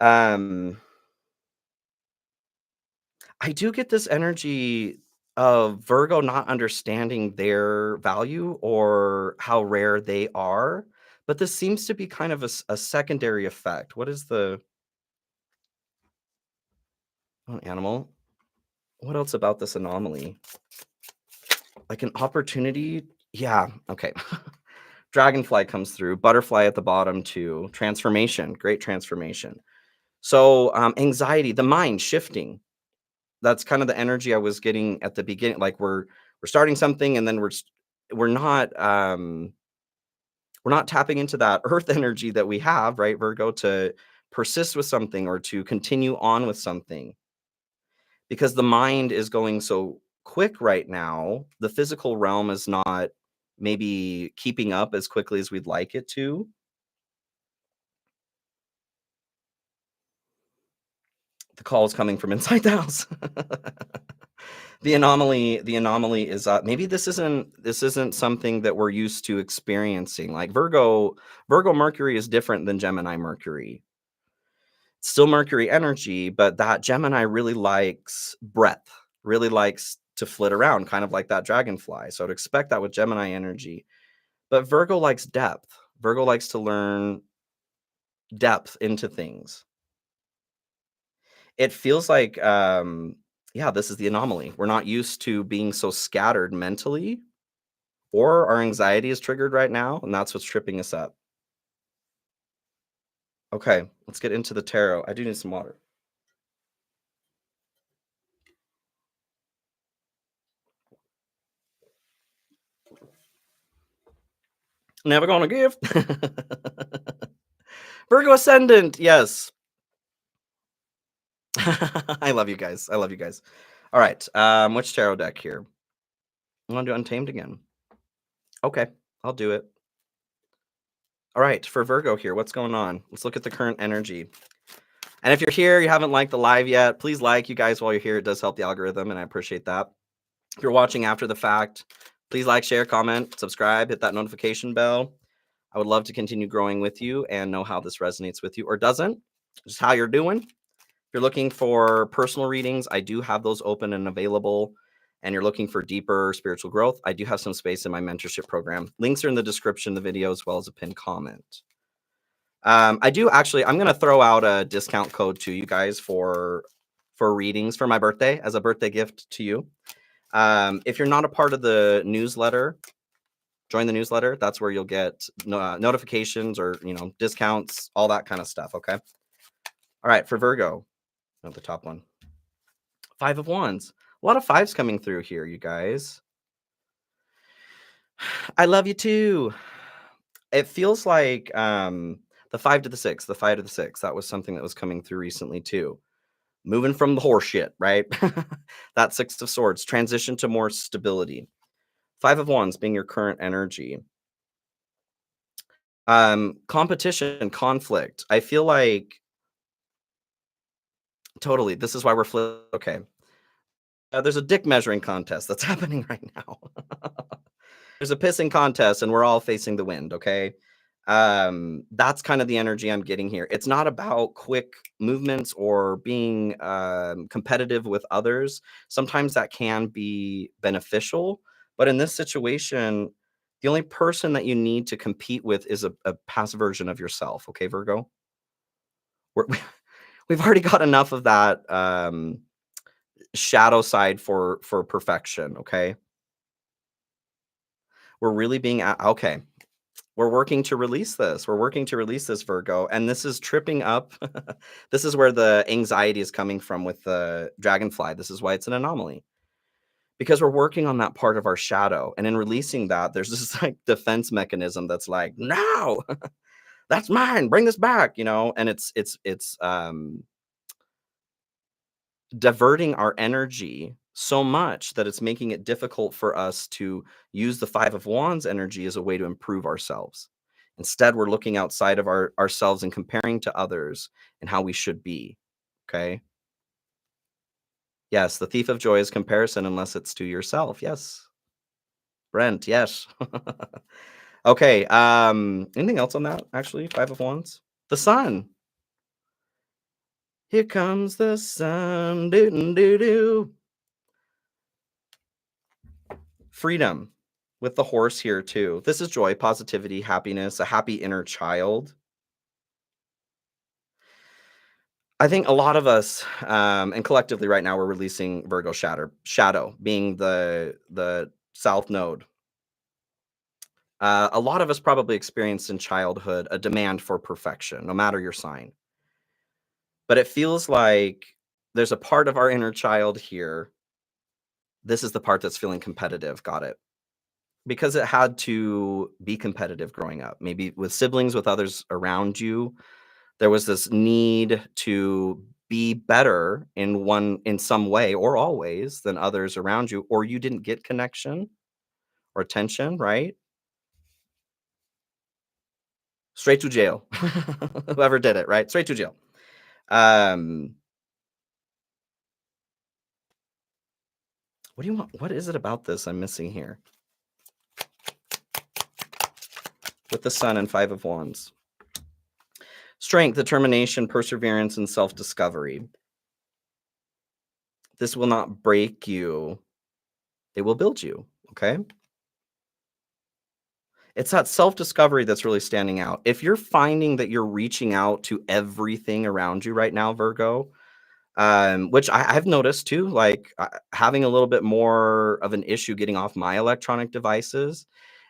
Um, I do get this energy of Virgo not understanding their value or how rare they are, but this seems to be kind of a secondary effect. What is the animal? What else about this anomaly? Like an opportunity? Yeah, okay. Dragonfly comes through, butterfly at the bottom too. Transformation, great transformation. So, anxiety, the mind shifting. That's kind of the energy I was getting at the beginning. Like we're starting something, and then we're not we're not tapping into that earth energy that we have, right, Virgo, to persist with something or to continue on with something. Because the mind is going so quick right now, the physical realm is not maybe keeping up as quickly as we'd like it to. The call is coming from inside the house. The anomaly is maybe this isn't something that we're used to experiencing. Like Virgo Mercury is different than Gemini Mercury. Still Mercury energy, but that Gemini really likes breadth, really likes to flit around, kind of like that dragonfly. So I'd expect that with Gemini energy. But Virgo likes depth. Virgo likes to learn depth into things. It feels like, yeah, this is the anomaly. We're not used to being so scattered mentally, or our anxiety is triggered right now, and that's what's tripping us up. Okay, let's get into the tarot. I do need some water. Never gonna give. Virgo ascendant, yes. I love you guys. I love you guys. All right, which tarot deck here? I want to do Untamed again. Okay, I'll do it. All right, for Virgo here, what's going on? Let's look at the current energy. And if you're here, you haven't liked the live yet, please like, you guys, while you're here. It does help the algorithm, and I appreciate that. If you're watching after the fact, please like, share, comment, subscribe, hit that notification bell. I would love to continue growing with you and know how this resonates with you or doesn't, just how you're doing. If you're looking for personal readings, I do have those open and available. And you're looking for deeper spiritual growth, I do have some space in my mentorship program. Links are in the description of the video as well as a pinned comment. I do actually, I'm going to throw out a discount code to you guys for readings for my birthday as a birthday gift to you. If you're not a part of the newsletter, join the newsletter. That's where you'll get notifications or, discounts, all that kind of stuff. Okay. All right. For Virgo, not the top one. 5 of Wands. A lot of fives coming through here, you guys. I love you too. It feels like the 5 to the 6, the 5 to the 6. That was something that was coming through recently too. Moving from the horse shit, right? That 6 of Swords, transition to more stability. 5 of Wands being your current energy. Competition, conflict. I feel like totally. This is why we're okay. There's a dick measuring contest that's happening right now. There's a pissing contest, and we're all facing the wind. Okay. That's kind of the energy I'm getting here. It's not about quick movements or being competitive with others. Sometimes that can be beneficial, but in this situation, the only person that you need to compete with is a past version of yourself. Okay, Virgo? We're, we've already got enough of that shadow side for perfection. Okay. We're really being okay. We're working to release this. We're working to release this, Virgo. And this is tripping up. This is where the anxiety is coming from with the dragonfly. This is why it's an anomaly. because we're working on that part of our shadow. And in releasing that, there's this like defense mechanism that's like, no, that's mine. Bring this back, and it's diverting our energy so much that it's making it difficult for us to use the Five of Wands energy as a way to improve ourselves. Instead, we're looking outside of ourselves and comparing to others and how we should be. Okay. Yes, the thief of joy is comparison unless it's to yourself. Yes. Brent, yes. Okay. Anything else on that? Actually, Five of Wands. The sun. Here comes the sun. Doo doo doo. Freedom with the horse here too. This is joy, positivity, happiness, a happy inner child. I think a lot of us, and collectively right now, we're releasing Virgo shadow being the south node. A lot of us probably experienced in childhood a demand for perfection, no matter your sign. But it feels like there's a part of our inner child here. This is the part that's feeling competitive. Got it. Because it had to be competitive growing up, maybe with siblings, with others around you. There was this need to be better in some way or always than others around you, or you didn't get connection or attention, right? Straight to jail. Whoever did it, right? Straight to jail. Um, what do you want? What is it about this I'm missing here? With the sun and Five of Wands. Strength, determination, perseverance, and self-discovery. This will not break you. It will build you, okay? It's that self-discovery that's really standing out. If you're finding that you're reaching out to everything around you right now, Virgo, which I've noticed too, like having a little bit more of an issue getting off my electronic devices.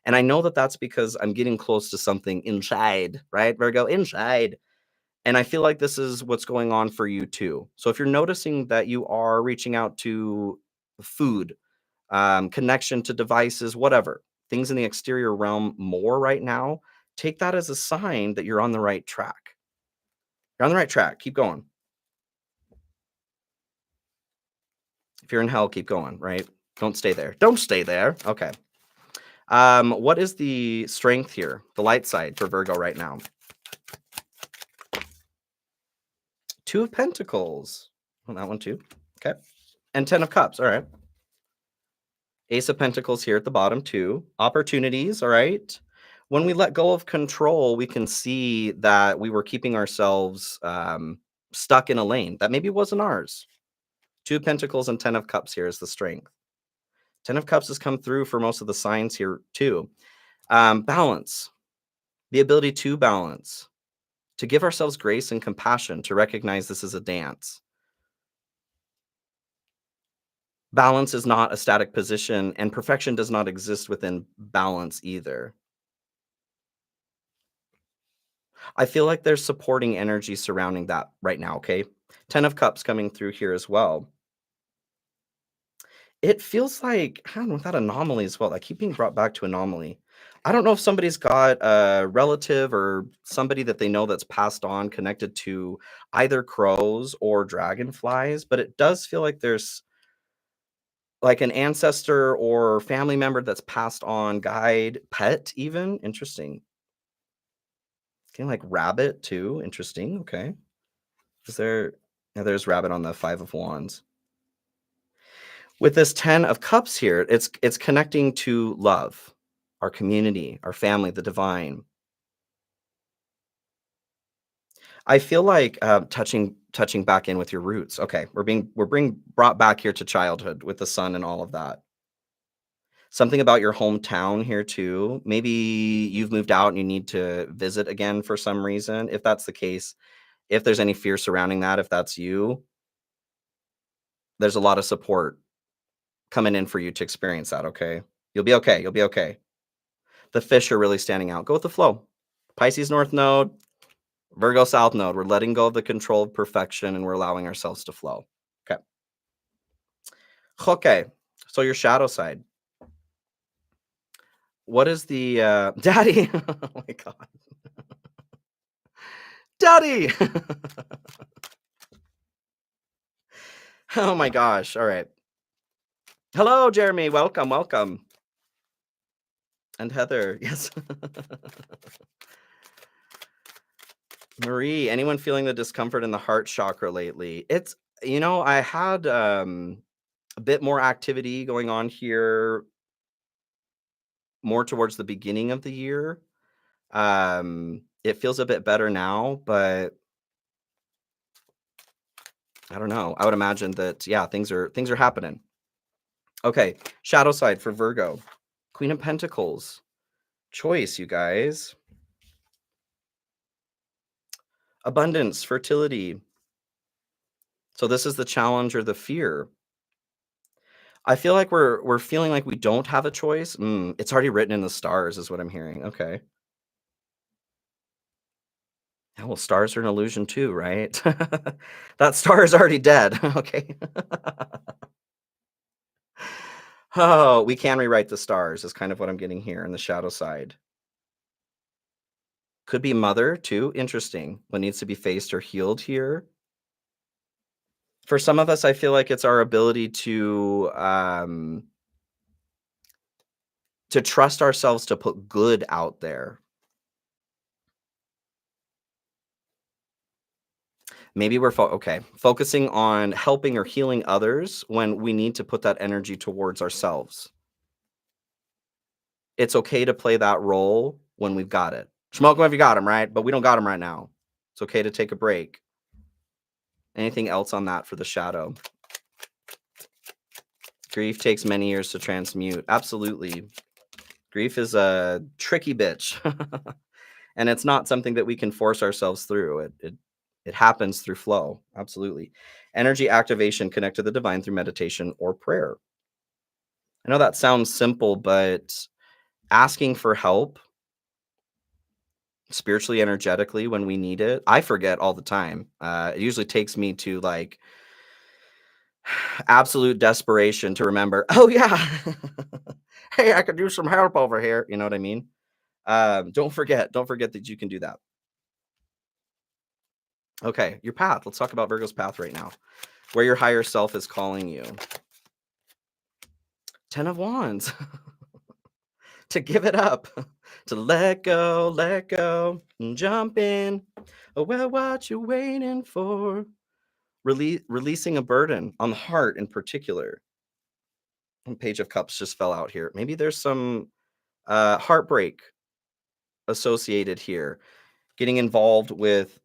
And I know that that's because I'm getting close to something inside, right, Virgo? Inside. And I feel like this is what's going on for you too. So if you're noticing that you are reaching out to food, connection to devices, whatever, things in the exterior realm more right now, take that as a sign that you're on the right track. You're on the right track. Keep going. If you're in hell, keep going, right? Don't stay there. Don't stay there. Okay. What is the strength here? The light side for Virgo right now. Two of Pentacles. On that one too. Okay. And 10 of Cups. All right. Ace of Pentacles here at the bottom too. Opportunities. All right. When we let go of control, we can see that we were keeping ourselves stuck in a lane that maybe wasn't ours. Two of Pentacles and 10 of Cups here is the strength. 10 of Cups has come through for most of the signs here too. Balance. The ability to balance. To give ourselves grace and compassion, to recognize this is a dance. Balance is not a static position, and perfection does not exist within balance either. I feel like there's supporting energy surrounding that right now, okay? 10 of Cups coming through here as well. It feels like, I don't know, that anomaly as well. I keep being brought back to anomaly. I don't know if somebody's got a relative or somebody that they know that's passed on connected to either crows or dragonflies, but it does feel like there's like an ancestor or family member that's passed on, guide, pet even. Interesting. Kind of like rabbit too. Interesting. Okay. Is there, yeah, there's rabbit on the Five of Wands. With this 10 of Cups here, it's connecting to love, our community, our family, the divine. I feel like touching back in with your roots. Okay, we're being brought back here to childhood with the sun and all of that. Something about your hometown here too. Maybe you've moved out and you need to visit again for some reason. If that's the case, if there's any fear surrounding that, if that's you, there's a lot of support coming in for you to experience that. Okay, you'll be okay. You'll be okay. The fish are really standing out. Go with the flow. Pisces North Node, Virgo South Node. We're letting go of the control of perfection and we're allowing ourselves to flow. Okay. Okay. So So your shadow side. What is the daddy? Oh my god. Daddy. Oh my gosh. All right. Hello, Jeremy. Welcome, welcome. And Heather. Yes. Marie, anyone feeling the discomfort in the heart chakra lately? It's, I had a bit more activity going on here more towards the beginning of the year. It feels a bit better now, but I don't know. I would imagine that, yeah, things are happening. Okay, shadow side for Virgo. Queen of Pentacles. Choice, you guys. Abundance, fertility. So this is the challenge or the fear. I feel like we're feeling like we don't have a choice. It's already written in the stars is what I'm hearing. Okay. Yeah, well, stars are an illusion too, right? That star is already dead. Okay. Oh, we can rewrite the stars is kind of what I'm getting here in the shadow side. Could be mother too. Interesting. What needs to be faced or healed here. For some of us, I feel like it's our ability to trust ourselves to put good out there. Maybe we're focusing on helping or healing others when we need to put that energy towards ourselves. It's okay to play that role when we've got it. Smoke 'em if you got them, right? But we don't got them right now. It's okay to take a break. Anything else on that for the shadow? Grief takes many years to transmute. Absolutely. Grief is a tricky bitch. And it's not something that we can force ourselves through. It happens through flow. Absolutely. Energy activation connect to the divine through meditation or prayer. I know that sounds simple, but asking for help spiritually, energetically when we need it, I forget all the time. It usually takes me to like absolute desperation to remember, oh yeah, hey, I could use some help over here. You know what I mean? Don't forget that you can do that. Okay, your path. Let's talk about Virgo's path right now. Where your higher self is calling you. 10 of Wands. To give it up, to let go, and jump in. Oh, well, what you waiting for? Releasing a burden on the heart in particular. And Page of Cups just fell out here. Maybe there's some heartbreak associated here. Getting involved with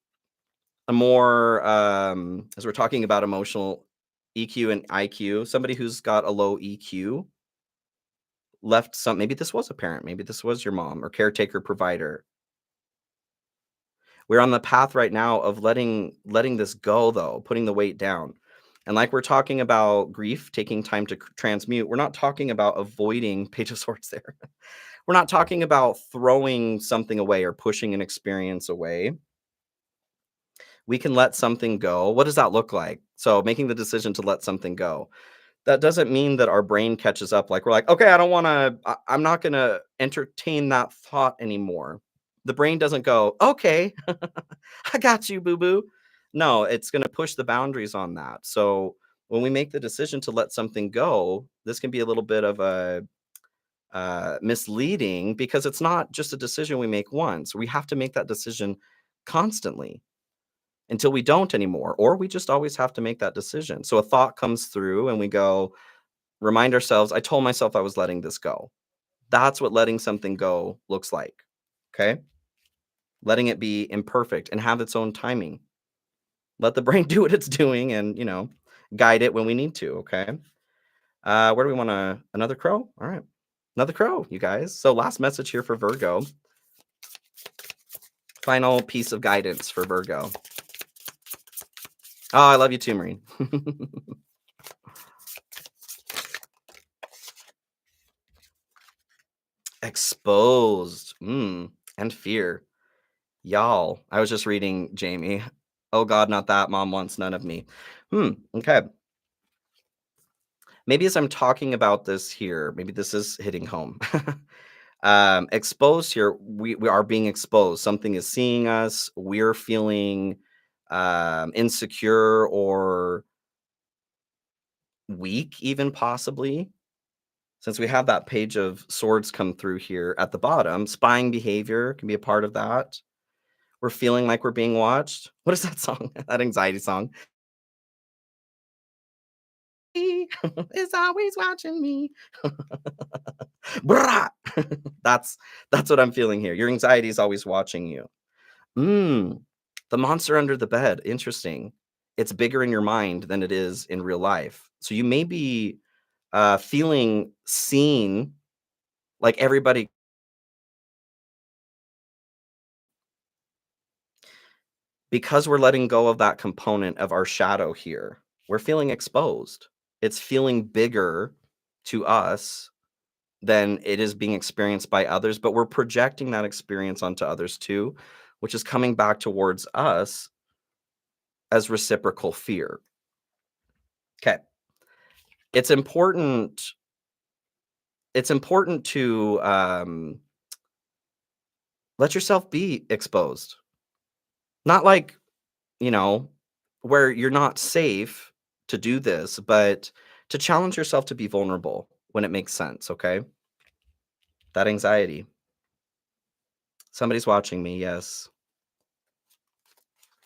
a more, as we're talking about emotional EQ and IQ, somebody who's got a low EQ left some, maybe this was a parent, maybe this was your mom or caretaker provider. We're on the path right now of letting this go though, putting the weight down. And like we're talking about grief taking time to transmute, we're not talking about avoiding Page of Swords there. We're not talking about throwing something away or pushing an experience away. We can let something go. What does that look like? So making the decision to let something go. That doesn't mean that our brain catches up. Like we're like, okay, I'm not going to entertain that thought anymore. The brain doesn't go, okay, I got you, boo boo. No, it's going to push the boundaries on that. So when we make the decision to let something go, this can be a little bit of a misleading because it's not just a decision we make once. We have to make that decision constantly until we don't anymore, or we just always have to make that decision. So a thought comes through and we go, remind ourselves, I told myself I was letting this go. That's what letting something go looks like. Okay. Letting it be imperfect and have its own timing. Let the brain do what it's doing and, guide it when we need to. Okay. Where do we want another crow? All right. Another crow, you guys. So last message here for Virgo. Final piece of guidance for Virgo. Oh, I love you too, Marine. Exposed. And fear. Y'all, I was just reading Jamie. Oh God, not that. Mom wants none of me. Okay. maybe as I'm talking about this here, maybe this is hitting home. Exposed here, we are being exposed. Something is seeing us. We're feeling insecure or weak, even possibly. Since we have that page of swords come through here at the bottom, spying behavior can be a part of that. We're feeling like we're being watched. What is that song? That anxiety song. He is always watching me. Brah! That's that's what I'm feeling here. Your anxiety is always watching you. Mm, the monster under the bed. Interesting. It's bigger in your mind than it is in real life. So you may be feeling seen, like everybody, because we're letting go of that component of our shadow here. We're feeling exposed. It's feeling bigger to us than it is being experienced by others, but we're projecting that experience onto others too, which is coming back towards us as reciprocal fear. Okay. It's important it's important to let yourself be exposed. Not like, you know, where you're not safe to do this, but to challenge yourself to be vulnerable when it makes sense, okay? That anxiety. Somebody's watching me, yes.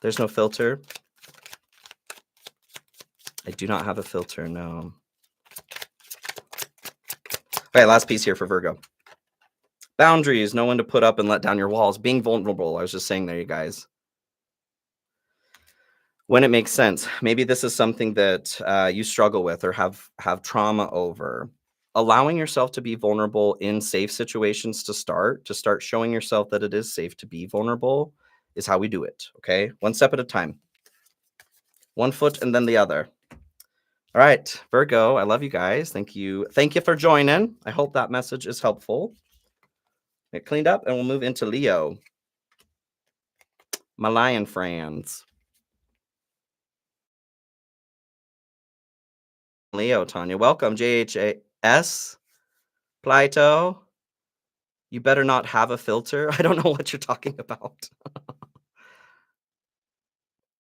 There's no filter. I do not have a filter, no. Okay, last piece here for Virgo. Boundaries, know when to put up and let down your walls. Being vulnerable, I was just saying there, you guys. When it makes sense. Maybe this is something that you struggle with or have trauma over. Allowing yourself to be vulnerable in safe situations to start showing yourself that it is safe to be vulnerable is how we do it, okay? One step at a time. One foot and then the other. All right, Virgo, I love you guys. Thank you. Thank you for joining. I hope that message is helpful. Get cleaned up and we'll move into Leo. My lion friends. Leo, Tanya. Welcome, JHAS. Plato. You better not have a filter. I don't know what you're talking about.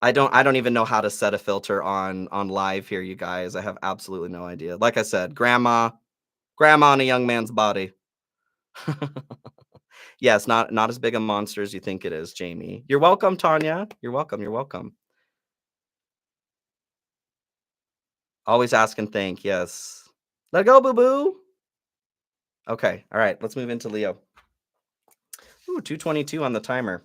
I don't even know how to set a filter on live here, you guys. I have absolutely no idea. Like I said, grandma in a young man's body. Yes, not as big a monster as you think it is, Jamie. You're welcome, Tanya. You're welcome. You're welcome. Always ask and thank. Yes. Let go, boo boo. Okay. All right. Let's move into Leo. Ooh, 222 on the timer.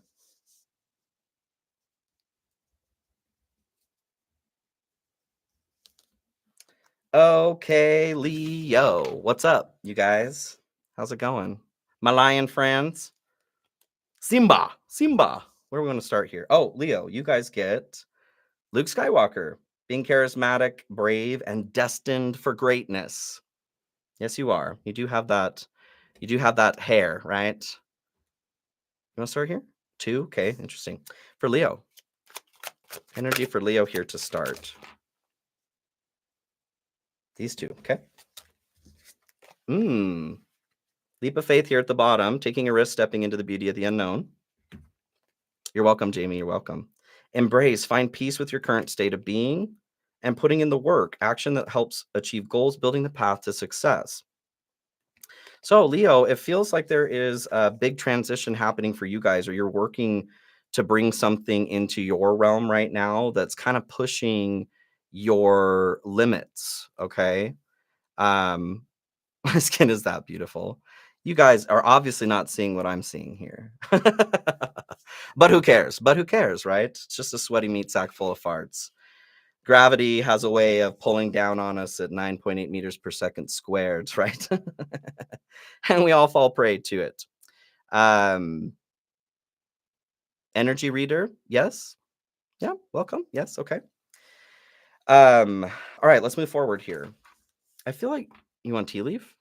Okay, Leo. What's up, you guys? How's it going? My lion friends. Simba. Where are we going to start here? Oh, Leo, you guys get Luke Skywalker, being charismatic, brave, and destined for greatness. Yes, you are. You do have that. You do have that hair, right? You want to start here? 2. Okay, interesting. For Leo, energy for Leo here to start. These 2. Okay. Leap of faith here at the bottom, taking a risk, stepping into the beauty of the unknown. You're welcome, Jamie. You're welcome. Embrace, find peace with your current state of being and putting in the work, action that helps achieve goals, building the path to success. So, Leo, it feels like there is a big transition happening for you guys, or you're working to bring something into your realm right now that's kind of pushing your limits. Okay. Um, my skin is that beautiful. You guys are obviously not seeing what I'm seeing here. But who cares? But who cares, right? It's just a sweaty meat sack full of farts. Gravity has a way of pulling down on us at 9.8 meters per second squared, right? And we all fall prey to it. Energy reader, yes. Yeah, welcome. Yes, okay. All right, let's move forward here. I feel like you want tea leaf?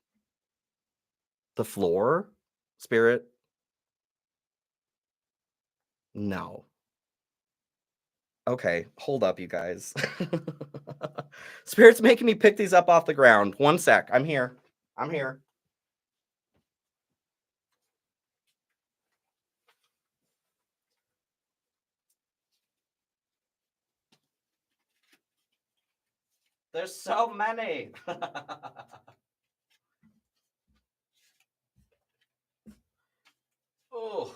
The floor? Spirit? No. Okay, hold up, you guys. Spirit's making me pick these up off the ground. One sec. I'm here. I'm here. There's so many. Oh.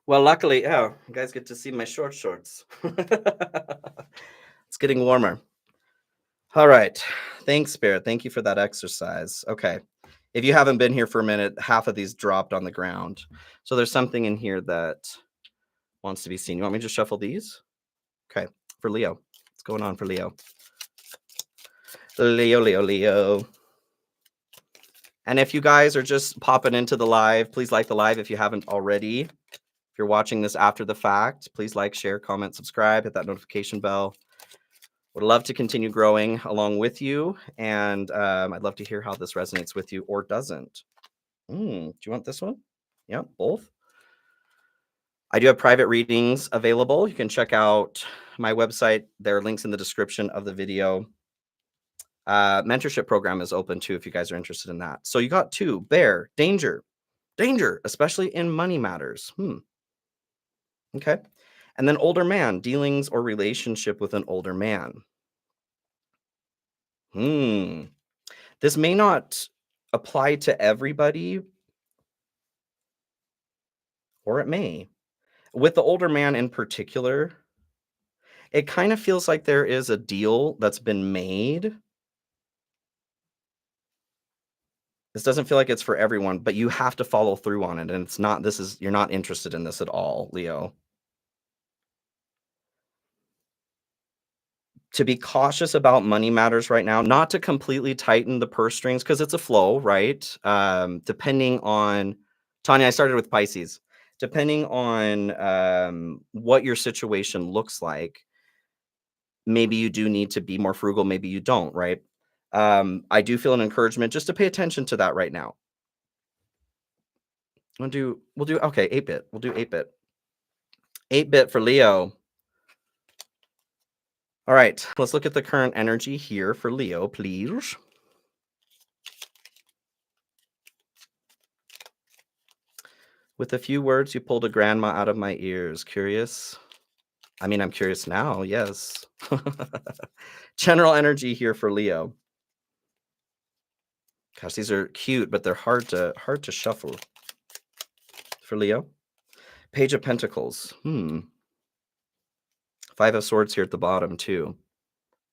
Well, luckily, oh, you guys get to see my shorts. It's getting warmer. All right. Thanks, Spirit. Thank you for that exercise. Okay. If you haven't been here for a minute, half of these dropped on the ground. So there's something in here that wants to be seen. You want me to just shuffle these? Okay. For Leo. What's going on for Leo? Leo. And if you guys are just popping into the live, please like the live if you haven't already. If you're watching this after the fact, please like, share, comment, subscribe, hit that notification bell. Would love to continue growing along with you. And I'd love to hear how this resonates with you or doesn't. Do you want this one? Yeah, both. I do have private readings available. You can check out my website. There are links in the description of the video. Mentorship program is open too if you guys are interested in that. So you got 2, bear, danger, especially in money matters. Okay. And then older man, dealings or relationship with an older man. This may not apply to everybody, or it may. With the older man in particular, it kind of feels like there is a deal that's been made. This doesn't feel like it's for everyone, but you have to follow through on it. And it's not, you're not interested in this at all, Leo. To be cautious about money matters right now, not to completely tighten the purse strings because it's a flow, right? Depending on, Tanya, I started with Pisces. Depending on what your situation looks like, maybe you do need to be more frugal, maybe you don't, right? I do feel an encouragement just to pay attention to that right now. We'll do okay, 8-bit. We'll do 8-bit. 8-bit for Leo. All right, let's look at the current energy here for Leo, please. With a few words, you pulled a grandma out of my ears. Curious? I mean, I'm curious now, yes. General energy here for Leo. Gosh, these are cute, but they're hard to shuffle. For Leo. Page of Pentacles. 5 of Swords here at the bottom, too.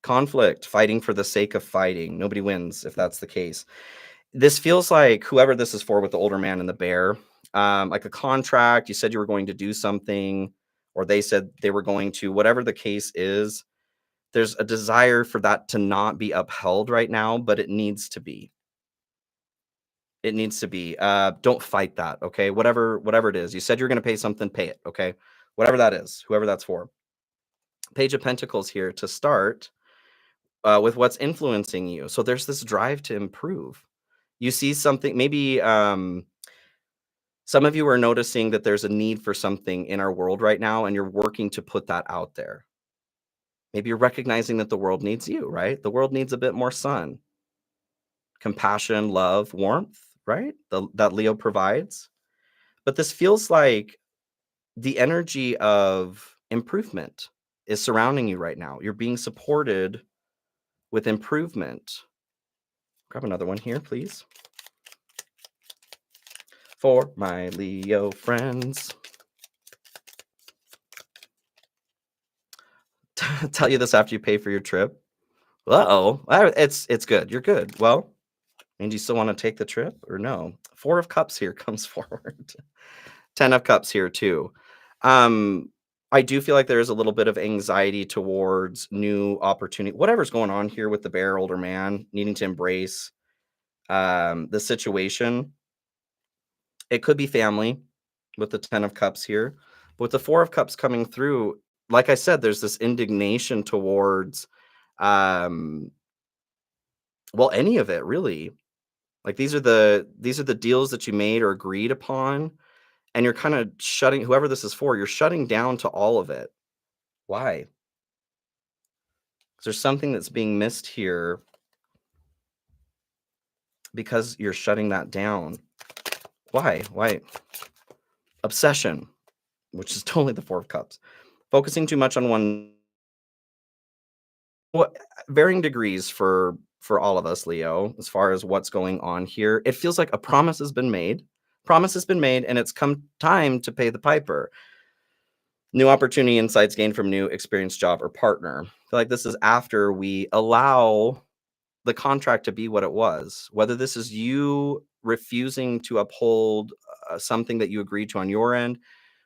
Conflict, fighting for the sake of fighting. Nobody wins if that's the case. This feels like whoever this is for with the older man and the bear, like a contract. You said you were going to do something, or they said they were going to, whatever the case is, there's a desire for that to not be upheld right now, but it needs to be. It needs to be. Don't fight that, okay? Whatever it is. You said you're going to pay something, pay it, okay? Whatever that is, whoever that's for. Page of Pentacles here to start with what's influencing you. So there's this drive to improve. You see something, maybe some of you are noticing that there's a need for something in our world right now, and you're working to put that out there. Maybe you're recognizing that the world needs you, right? The world needs a bit more sun, compassion, love, warmth, right? That Leo provides. But this feels like the energy of improvement is surrounding you right now. You're being supported with improvement. Grab another one here, please. For my Leo friends. Tell you this after you pay for your trip. Uh-oh. It's good. You're good. Well, and you still want to take the trip or no? 4 of Cups here comes forward. 10 of Cups here too. I do feel like there is a little bit of anxiety towards new opportunity. Whatever's going on here with the bear, older man, needing to embrace the situation. It could be family with the 10 of Cups here. But with the 4 of Cups coming through, like I said, there's this indignation towards, well, any of it really. Like these are the deals that you made or agreed upon. and you're kind of shutting whoever this is for, you're shutting down to all of it. Why? 'Cause there's something that's being missed here because you're shutting that down. Why? Why? Obsession, which is totally the 4 of Cups. Focusing too much on one well, varying degrees for all of us, Leo, as far as what's going on here. It feels like a promise has been made. Promise has been made, and it's come time to pay the piper. New opportunity, insights gained from new experience, job, or partner. I feel like this is after we allow the contract to be what it was. Whether this is you refusing to uphold something that you agreed to on your end,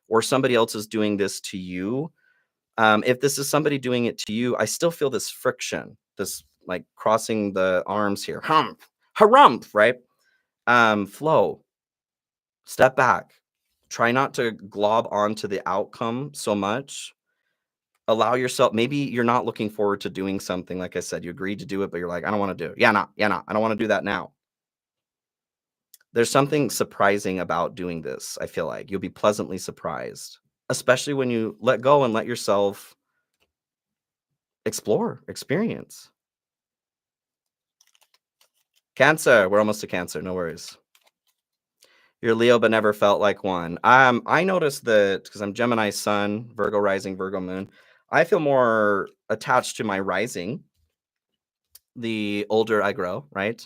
or somebody else is doing this to you. If this is somebody doing it to you, I still feel this friction, this like crossing the arms here, harump, right? Flow, step back, try not to glob onto the outcome so much. Allow yourself, maybe you're not looking forward to doing something. Like I said, you agreed to do it, but you're like, I don't want to do it. Yeah, I don't want to do that now. There's something surprising about doing this. I feel like you'll be pleasantly surprised, especially when you let go and let yourself explore, experience. Cancer, we're almost to Cancer, no worries. You're Leo, but never felt like one. I noticed that because I'm Gemini sun, Virgo rising, Virgo moon. I feel more attached to my rising the older I grow, right?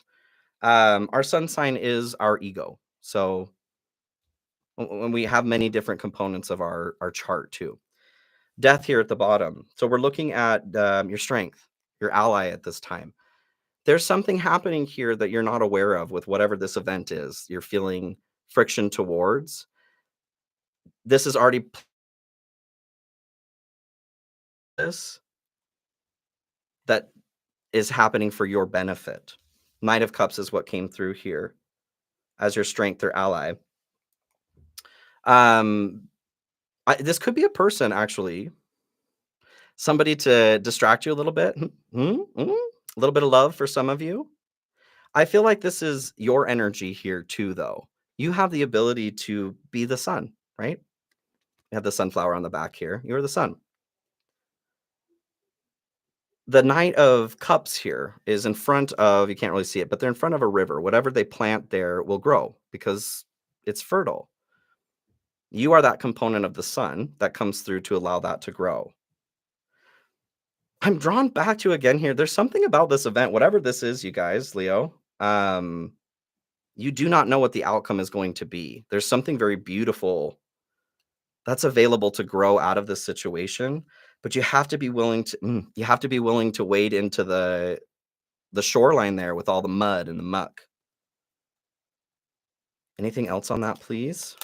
Our sun sign is our ego. So when we have many different components of our chart too. Death here at the bottom. So we're looking at your strength, your ally at this time. There's something happening here that you're not aware of with whatever this event is. You're feeling friction towards. This is already this that is happening for your benefit. Knight of Cups is what came through here as your strength or ally. Um, this could be a person actually, somebody to distract you a little bit. A little bit of love for some of you. I feel like this is your energy here too, though. You have the ability to be the sun, right? You have the sunflower on the back here. You're the sun. The Knight of Cups here is in front of, you can't really see it, but they're in front of a river. Whatever they plant there will grow because it's fertile. You are that component of the sun that comes through to allow that to grow. I'm drawn back to again here. There's something about this event, whatever this is, you guys, Leo. You do not know what the outcome is going to be. There's something very beautiful that's available to grow out of this situation, but you have to be willing to wade into the shoreline there with all the mud and the muck. Anything else on that, please?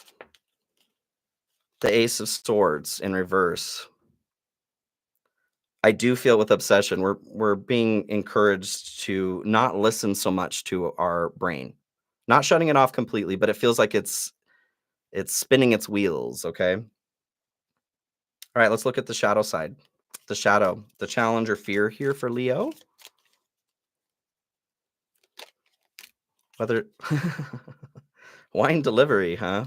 The Ace of Swords in reverse. I do feel with obsession, we're being encouraged to not listen so much to our brain. Not shutting it off completely, but it feels like it's spinning its wheels, okay? All right, let's look at the shadow side. The shadow, the challenge or fear here for Leo. Whether wine delivery, huh?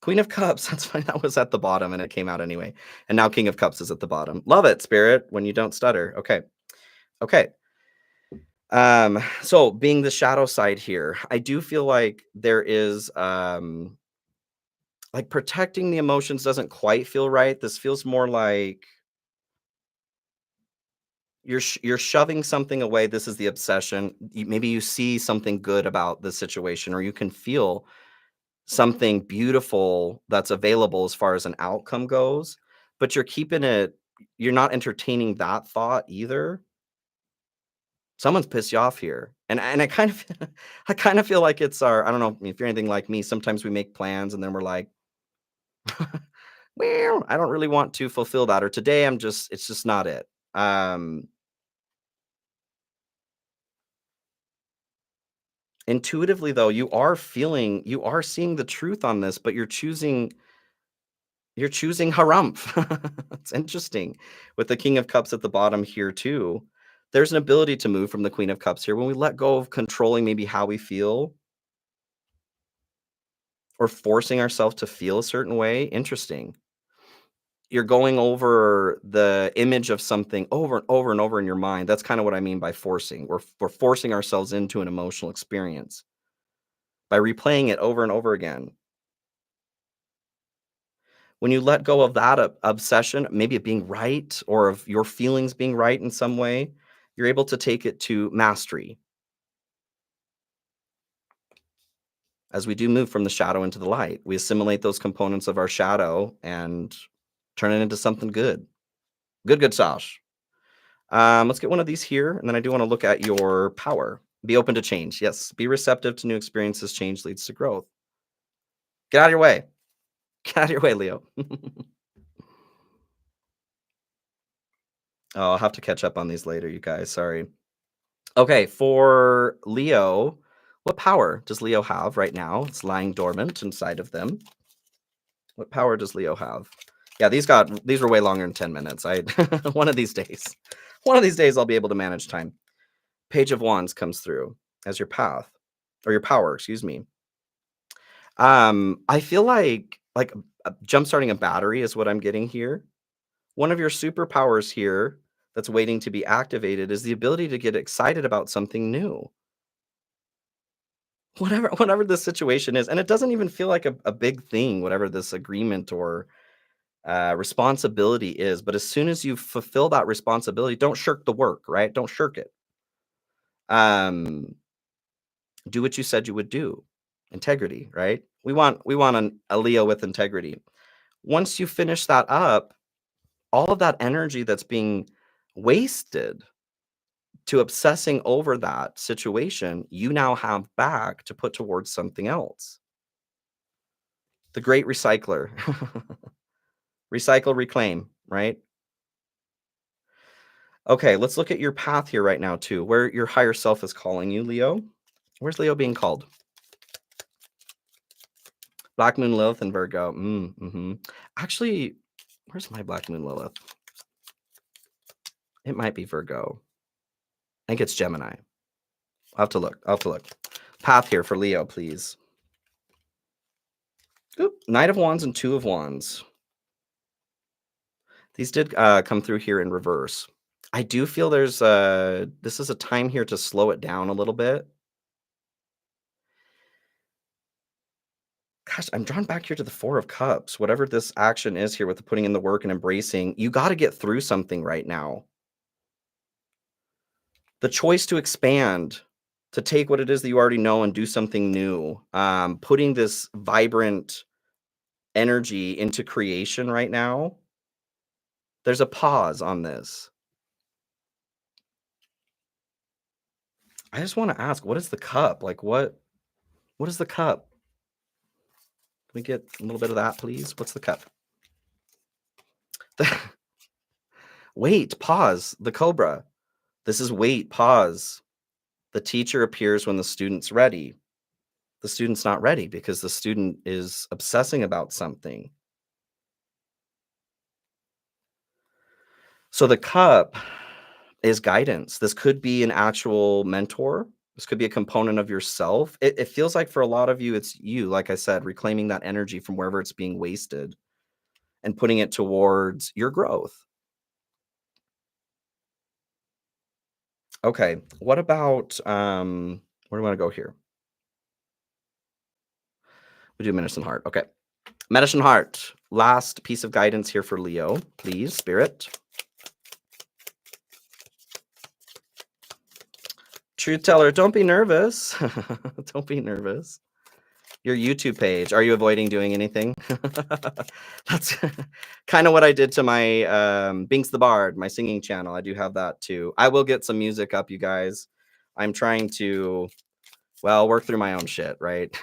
Queen of Cups, that's fine. That was at the bottom and it came out anyway. And now King of Cups is at the bottom. Love it, Spirit, when you don't stutter. Okay. Okay. So being the shadow side here, I do feel like there is like protecting the emotions doesn't quite feel right. This feels more like you're shoving something away. This is the obsession. Maybe you see something good about the situation, or you can feel something beautiful that's available as far as an outcome goes, but you're keeping it. You're not entertaining that thought either. Someone's pissed you off here, and I kind of I kind of feel like it's our. I don't know if you're anything like me. Sometimes we make plans and then we're like, well, I don't really want to fulfill that, or today it's just not it. Intuitively though, you are seeing the truth on this, but you're choosing harumph. It's interesting with the King of Cups at the bottom here too. There's an ability to move from the Queen of Cups here when we let go of controlling maybe how we feel. or forcing ourselves to feel a certain way. Interesting. You're going over the image of something over and over and over in your mind. That's kind of what I mean by forcing. We're forcing ourselves into an emotional experience by replaying it over and over again. When you let go of that obsession, maybe it being right or of your feelings being right in some way, you're able to take it to mastery. As we do move from the shadow into the light, we assimilate those components of our shadow and turn it into something good. Good, Sash. Let's get one of these here, and then I do want to look at your power. Be open to change. Yes, be receptive to new experiences. Change leads to growth. Get out of your way. Get out of your way, Leo. Oh, I'll have to catch up on these later, you guys. Sorry. Okay, for Leo, what power does Leo have right now? It's lying dormant inside of them. What power does Leo have? Yeah, these were way longer than 10 minutes. One of these days I'll be able to manage time. Page of Wands comes through as your path or your power, excuse me. I feel like jump-starting a battery is what I'm getting here. One of your superpowers here that's waiting to be activated is the ability to get excited about something new. Whatever the situation is, and it doesn't even feel like a big thing, whatever this agreement or responsibility is, but as soon as you fulfill that responsibility, don't shirk the work, right? Don't shirk it. Do what you said you would do. Integrity, right? We want a Leo with integrity. Once you finish that up, all of that energy that's being wasted to obsessing over that situation, you now have back to put towards something else. The great recycler. Recycle, reclaim, right? Okay, let's look at your path here right now too, where your higher self is calling you, Leo. Where's Leo being called? Black Moon, Lilith, and Virgo. Actually, where's my Black Moon, Lilith? It might be Virgo. I think it's Gemini. I'll have to look. Path here for Leo, please. Oop, Knight of Wands and Two of Wands. These did come through here in reverse. I do feel there's this is a time here to slow it down a little bit. Gosh, I'm drawn back here to the Four of Cups. Whatever this action is here with the putting in the work and embracing, you got to get through something right now. The choice to expand, to take what it is that you already know and do something new, putting this vibrant energy into creation right now. There's a pause on this. I just want to ask, what is the cup? Like, what is the cup? Can we get a little bit of that, please? What's the cup? Wait, pause. The Cobra. This is wait, pause. The teacher appears when the student's ready. The student's not ready because the student is obsessing about something. So the cup is guidance. This could be an actual mentor. This could be a component of yourself. It feels like for a lot of you, it's you, like I said, reclaiming that energy from wherever it's being wasted and putting it towards your growth. Okay, what about, where do we want to go here? We do Medicine Heart. Okay. Medicine Heart. Last piece of guidance here for Leo, please, Spirit. Truth teller, don't be nervous. Don't be nervous. Your YouTube page. Are you avoiding doing anything? That's kind of what I did to my Binks the Bard, my singing channel. I do have that too. I will get some music up, you guys. I'm trying to, well, work through my own shit, right?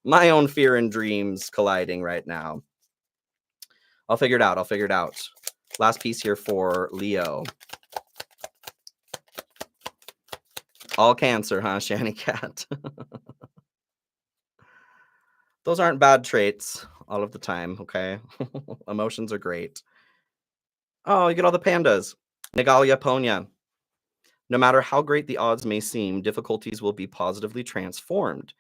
My own fear and dreams colliding right now. I'll figure it out. Last piece here for Leo. All Cancer, huh, Shanny Cat? Those aren't bad traits all of the time, okay? Emotions are great. Oh, you get all the pandas. Nagalia Ponya. No matter how great the odds may seem, difficulties will be positively transformed.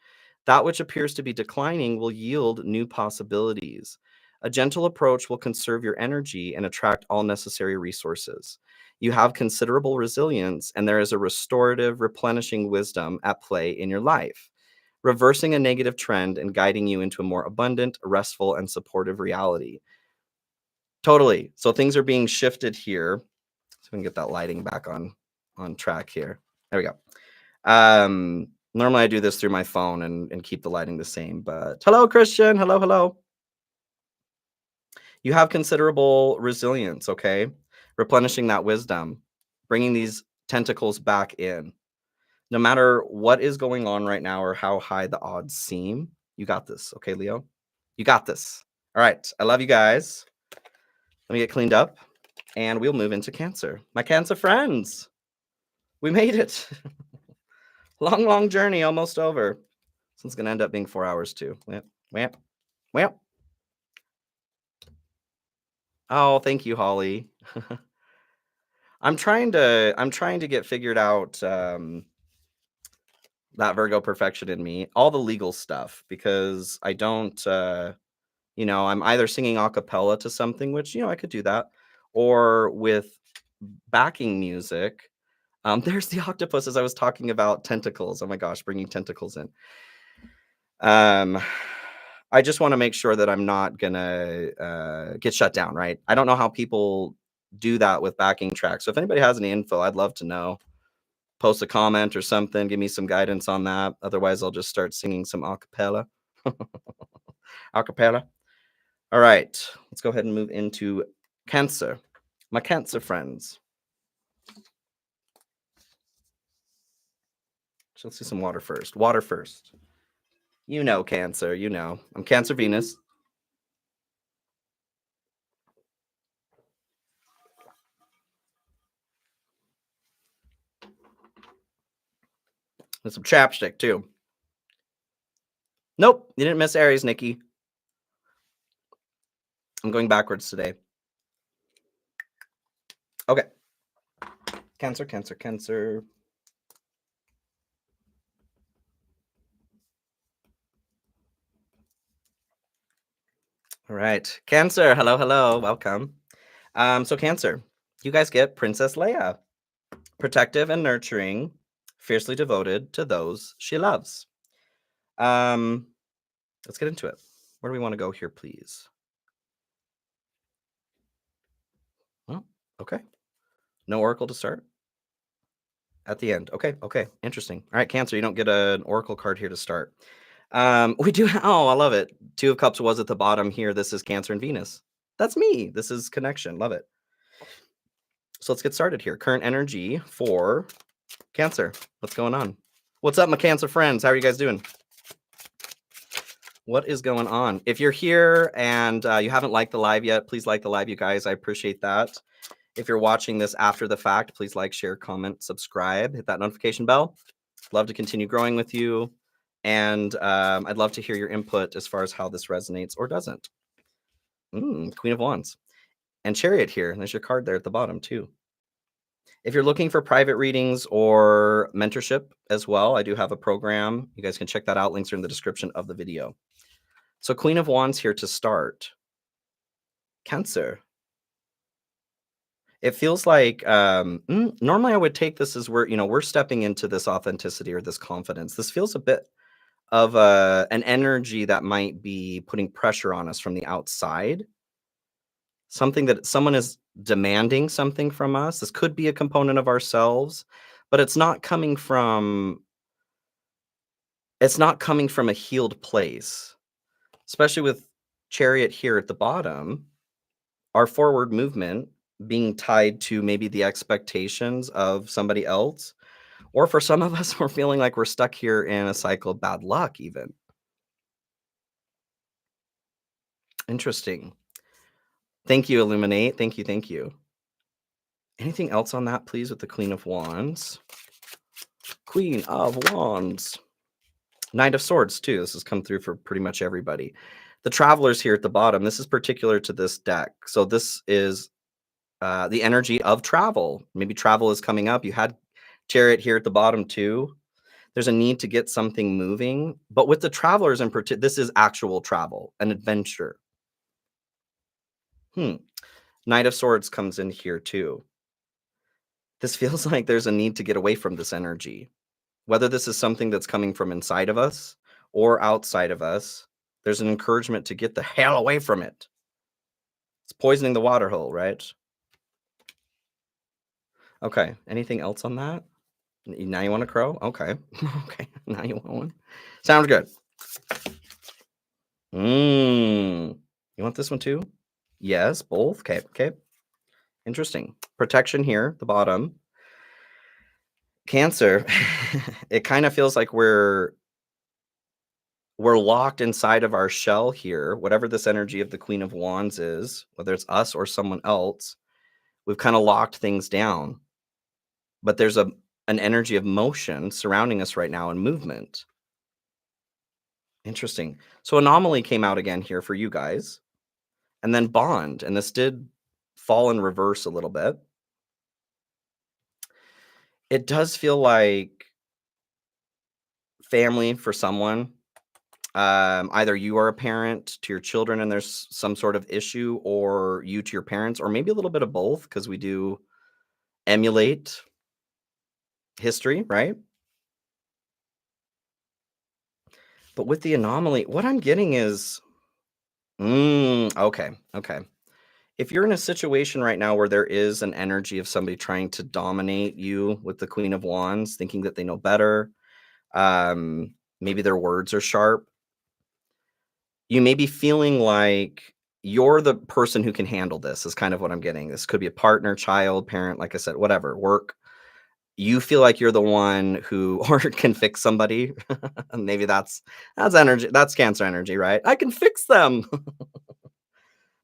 That which appears to be declining will yield new possibilities. A gentle approach will conserve your energy and attract all necessary resources. You have considerable resilience, and there is a restorative, replenishing wisdom at play in your life, reversing a negative trend and guiding you into a more abundant, restful, and supportive reality. Totally. So things are being shifted here. So we can get that lighting back on track here. There we go. Normally I do this through my phone and keep the lighting the same, but hello, Christian. Hello, hello. You have considerable resilience, okay? Replenishing that wisdom, bringing these tentacles back in. No matter what is going on right now or how high the odds seem, you got this, okay, Leo? You got this. All right. I love you guys. Let me get cleaned up and we'll move into Cancer. My Cancer friends, we made it. Long journey, almost over. This one's gonna end up being 4 hours too. Wham. Oh, thank you, Holly. I'm trying to get figured out that Virgo perfection in me, all the legal stuff, because I don't I'm either singing a cappella to something, which I could do that, or with backing music. There's the octopus, as I was talking about tentacles. Oh my gosh, bringing tentacles in. I just want to make sure that I'm not gonna get shut down, right? I don't know how people do that with backing tracks. So if anybody has any info, I'd love to know. Post a comment or something. Give me some guidance on that. Otherwise, I'll just start singing some a cappella. A cappella. All right, let's go ahead and move into Cancer. My Cancer friends. So let's do some water first. Water first. You know, Cancer, I'm Cancer Venus. And some chapstick, too. Nope, you didn't miss Aries, Nikki. I'm going backwards today. Okay. Cancer. All right. Cancer, hello. Welcome. So Cancer, you guys get Princess Leia. Protective and nurturing, fiercely devoted to those she loves. Let's get into it. Where do we want to go here, please? Well, okay. No oracle to start? At the end. Okay. Interesting. All right, Cancer, you don't get an oracle card here to start. We do. Oh, I love it. Two of Cups was at the bottom here. This is Cancer and Venus. That's me. This is connection. Love it. So let's get started here. Current energy for Cancer. What's going on? What's up, my Cancer friends? How are you guys doing? What is going on? If you're here and you haven't liked the live yet, please like the live, you guys. I appreciate that. If you're watching this after the fact, please like, share, comment, subscribe, hit that notification bell. Love to continue growing with you. And I'd love to hear your input as far as how this resonates or doesn't. Queen of Wands. And Chariot here. There's your card there at the bottom too. If you're looking for private readings or mentorship as well, I do have a program. You guys can check that out. Links are in the description of the video. So Queen of Wands here to start. Cancer. It feels like normally I would take this as we're stepping into this authenticity or this confidence. This feels a bit of an energy that might be putting pressure on us from the outside. Something that someone is demanding something from us. This could be a component of ourselves, but it's not coming from a healed place. Especially with Chariot here at the bottom, our forward movement being tied to maybe the expectations of somebody else. Or for some of us, we're feeling like we're stuck here in a cycle of bad luck even. Interesting. Thank you, Illuminate. Thank you. Anything else on that, please, with the Queen of Wands? Queen of Wands. Knight of Swords, too. This has come through for pretty much everybody. The Travelers here at the bottom. This is particular to this deck. So this is the energy of travel. Maybe travel is coming up. You had Chariot here at the bottom, too. There's a need to get something moving, but with the travelers in particular, this is actual travel, an adventure. Knight of Swords comes in here too. This feels like there's a need to get away from this energy. Whether this is something that's coming from inside of us or outside of us, there's an encouragement to get the hell away from it. It's poisoning the water hole, right? Okay. Anything else on that? Now you want a crow? Okay. Okay. Now you want one? Sounds good. You want this one too? Yes, both. Okay. Okay. Interesting. Protection here, the bottom. Cancer. It kind of feels like we're locked inside of our shell here, whatever this energy of the Queen of Wands is, whether it's us or someone else, we've kind of locked things down. But there's an energy of motion surrounding us right now and movement. Interesting. So anomaly came out again here for you guys. And then bond. And this did fall in reverse a little bit. It does feel like family for someone. Either you are a parent to your children and there's some sort of issue, or you to your parents, or maybe a little bit of both, because we do emulate history, right? But with the anomaly, what I'm getting is, okay. If you're in a situation right now where there is an energy of somebody trying to dominate you with the Queen of Wands, thinking that they know better, maybe their words are sharp, you may be feeling like you're the person who can handle this, is kind of what I'm getting. This could be a partner, child, parent, like I said, whatever, work. You feel like you're the one who or can fix somebody. Maybe that's energy. That's Cancer energy, right? I can fix them.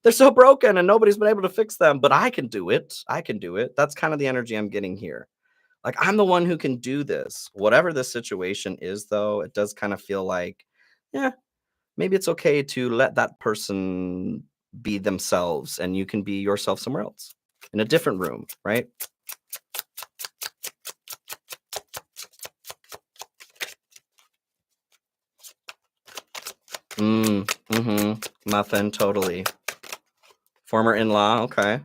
They're so broken and nobody's been able to fix them, but I can do it. I can do it. That's kind of the energy I'm getting here. Like, I'm the one who can do this. Whatever the situation is, though, it does kind of feel like, yeah, maybe it's okay to let that person be themselves and you can be yourself somewhere else in a different room, right? Muffin, totally. Former in-law, okay.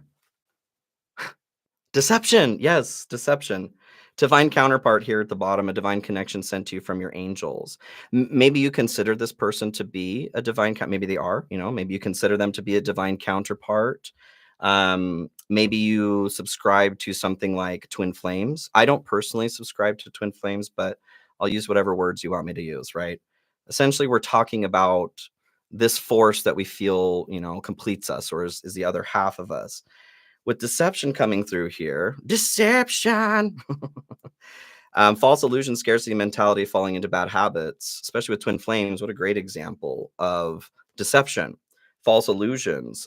Deception, yes, deception. Divine counterpart here at the bottom, a divine connection sent to you from your angels. Maybe you consider this person to be a divine, maybe they are, maybe you consider them to be a divine counterpart. Maybe you subscribe to something like twin flames. I don't personally subscribe to twin flames, but I'll use whatever words you want me to use, right? Essentially, we're talking about this force that we feel, completes us, or is the other half of us. With deception coming through here, deception, false illusion, scarcity mentality, falling into bad habits, especially with twin flames. What a great example of deception, false illusions.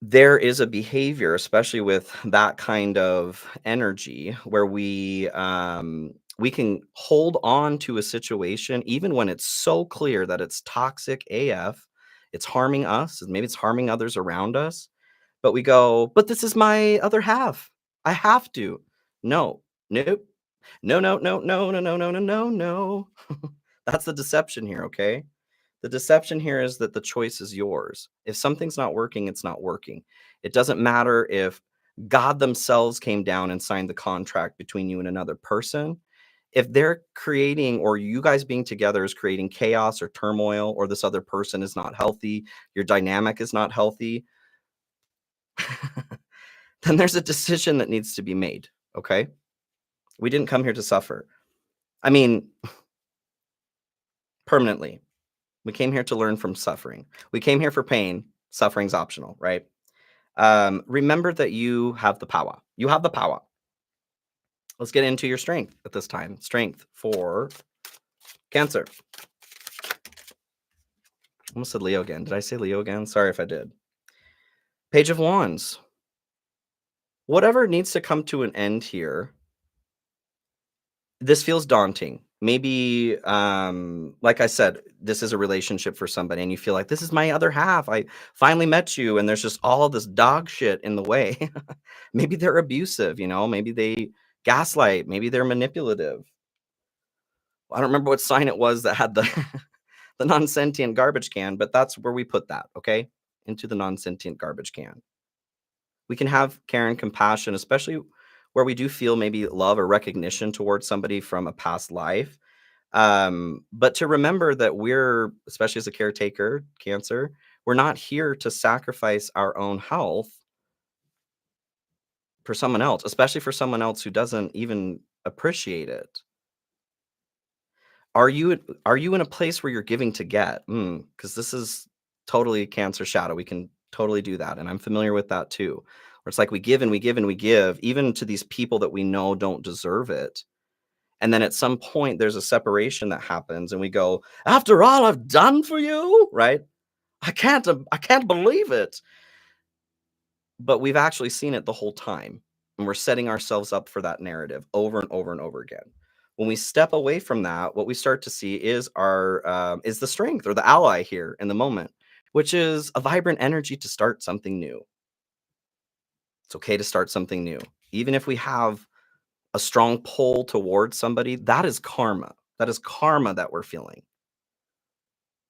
There is a behavior, especially with that kind of energy, where we can hold on to a situation even when it's so clear that it's toxic AF, it's harming us, maybe it's harming others around us, but we go, but this is my other half. I have to. No, nope. No, no, no, no, no, no, no, no, no, no. That's the deception here, okay? The deception here is that the choice is yours. If something's not working, it's not working. It doesn't matter if God themselves came down and signed the contract between you and another person. If they're creating, or you guys being together is creating chaos or turmoil, or this other person is not healthy, your dynamic is not healthy, then there's a decision that needs to be made, okay? We didn't come here to suffer. I mean, permanently. We came here to learn from suffering. We came here for pain. Suffering's optional, right? Remember that you have the power. You have the power. Let's get into your strength at this time. Strength for Cancer. Almost said Leo again. Did I say Leo again? Sorry if I did. Page of Wands. Whatever needs to come to an end here, this feels daunting. Maybe, like I said, this is a relationship for somebody and you feel like, this is my other half. I finally met you and there's just all of this dog shit in the way. Maybe they're abusive, maybe they Gaslight, maybe they're manipulative. I don't remember what sign it was that had the the non-sentient garbage can, but that's where we put that, okay? Into the non-sentient garbage can. We can have care and compassion, especially where we do feel maybe love or recognition towards somebody from a past life. But to remember that we're, especially as a caretaker, Cancer, we're not here to sacrifice our own health for someone else, especially for someone else who doesn't even appreciate it. Are you in a place where you're giving to get? Because this is totally Cancer shadow. We can totally do that, and I'm familiar with that too. Where it's like we give and we give and we give, even to these people that we know don't deserve it. And then at some point, there's a separation that happens, and we go, "After all I've done for you," right? I can't believe it. But we've actually seen it the whole time, and we're setting ourselves up for that narrative over and over and over again. When we step away from that, what we start to see is our is the strength or the ally here in the moment, which is a vibrant energy to start something new. It's okay to start something new, even if we have a strong pull towards somebody. That is karma. That is karma that we're feeling.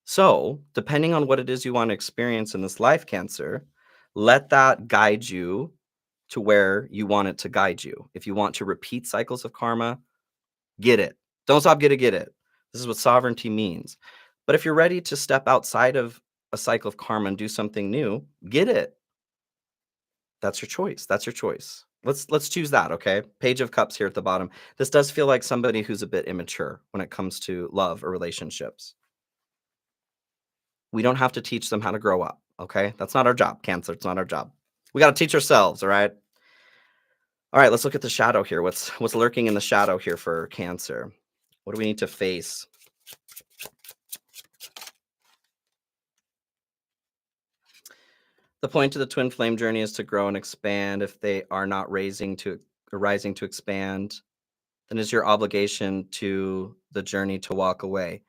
So, depending on what it is you want to experience in this life, Cancer, let that guide you to where you want it to guide you. If you want to repeat cycles of karma, get it. Don't stop, get it. This is what sovereignty means. But if you're ready to step outside of a cycle of karma and do something new, get it. That's your choice. That's your choice. Let's choose that, okay? Page of Cups here at the bottom. This does feel like somebody who's a bit immature when it comes to love or relationships. We don't have to teach them how to grow up, okay? That's not our job, Cancer. It's not our job. We got to teach ourselves, all right? All right, let's look at the shadow here. What's lurking in the shadow here for Cancer? What do we need to face? The point of the twin flame journey is to grow and expand. If they are not rising to expand, then is your obligation to the journey to walk away.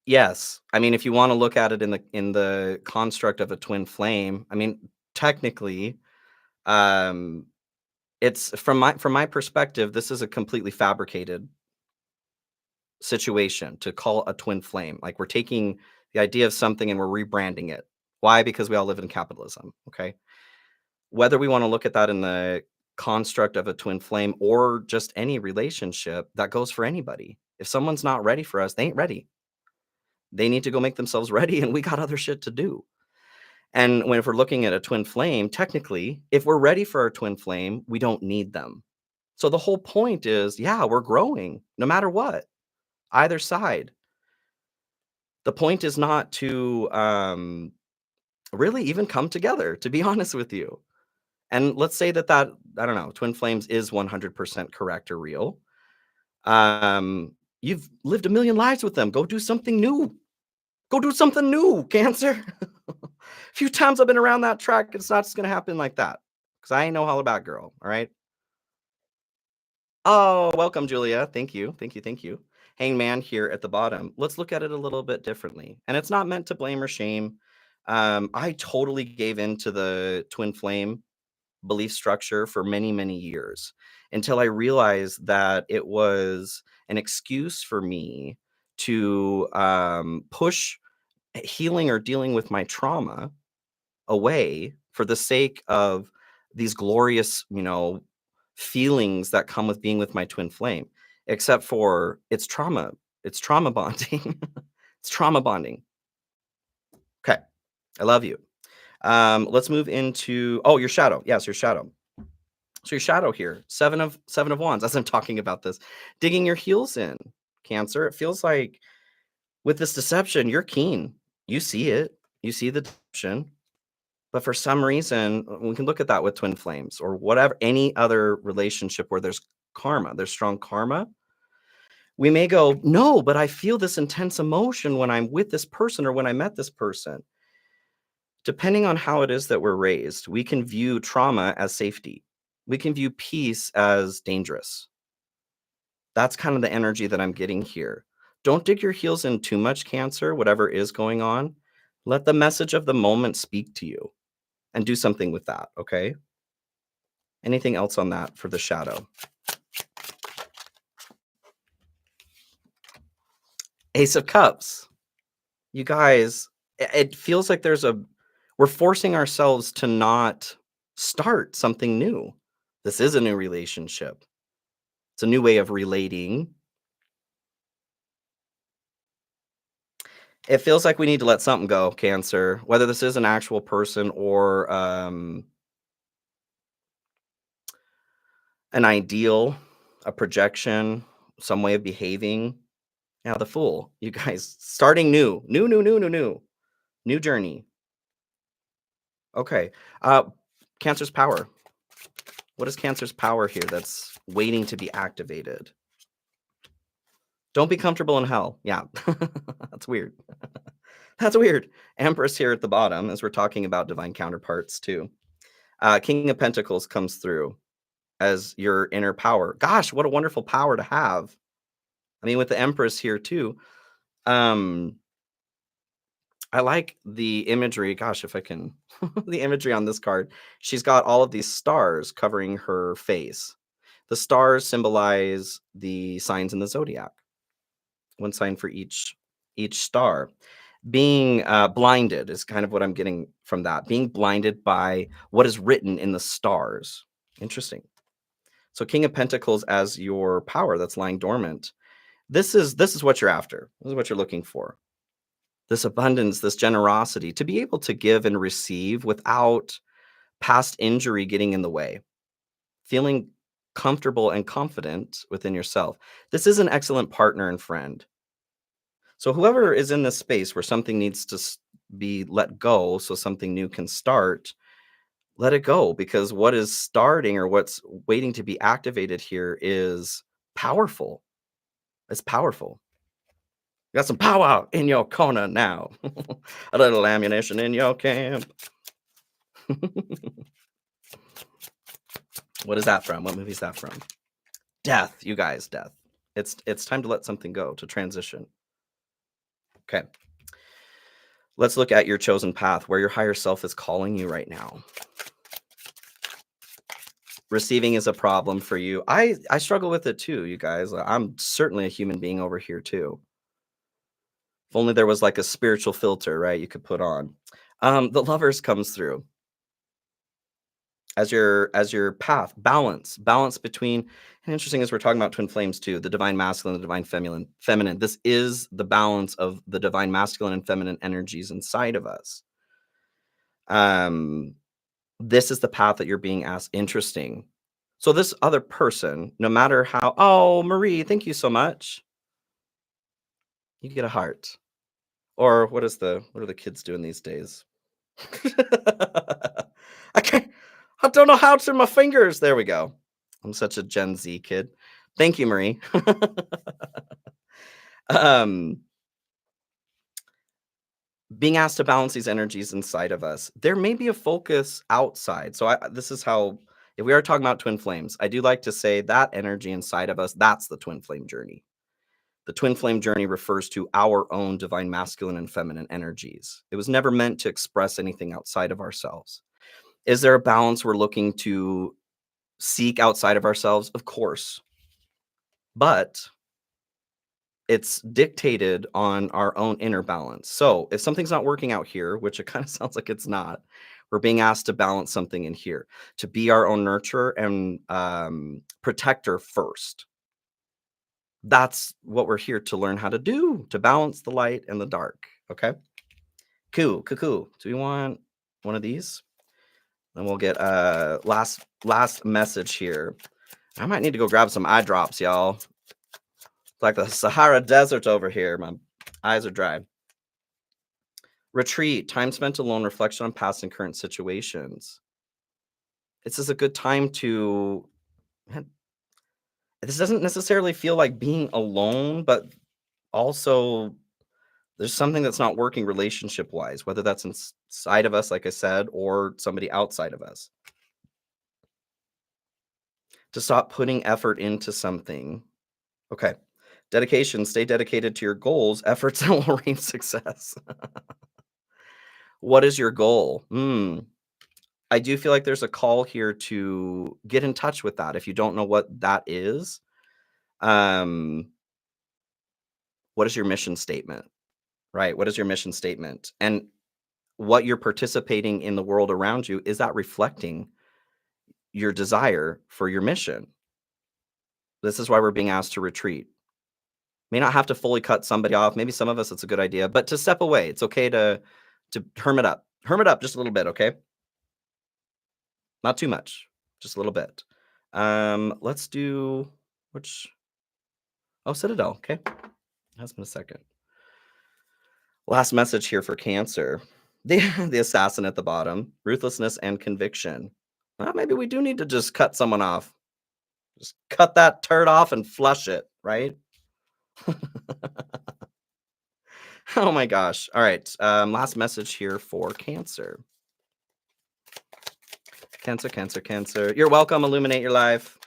Yes. I mean, if you want to look at it in the construct of a twin flame, I mean, technically, um, it's from my perspective, this is a completely fabricated situation to call a twin flame. Like we're taking the idea of something and we're rebranding it. Why? Because we all live in capitalism. Okay. Whether we want to look at that in the construct of a twin flame or just any relationship, that goes for anybody. If someone's not ready for us, they ain't ready. They need to go make themselves ready, and we got other shit to do. And if we're looking at a twin flame, technically, if we're ready for our twin flame, we don't need them. So the whole point is, yeah, we're growing no matter what, either side. The point is not to really even come together, to be honest with you. And let's say that I don't know, twin flames is 100% correct or real. You've lived a million lives with them. Go do something new. Go do something new, Cancer. A few times I've been around that track. It's not just going to happen like that because I ain't no holla back girl. All right. Oh, welcome, Julia. Thank you. Thank you. Thank you. Hangman here at the bottom. Let's look at it a little bit differently. And it's not meant to blame or shame. I totally gave in to the twin flame belief structure for many, many years until I realized that it was an excuse for me to push healing or dealing with my trauma away for the sake of these glorious, feelings that come with being with my twin flame, except for it's trauma bonding. It's trauma bonding. Okay. I love you. Let's move into your shadow. Yes, your shadow. So your shadow here, seven of wands, as I'm talking about this, digging your heels in, Cancer. It feels like with this deception, you're keen. You see it. You see the deception. But for some reason, we can look at that with twin flames or whatever, any other relationship where there's karma, there's strong karma. We may go, no, but I feel this intense emotion when I'm with this person or when I met this person. Depending on how it is that we're raised, we can view trauma as safety. We can view peace as dangerous. That's kind of the energy that I'm getting here. Don't dig your heels in too much, Cancer, whatever is going on. Let the message of the moment speak to you and do something with that, okay? Anything else on that for the shadow? Ace of Cups. You guys, it feels like we're forcing ourselves to not start something new. This is a new relationship. It's a new way of relating. It feels like we need to let something go, Cancer, whether this is an actual person or an ideal, a projection, some way of behaving. Yeah, the Fool. You guys, starting new journey. Okay. Uh, Cancer's power. What is Cancer's power here that's waiting to be activated? Don't be comfortable in hell. Yeah, that's weird. That's weird. Empress here at the bottom, as we're talking about divine counterparts too. King of Pentacles comes through as your inner power. Gosh, what a wonderful power to have. I mean, with the Empress here too. Um, I like the imagery. Gosh, if I can, the imagery on this card. She's got all of these stars covering her face. The stars symbolize the signs in the zodiac. One sign for each star. Being blinded is kind of what I'm getting from that. Being blinded by what is written in the stars. Interesting. So King of Pentacles as your power that's lying dormant. This is what you're after. This is what you're looking for. This abundance, this generosity, to be able to give and receive without past injury getting in the way. Feeling comfortable and confident within yourself. This is an excellent partner and friend. So whoever is in this space where something needs to be let go so something new can start, let it go, because what is starting or what's waiting to be activated here is powerful. It's powerful. You got some power in your corner now. A little ammunition in your camp. What is that from? What movie is that from? Death, you guys, death. It's time to let something go, to transition. Okay. Let's look at your chosen path, where your higher self is calling you right now. Receiving is a problem for you. I struggle with it too, you guys. I'm certainly a human being over here too. If only there was like a spiritual filter, right, you could put on. The Lovers comes through as your path, balance between, and interesting as we're talking about twin flames too, the divine masculine, the divine feminine. This is the balance of the divine masculine and feminine energies inside of us. This is the path that you're being asked. Interesting. So this other person, no matter how, oh, Marie, thank you so much. You get a heart. Or what are the kids doing these days? I don't know how to my fingers. There we go. I'm such a Gen Z kid. Thank you, Marie. um, being asked to balance these energies inside of us. There may be a focus outside. So this is how, if we are talking about twin flames, I do like to say that energy inside of us, that's the twin flame journey. The twin flame journey refers to our own divine masculine and feminine energies. It was never meant to express anything outside of ourselves. Is there a balance we're looking to seek outside of ourselves? Of course. But it's dictated on our own inner balance. So if something's not working out here, which it kind of sounds like it's not, we're being asked to balance something in here, to be our own nurturer and protector first. That's what we're here to learn how to do, to balance the light and the dark. Okay. Cool. Do we want one of these? Then we'll get last message here. I might need to go grab some eye drops, y'all. It's like the Sahara Desert over here. My eyes are dry. Retreat, time spent alone, reflection on past and current situations. This is a good time to. This doesn't necessarily feel like being alone, but also there's something that's not working relationship wise, whether that's inside of us, like I said, or somebody outside of us. To stop putting effort into something. Okay. Dedication, stay dedicated to your goals, efforts that will reach success. What is your goal? I do feel like there's a call here to get in touch with that. If you don't know what that is, um, what is your mission statement, right? What is your mission statement? And what you're participating in the world around you, is that reflecting your desire for your mission? This is why we're being asked to retreat. May not have to fully cut somebody off. Maybe some of us it's a good idea, but to step away. It's okay to hermit up. Hermit up just a little bit, okay? Not too much, just a little bit. Let's do which oh, Citadel. Okay. Has been a second. Last message here for Cancer. The the assassin at the bottom, ruthlessness and conviction. Well, maybe we do need to just cut someone off. Just cut that turd off and flush it, right? Oh my gosh. All right. Last message here for Cancer. Cancer, Cancer, Cancer. You're welcome. Illuminate your life.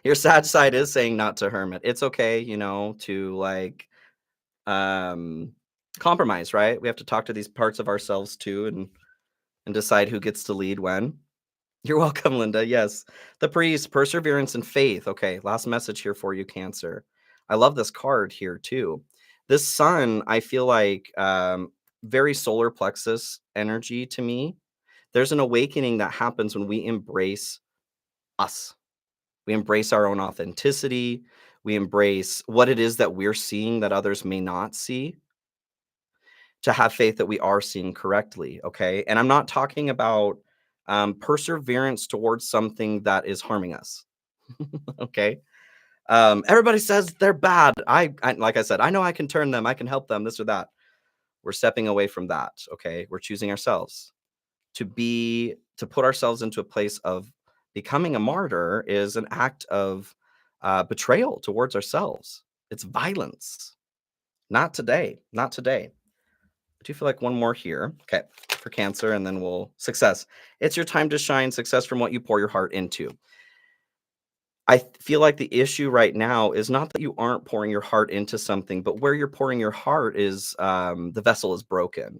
Your sad side is saying not to hermit. It's okay, to like compromise, right? We have to talk to these parts of ourselves too and decide who gets to lead when. You're welcome, Linda. Yes. The priest, perseverance and faith. Okay, last message here for you, Cancer. I love this card here too. This sun, I feel like very solar plexus energy to me. There's an awakening that happens when we embrace us. We embrace our own authenticity. We embrace what it is that we're seeing that others may not see, to have faith that we are seeing correctly. Okay. And I'm not talking about perseverance towards something that is harming us. Okay. Everybody says they're bad. I, like I said, I know I can turn them, I can help them, this or that. We're stepping away from that. Okay. We're choosing ourselves to put ourselves into a place of becoming a martyr is an act of betrayal towards ourselves. It's violence. Not today. Not today. I do feel like one more here. Okay. For Cancer, and then we'll success. It's your time to shine. Success from what you pour your heart into. I feel like the issue right now is not that you aren't pouring your heart into something, but where you're pouring your heart is the vessel is broken.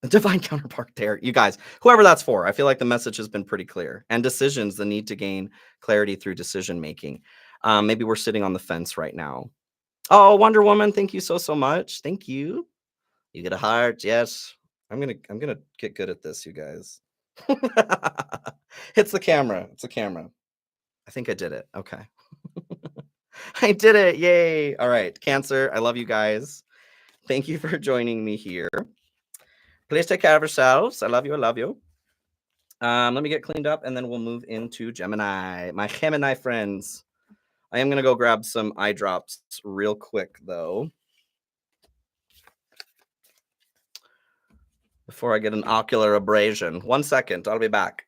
The divine counterpart there. You guys, whoever that's for, I feel like the message has been pretty clear. And decisions, the need to gain clarity through decision making. Maybe we're sitting on the fence right now. Oh, Wonder Woman, thank you so much. Thank you. You get a heart, yes. I'm gonna get good at this, you guys. It's the camera. It's the camera. I think I did it. Okay. I did it. Yay. All right. Cancer, I love you guys. Thank you for joining me here. Please take care of yourselves. I love you. I love you. Let me get cleaned up and then we'll move into Gemini. My Gemini friends. I am going to go grab some eye drops real quick, though, before I get an ocular abrasion. 1 second. I'll be back.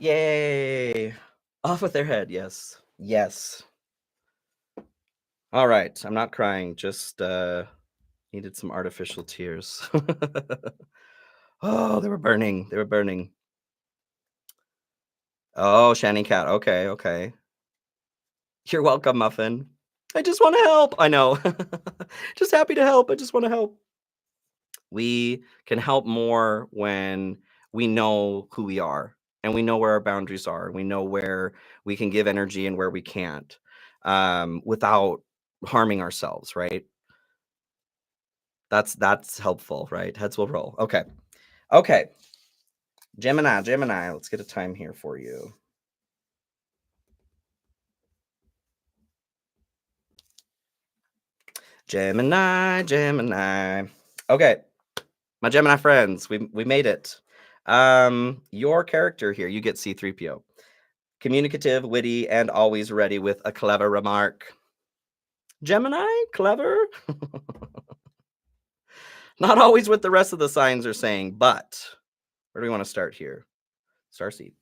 Yay. Off with their head. Yes. Yes. All right. I'm not crying. Just needed some artificial tears. Oh, they were burning. They were burning. Oh, Shanny Cat. Okay. Okay. You're welcome, Muffin. I just want to help. I know. Just happy to help. I just want to help. We can help more when we know who we are and we know where our boundaries are. We know where we can give energy and where we can't, without harming ourselves, right? That's helpful, right? Heads will roll. Okay. Okay. Gemini, Gemini. Let's get a time here for you. Gemini, Gemini. Okay. My Gemini friends, we made it. Your character here, you get C3PO. Communicative, witty, and always ready with a clever remark. Gemini, clever? Not always what the rest of the signs are saying, but where do we want to start here? Starseed.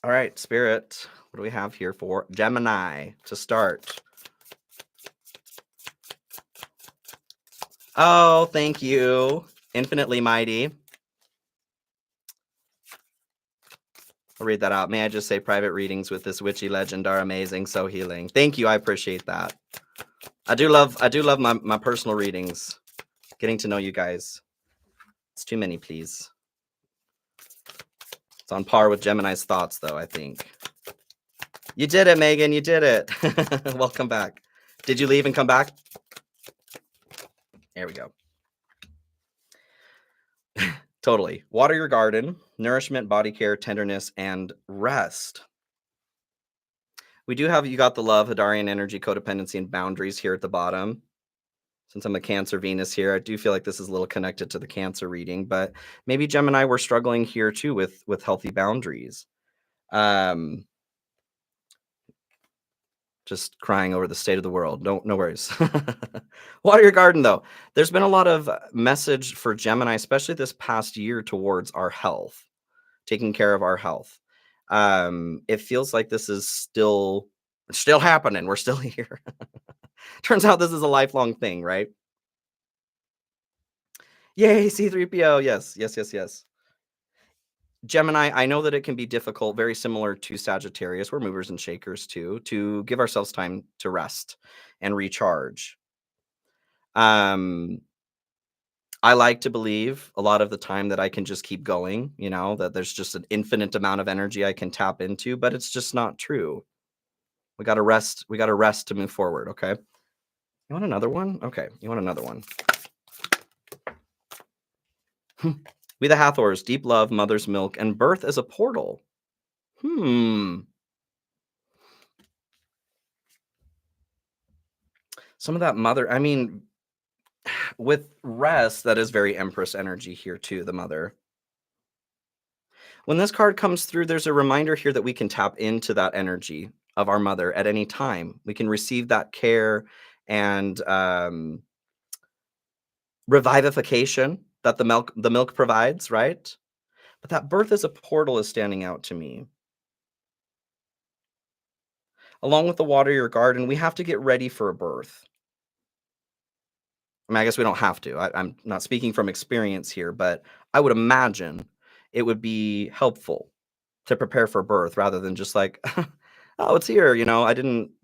All right, Spirit, what do we have here for Gemini to start? Oh, thank you. Infinitely mighty. I'll read that out. May I just say private readings with this witchy legend are amazing, so healing. Thank you. I appreciate that. I do love my personal readings. Getting to know you guys. It's too many, please. It's on par with Gemini's thoughts, though, I think. You did it, Megan. You did it. Welcome back. Did you leave and come back? There we go. Totally. Water your garden, nourishment, body care, tenderness, and rest. We do have, you got the love, Hadarian energy, codependency, and boundaries here at the bottom. Since I'm a Cancer Venus here, I do feel like this is a little connected to the Cancer reading, but maybe Gemini, we're struggling here too with healthy boundaries. Just crying over the state of the world. No worries. Water your garden, though. There's been a lot of message for Gemini, especially this past year, towards our health, taking care of our health. It feels like this is still happening. We're still here. Turns out this is a lifelong thing, right? Yay, C3PO. Yes. Gemini, I know that it can be difficult, very similar to Sagittarius. We're movers and shakers too, to give ourselves time to rest and recharge. I like to believe a lot of the time that I can just keep going, that there's just an infinite amount of energy I can tap into, but it's just not true. We got to rest. We got to rest to move forward. Okay. You want another one? Okay. You want another one? We the Hathors, deep love, mother's milk, and birth as a portal. Some of that mother, I mean, with rest, that is very Empress energy here too, the mother. When this card comes through, there's a reminder here that we can tap into that energy of our mother at any time. We can receive that care and revivification that the milk provides, right? But that birth as a portal is standing out to me. Along with the water your garden, we have to get ready for a birth. I mean, I guess we don't have to. I'm not speaking from experience here, but I would imagine it would be helpful to prepare for birth rather than just like, oh, it's here. I don't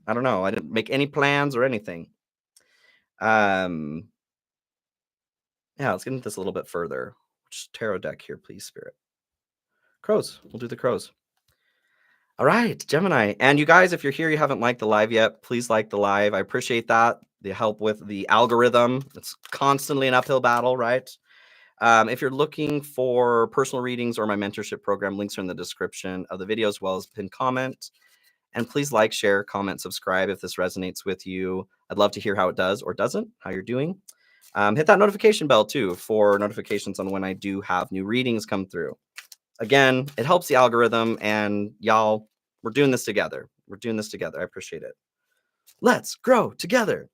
know. I didn't make any plans or anything. Yeah, let's get into this a little bit further. Which tarot deck here, please, Spirit? Crows. We'll do the crows. All right, Gemini. And you guys, if you're here, you haven't liked the live yet, please like the live. I appreciate that. The help with the algorithm. It's constantly an uphill battle, right? If you're looking for personal readings or my mentorship program, links are in the description of the video as well as pinned comment. And please like, share, comment, subscribe if this resonates with you. I'd love to hear how it does or doesn't, how you're doing. Hit that notification bell too for notifications on when I do have new readings come through. Again, it helps the algorithm, and y'all, we're doing this together. I appreciate it. Let's grow together.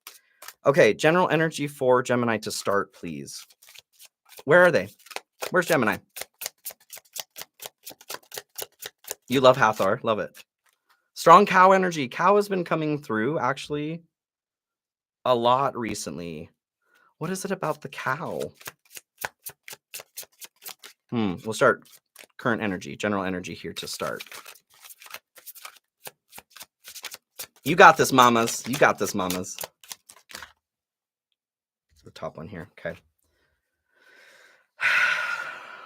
Okay, general energy for Gemini to start, please. Where are they? Where's Gemini? You love Hathor. Love it. Strong cow energy. Cow has been coming through, actually, a lot recently. What is it about the cow? We'll start current energy, general energy here to start. You got this, mamas. You got this, mamas. The top one here. Okay.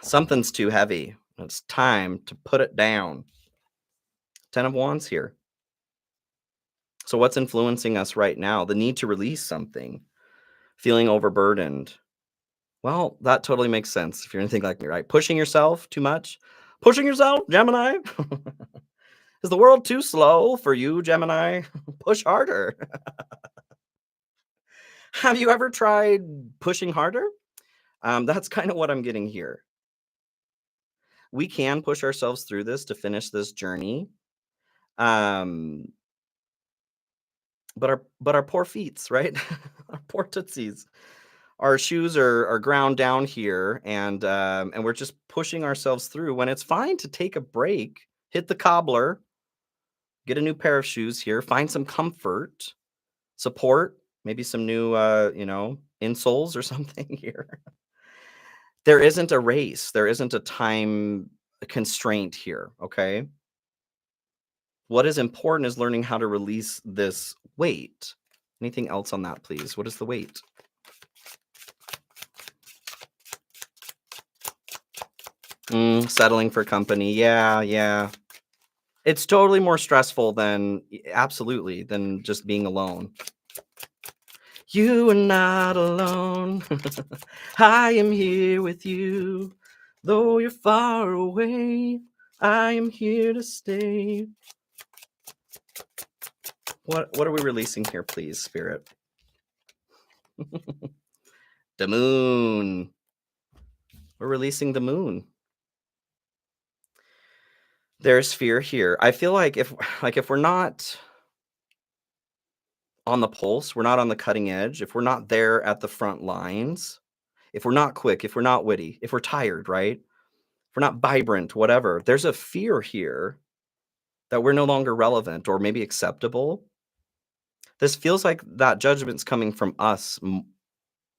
Something's too heavy. It's time to put it down. 10 of Wands here. So what's influencing us right now? The need to release something. Feeling overburdened. Well, that totally makes sense if you're anything like me, right? Pushing yourself too much. Pushing yourself, Gemini. Is the world too slow for you, Gemini? Push harder. Have you ever tried pushing harder? That's kind of what I'm getting here. We can push ourselves through this to finish this journey. But our poor feets, right? Our poor tootsies. Our shoes are ground down here, and we're just pushing ourselves through when it's fine to take a break, hit the cobbler, get a new pair of shoes here, find some comfort, support, maybe some new, insoles or something here. There isn't a race. There isn't a time constraint here, okay? What is important is learning how to release this weight. Anything else on that, please? What is the weight? Settling for company. Yeah, yeah. It's totally more stressful than absolutely, than just being alone. You are not alone. I am here with you. Though you're far away, I am here to stay. What are we releasing here, please, Spirit? The moon. We're releasing the moon. There's fear here. I feel like if we're not on the pulse, we're not on the cutting edge, if we're not there at the front lines, if we're not quick, if we're not witty, if we're tired, right? If we're not vibrant, whatever, there's a fear here that we're no longer relevant or maybe acceptable. This feels like that judgment's coming from us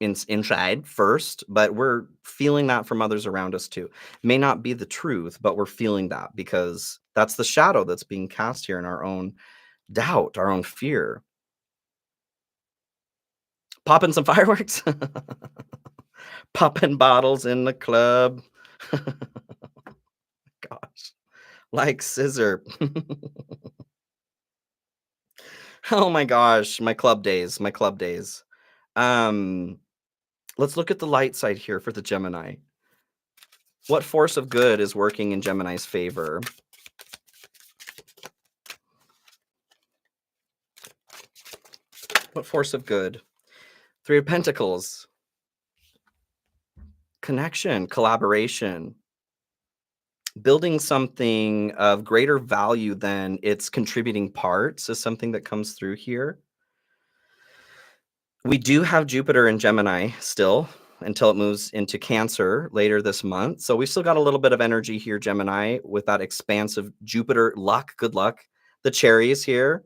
inside first, but we're feeling that from others around us too. May not be the truth, but we're feeling that because that's the shadow that's being cast here in our own doubt, our own fear. Popping some fireworks, popping bottles in the club. Gosh, like scissor. Oh my gosh, my club days, my club days. Um, let's look at the light side here for the Gemini. What force of good is working in Gemini's favor? What force of good? Three of Pentacles. Connection, collaboration. Building something of greater value than its contributing parts is something that comes through here. We do have Jupiter in Gemini still until it moves into Cancer later this month. So we still got a little bit of energy here, Gemini, with that expansive Jupiter luck. Good luck. The cherries here,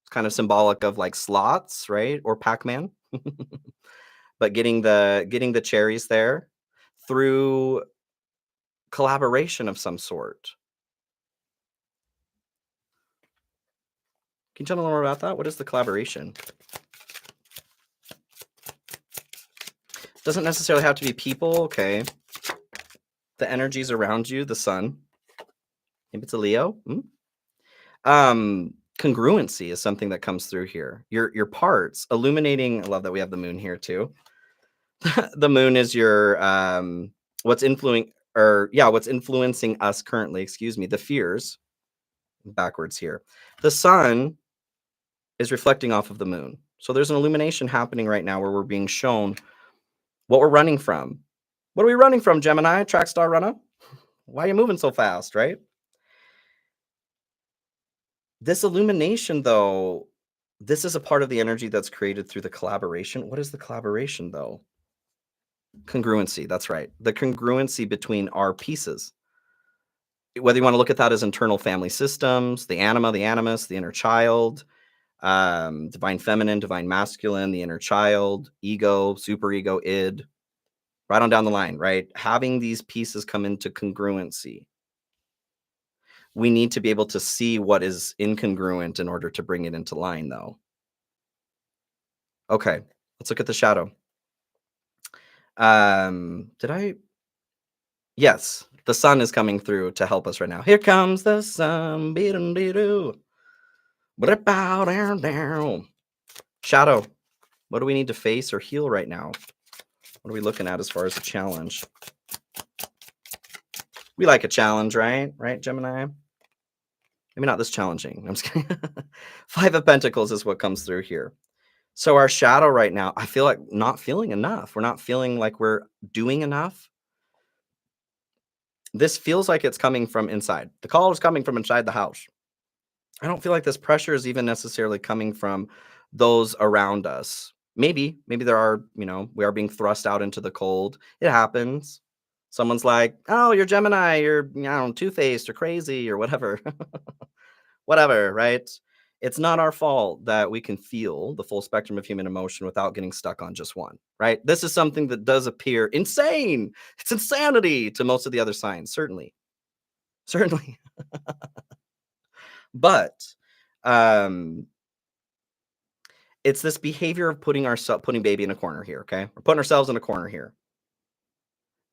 it's kind of symbolic of like slots, right? Or Pac-Man. But getting the cherries there through collaboration of some sort. Can you tell me a little more about that? What is the collaboration? Doesn't necessarily have to be people. Okay. The energies around you, the sun. Maybe it's a Leo. Congruency is something that comes through here. Your parts illuminating. I love that we have the moon here too. The moon is your what's influencing us currently, excuse me, the fears. Backwards here. The sun is reflecting off of the moon. So there's an illumination happening right now where we're being shown what we're running from. What are we running from, Gemini? Track star runner? Why are you moving so fast, right? This illumination, though, this is a part of the energy that's created through the collaboration. What is the collaboration, though? Congruency, that's right. The congruency between our pieces. Whether you want to look at that as internal family systems, the anima, the animus, the inner child, divine feminine, divine masculine, the inner child, ego, superego, id, right on down the line, right? Having these pieces come into congruency. We need to be able to see what is incongruent in order to bring it into line, though. Okay, let's look at the shadow. Yes, the sun is coming through to help us right now. Here comes the sun. Shadow. What do we need to face or heal right now? What are we looking at as far as a challenge? We like a challenge, right? Right, Gemini? Maybe not this challenging. I'm just kidding. Five of Pentacles is what comes through here. So our shadow right now, I feel like not feeling enough. We're not feeling like we're doing enough. This feels like it's coming from inside. The call is coming from inside the house. I don't feel like this pressure is even necessarily coming from those around us. Maybe there are, we are being thrust out into the cold. It happens. Someone's like, "Oh, you're Gemini, you're, two-faced or crazy or whatever." Whatever, right? It's not our fault that we can feel the full spectrum of human emotion without getting stuck on just one, right? This is something that does appear insane. It's insanity to most of the other signs, certainly. Certainly. But um it's this behavior of putting baby in a corner here, okay? We're putting ourselves in a corner here.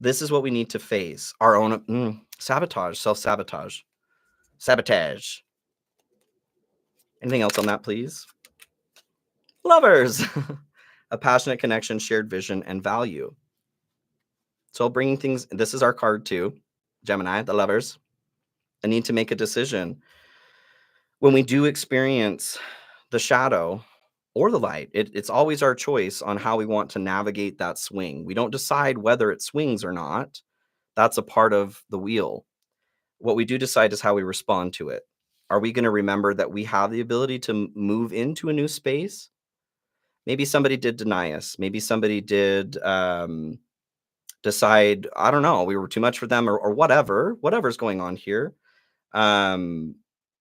This is what we need to face. Our own sabotage, self-sabotage. Sabotage. Anything else on that, please? Lovers. A passionate connection, shared vision, and value. So bringing things, this is our card too, Gemini, the lovers. I need to make a decision. When we do experience the shadow or the light, it's always our choice on how we want to navigate that swing. We don't decide whether it swings or not. That's a part of the wheel. What we do decide is how we respond to it. Are we going to remember that we have the ability to move into a new space? Maybe somebody did deny us. Maybe somebody did decide, I don't know, we were too much for them or whatever's going on here.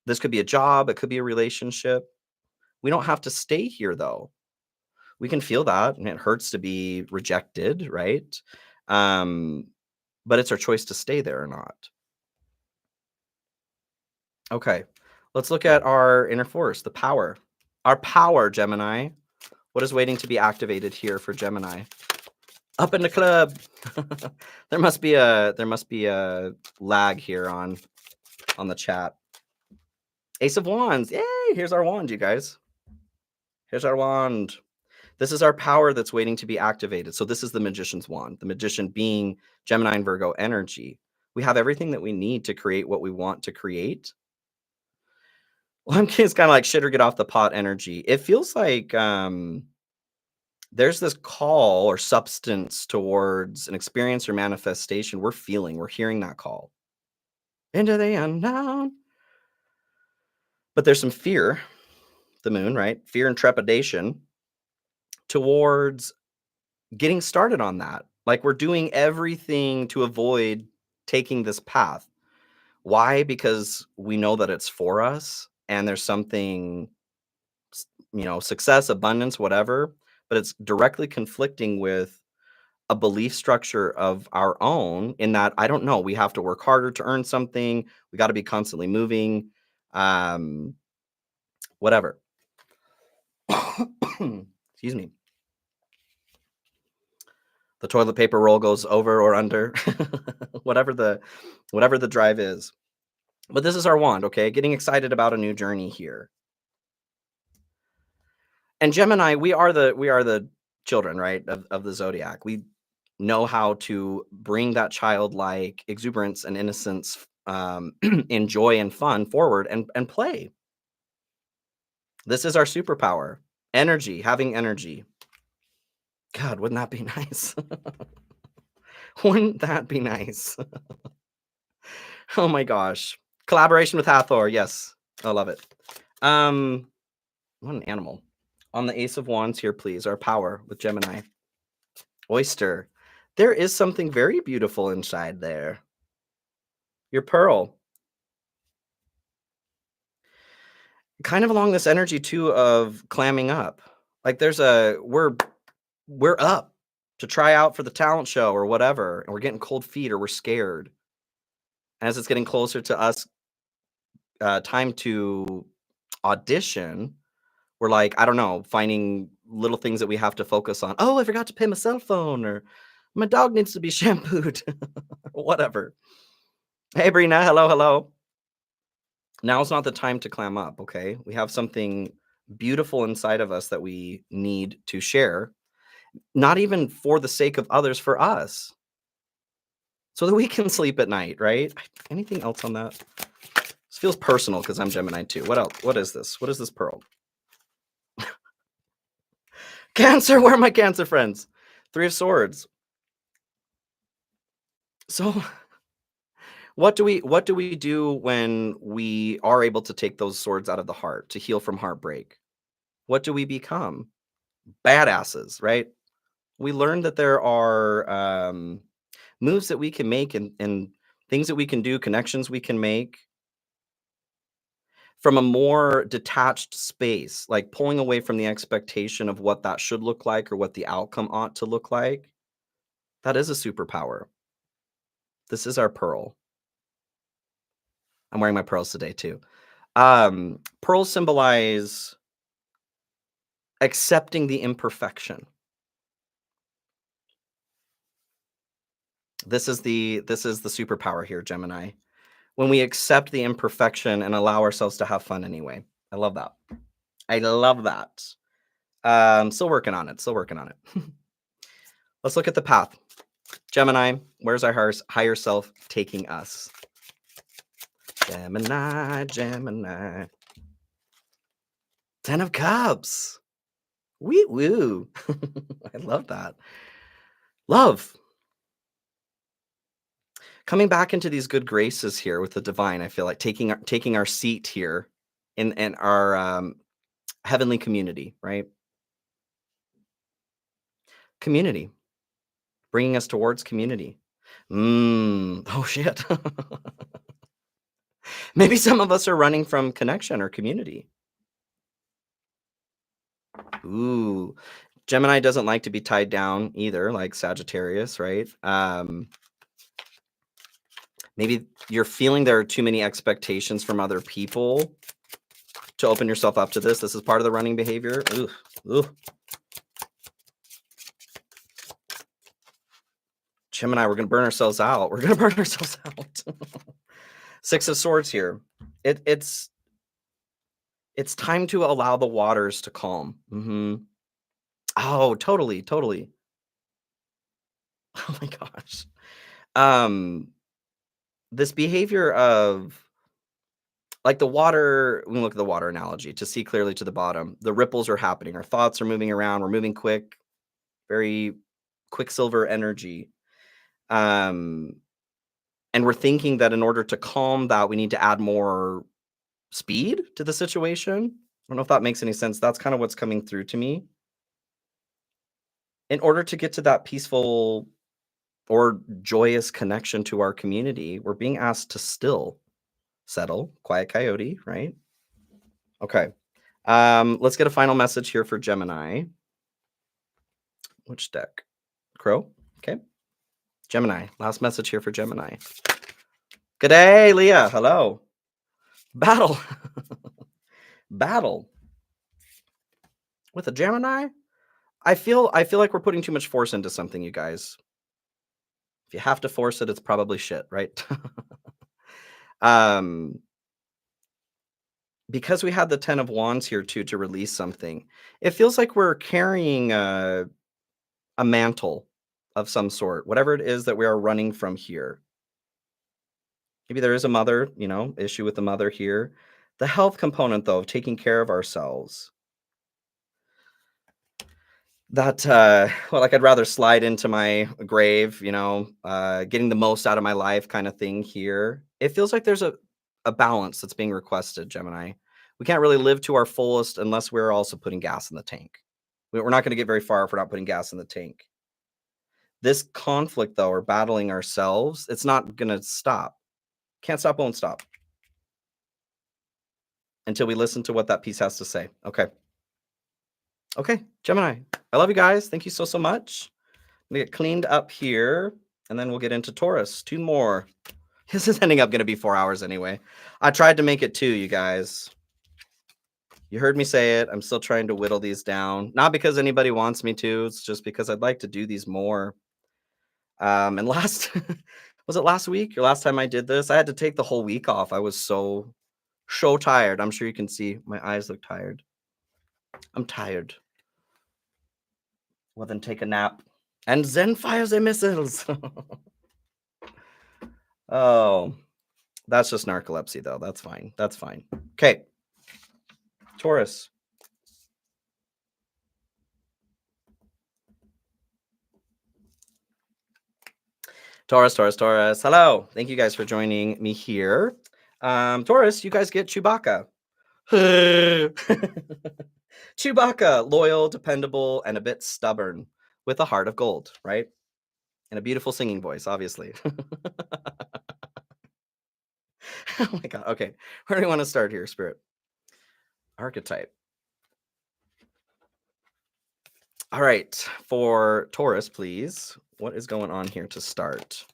This could be a job. It could be a relationship. We don't have to stay here, though. We can feel that, and it hurts to be rejected, right? But it's our choice to stay there or not. Okay, let's look at our inner force, the power. Our power, Gemini. What is waiting to be activated here for Gemini? Up in the club. There must be a lag here on the chat. Ace of Wands. Yay! Here's our wand, you guys. Here's our wand. This is our power that's waiting to be activated. So this is the Magician's wand. The Magician being Gemini and Virgo energy. We have everything that we need to create what we want to create. Well, it's kind of like shit or get off the pot energy. It feels like there's this call or substance towards an experience or manifestation we're hearing that call. Into the unknown. But there's some fear, the moon, right? Fear and trepidation towards getting started on that. Like we're doing everything to avoid taking this path. Why? Because we know that it's for us and there's something, success, abundance, whatever, but it's directly conflicting with a belief structure of our own in that, I don't know, we have to work harder to earn something. We got to be constantly moving, whatever. Excuse me. The toilet paper roll goes over or under, whatever the drive is. But this is our wand, okay? Getting excited about a new journey here. And Gemini, we are the children, right, of the Zodiac. We know how to bring that childlike exuberance and innocence, in joy and fun forward and play. This is our superpower. Energy, having energy. God, wouldn't that be nice? Wouldn't that be nice? Oh my gosh. Collaboration with Hathor. Yes. I love it. What an animal. On the Ace of Wands here, please. Our power with Gemini. Oyster. There is something very beautiful inside there. Your pearl. Kind of along this energy too of clamming up. Like we're up to try out for the talent show or whatever, and we're getting cold feet or we're scared. As it's getting closer to us, time to audition, we're like, I don't know, finding little things that we have to focus on. Oh, I forgot to pay my cell phone, or my dog needs to be shampooed, whatever. Hey, Brina, hello. Now's not the time to clam up, okay? We have something beautiful inside of us that we need to share, not even for the sake of others, for us, so that we can sleep at night, right? Anything else on that? This feels personal because I'm Gemini too. What else? What is this? What is this pearl? Cancer, where are my Cancer friends? Three of Swords. So What do we do when we are able to take those swords out of the heart to heal from heartbreak? What do we become? Badasses, right? We learn that there are moves that we can make and things that we can do, connections we can make from a more detached space, like pulling away from the expectation of what that should look like or what the outcome ought to look like. That is a superpower. This is our pearl. I'm wearing my pearls today too. Pearls symbolize accepting the imperfection. This is the superpower here, Gemini. When we accept the imperfection and allow ourselves to have fun anyway. I love that. I love that. Still working on it. Still working on it. Let's look at the path. Gemini, where's our higher self taking us? Gemini, Gemini. 10 of Cups. Wee woo. I love that. Love. Coming back into these good graces here with the divine, I feel like taking our seat here in our heavenly community, right? Community. Bringing us towards community. Oh shit. Maybe some of us are running from connection or community. Ooh. Gemini doesn't like to be tied down either, like Sagittarius, right? Maybe you're feeling there are too many expectations from other people to open yourself up to this. This is part of the running behavior. Ooh. Gemini, we're going to burn ourselves out. We're going to burn ourselves out. 6 of Swords here. It's time to allow the waters to calm. Oh, totally. Oh my gosh. This behavior of like the water, we look at the water analogy to see clearly to the bottom. The ripples are happening. Our thoughts are moving around. We're moving quick, very quicksilver energy. And we're thinking that in order to calm that, we need to add more speed to the situation. I don't know if that makes any sense. That's kind of what's coming through to me. In order to get to that peaceful or joyous connection to our community, we're being asked to settle, quiet coyote, right? Okay. Let's get a final message here for Gemini. Which deck? Crow? Okay. Gemini. Last message here for Gemini. Good day, Leah. Hello. Battle. Battle. With a Gemini? I feel like we're putting too much force into something, you guys. If you have to force it, it's probably shit, right? Because we had the 10 of Wands here too to release something. It feels like we're carrying a mantle of some sort, whatever it is that we are running from here. Maybe there is a mother, issue with the mother here. The health component, though, of taking care of ourselves. That, like I'd rather slide into my grave, getting the most out of my life kind of thing here. It feels like there's a balance that's being requested, Gemini. We can't really live to our fullest unless we're also putting gas in the tank. We're not going to get very far if we're not putting gas in the tank. This conflict, though, or battling ourselves, it's not going to stop. Can't stop, won't stop. Until we listen to what that piece has to say. Okay, Gemini. I love you guys. Thank you so much. I'm going to get cleaned up here, and then we'll get into Taurus. 2 more. This is ending up going to be 4 hours anyway. I tried to make it 2, you guys. You heard me say it. I'm still trying to whittle these down. Not because anybody wants me to. It's just because I'd like to do these more. And was it last week or last time I did this? I had to take the whole week off. I was so tired. I'm sure you can see my eyes look tired. I'm tired. Well, then take a nap. And Zen fires the missiles. Oh, that's just narcolepsy, though. That's fine. That's fine. Okay. Taurus. Taurus, Taurus, Taurus. Hello. Thank you guys for joining me here. Taurus, you guys get Chewbacca. Chewbacca, loyal, dependable, and a bit stubborn, with a heart of gold, right? And a beautiful singing voice, obviously. Oh my God. Okay. Where do we want to start here, Spirit? Archetype. All right. For Taurus, please. What is going on here to start?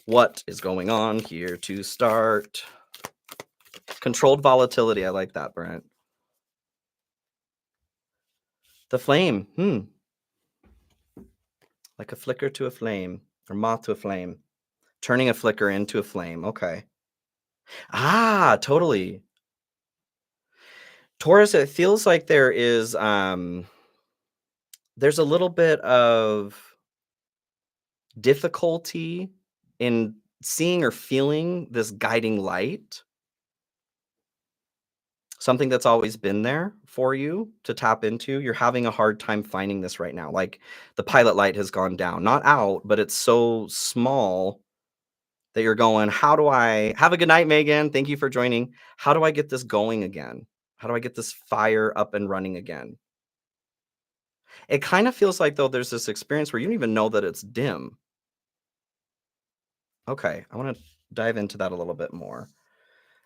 What is going on here to start? Controlled volatility. I like that, Brent. The flame. Like a flicker to a flame, or moth to a flame. Turning a flicker into a flame. Okay. Ah, totally. Taurus, it feels like there is there's a little bit of difficulty in seeing or feeling this guiding light. Something that's always been there for you to tap into. You're having a hard time finding this right now. Like the pilot light has gone down, not out, but it's so small that you're going, how do I have a good night, Megan? Thank you for joining. How do I get this going again? How do I get this fire up and running again? It kind of feels like, though, there's this experience where you don't even know that it's dim. Okay, I want to dive into that a little bit more.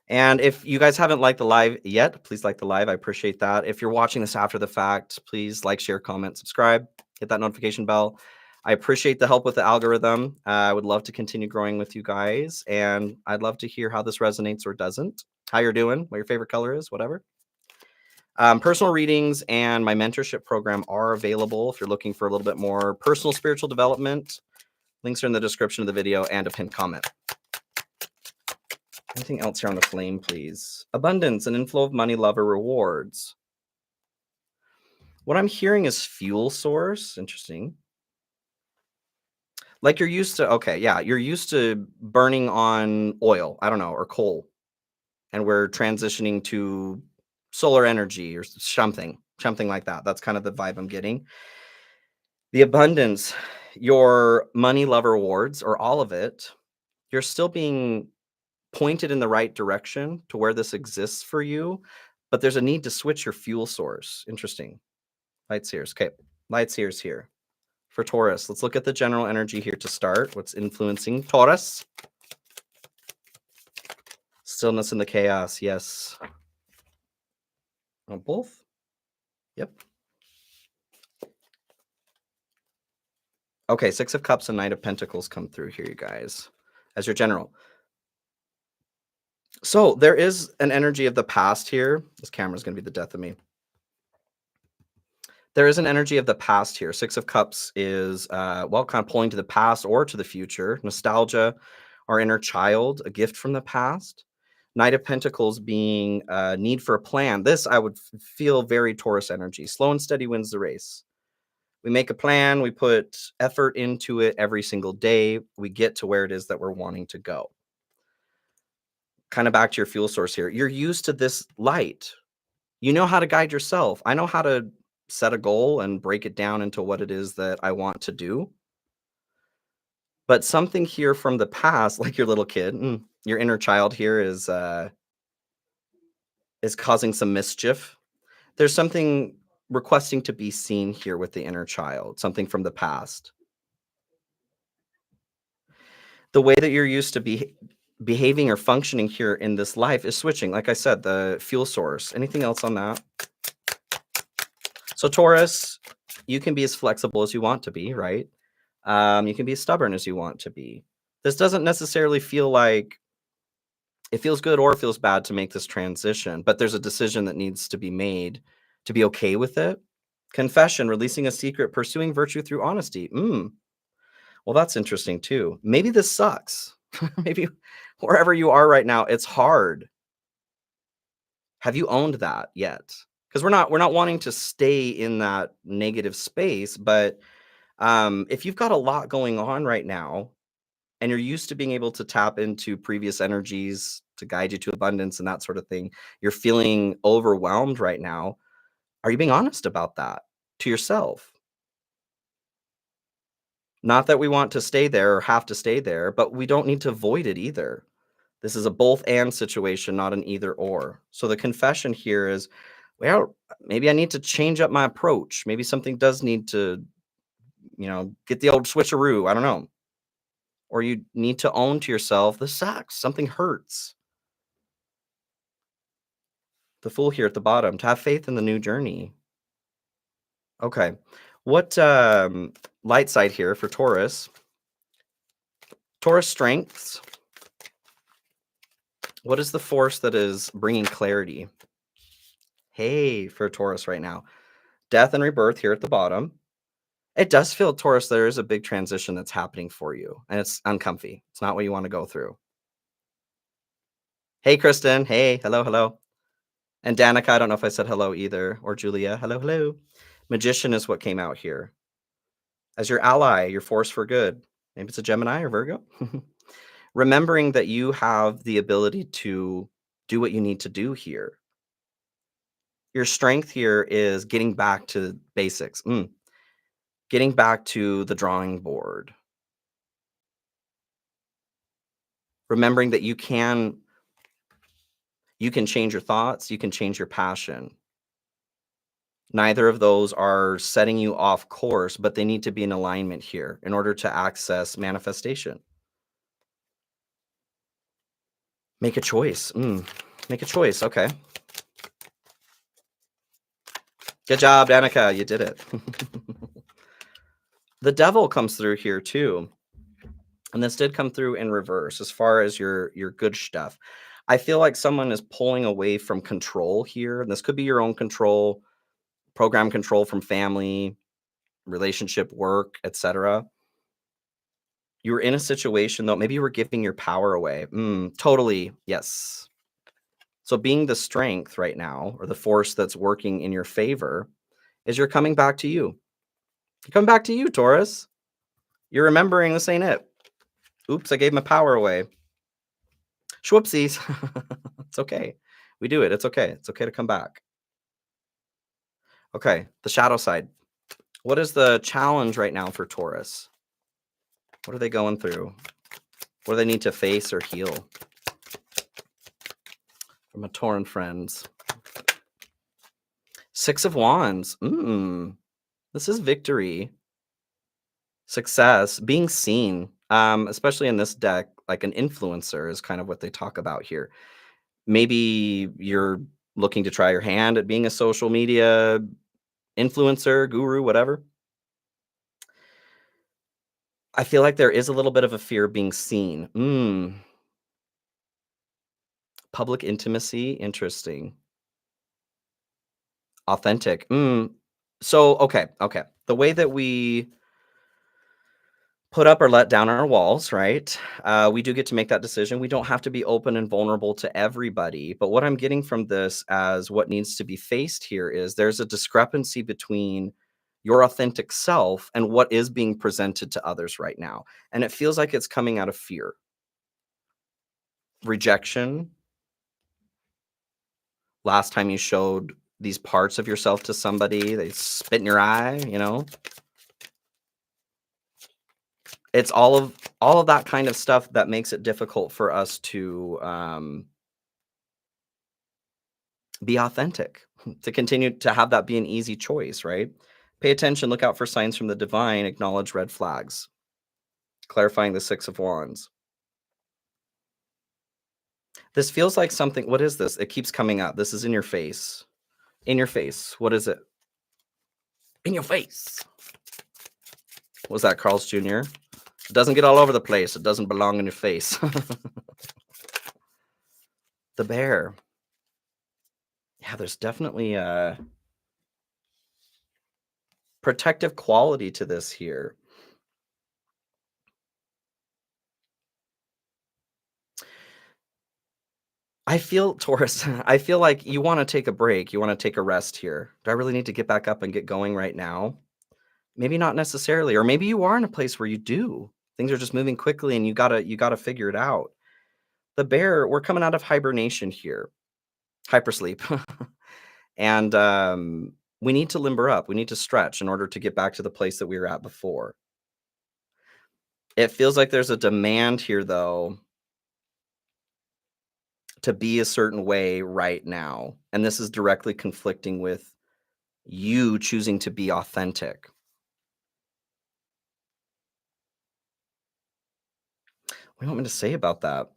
And if you guys haven't liked the live yet, please like the live. I appreciate that. If you're watching this after the fact, please like, share, comment, subscribe, hit that notification bell. I appreciate the help with the algorithm. I would love to continue growing with you guys. And I'd love to hear how this resonates or doesn't, how you're doing, what your favorite color is, whatever. Personal readings and my mentorship program are available if you're looking for a little bit more personal spiritual development. Links are in the description of the video and a pinned comment. Anything else here on the flame, please? Abundance and inflow of money, love, or rewards. What I'm hearing is fuel source. Interesting. Like you're used to, okay, yeah, you're used to burning on oil, I don't know, or coal. And we're transitioning to solar energy or something like that. That's kind of the vibe I'm getting. The abundance, your money, love, or rewards, or all of it, you're still being pointed in the right direction to where this exists for you, but there's a need to switch your fuel source. Interesting. Light seers. Okay. Light seers here. For Taurus, let's look at the general energy here to start. What's influencing Taurus? Stillness in the chaos. Yes. Oh, both? Yep. Okay, Six of Cups and Knight of Pentacles come through here, you guys, as your general. So there is an energy of the past here. This camera's going to be the death of me. There is an energy of the past here. Six of Cups is, well, kind of pulling to the past or to the future. Nostalgia, our inner child, a gift from the past. Knight of Pentacles being a need for a plan. This, I would feel very Taurus energy. Slow and steady wins the race. We make a plan. We put effort into it every single day. We get to where it is that we're wanting to go. Kind of back to your fuel source here. You're used to this light. You know how to guide yourself. I know how to set a goal and break it down into what it is that I want to do. But something here from the past, like your little kid, your inner child here is causing some mischief. There's something requesting to be seen here with the inner child, something from the past. The way that you're used to behaving or functioning here in this life is switching. Like I said, the fuel source. Anything else on that? So Taurus, you can be as flexible as you want to be, right? You can be as stubborn as you want to be. This doesn't necessarily feel like it feels good or feels bad to make this transition, but there's a decision that needs to be made to be okay with it. Confession, releasing a secret, pursuing virtue through honesty. Well, that's interesting too. Maybe this sucks. Maybe wherever you are right now, it's hard. Have you owned that yet? Because we're not wanting to stay in that negative space, but if you've got a lot going on right now and you're used to being able to tap into previous energies to guide you to abundance and that sort of thing, you're feeling overwhelmed right now. Are you being honest about that to yourself? Not that we want to stay there or have to stay there, but we don't need to avoid it either. This is a both and situation, not an either or. So the confession here is, well, maybe I need to change up my approach. Maybe something does need to, get the old switcheroo. I don't know. Or you need to own to yourself, this sucks. Something hurts. The Fool here at the bottom, to have faith in the new journey. Okay. What light side here for Taurus? Taurus strengths. What is the force that is bringing clarity? Hey, for Taurus right now. Death and rebirth here at the bottom. It does feel, Taurus, there is a big transition that's happening for you, and it's uncomfy. It's not what you want to go through. Hey, Kristen. Hey, hello, hello. And Danica, I don't know if I said hello either, or Julia. Hello, hello. Magician is what came out here. As your ally, your force for good. Maybe it's a Gemini or Virgo. Remembering that you have the ability to do what you need to do here. Your strength here is getting back to basics. Getting back to the drawing board. Remembering that you can change your thoughts, you can change your passion. Neither of those are setting you off course, but they need to be in alignment here in order to access manifestation. Make a choice. Make a choice. Okay. Good job, Danica. You did it. The Devil comes through here too. And this did come through in reverse as far as your good stuff. I feel like someone is pulling away from control here. And this could be your own control, program control from family, relationship, work, etc. You were in a situation, though, maybe you were giving your power away. Totally. Yes. So being the strength right now, or the force that's working in your favor, is you're coming back to you. You're coming back to you, Taurus. You're remembering this ain't it. Oops, I gave my power away. Schwupsies. It's okay. We do it. It's okay. It's okay to come back. Okay, the shadow side. What is the challenge right now for Taurus? What are they going through? What do they need to face or heal? From my Tauran friends. Six of Wands. This is victory. Success. Being seen. Especially in this deck, like an influencer is kind of what they talk about here. Maybe you're looking to try your hand at being a social media influencer, guru, whatever. I feel like there is a little bit of a fear of being seen. Public intimacy, interesting. Authentic. So, okay. The way that we put up or let down our walls, right? We do get to make that decision. We don't have to be open and vulnerable to everybody. But what I'm getting from this as what needs to be faced here is there's a discrepancy between your authentic self and what is being presented to others right now. And it feels like it's coming out of fear. Rejection. Last time you showed these parts of yourself to somebody, they spit in your eye, It's all of that kind of stuff that makes it difficult for us to be authentic, to continue to have that be an easy choice, right? Pay attention, look out for signs from the divine, acknowledge red flags. Clarifying the Six of Wands. This feels like something, what is this? It keeps coming up. This is in your face. In your face. What is it? In your face. What was that, Carl's Jr.? It doesn't get all over the place. It doesn't belong in your face. The Bear. Yeah, there's definitely a protective quality to this here. I feel, Taurus, I feel like you want to take a break. You want to take a rest here. Do I really need to get back up and get going right now? Maybe not necessarily. Or maybe you are in a place where you do. Things are just moving quickly and you gotta figure it out. The Bear, we're coming out of hibernation here. Hypersleep. And we need to limber up. We need to stretch in order to get back to the place that we were at before. It feels like there's a demand here, though, to be a certain way right now, and this is directly conflicting with you choosing to be authentic. What do you want me to say about that?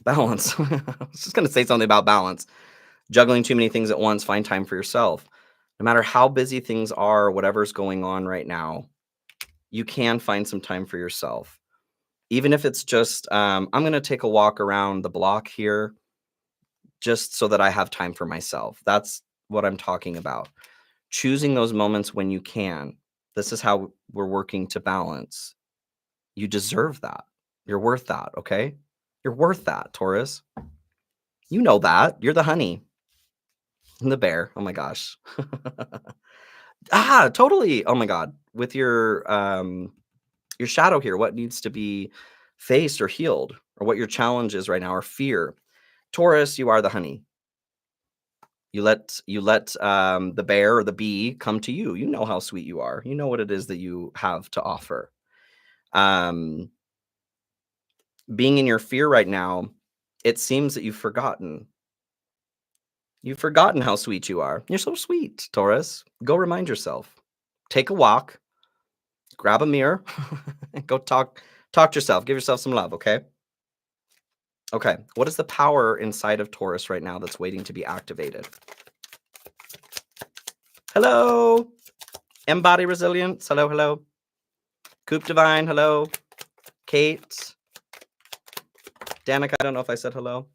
Balance. I was just gonna say something about balance. Juggling too many things at once, find time for yourself. No matter how busy things are, whatever's going on right now, you can find some time for yourself. Even if it's just, I'm gonna take a walk around the block here just so that I have time for myself. That's what I'm talking about. Choosing those moments when you can. This is how we're working to balance. You deserve that. You're worth that, okay? You're worth that, Taurus. You know that. You're the honey and the bear. Oh my gosh. Totally. Oh my god. With your shadow here, what needs to be faced or healed, or what your challenge is right now, or fear. Taurus, you are the honey. You let the bear or the bee come to you. You know how sweet you are. You know what it is that you have to offer. Um, being in your fear right now, it seems that you've forgotten. You've forgotten how sweet you are. You're so sweet, Taurus. Go remind yourself. Take a walk, grab a mirror, and go talk to yourself. Give yourself some love, okay? Okay. What is the power inside of Taurus right now that's waiting to be activated? Hello. Embody resilience. Hello, hello. Coop Divine. Hello. Kate. Danica, I don't know if I said hello.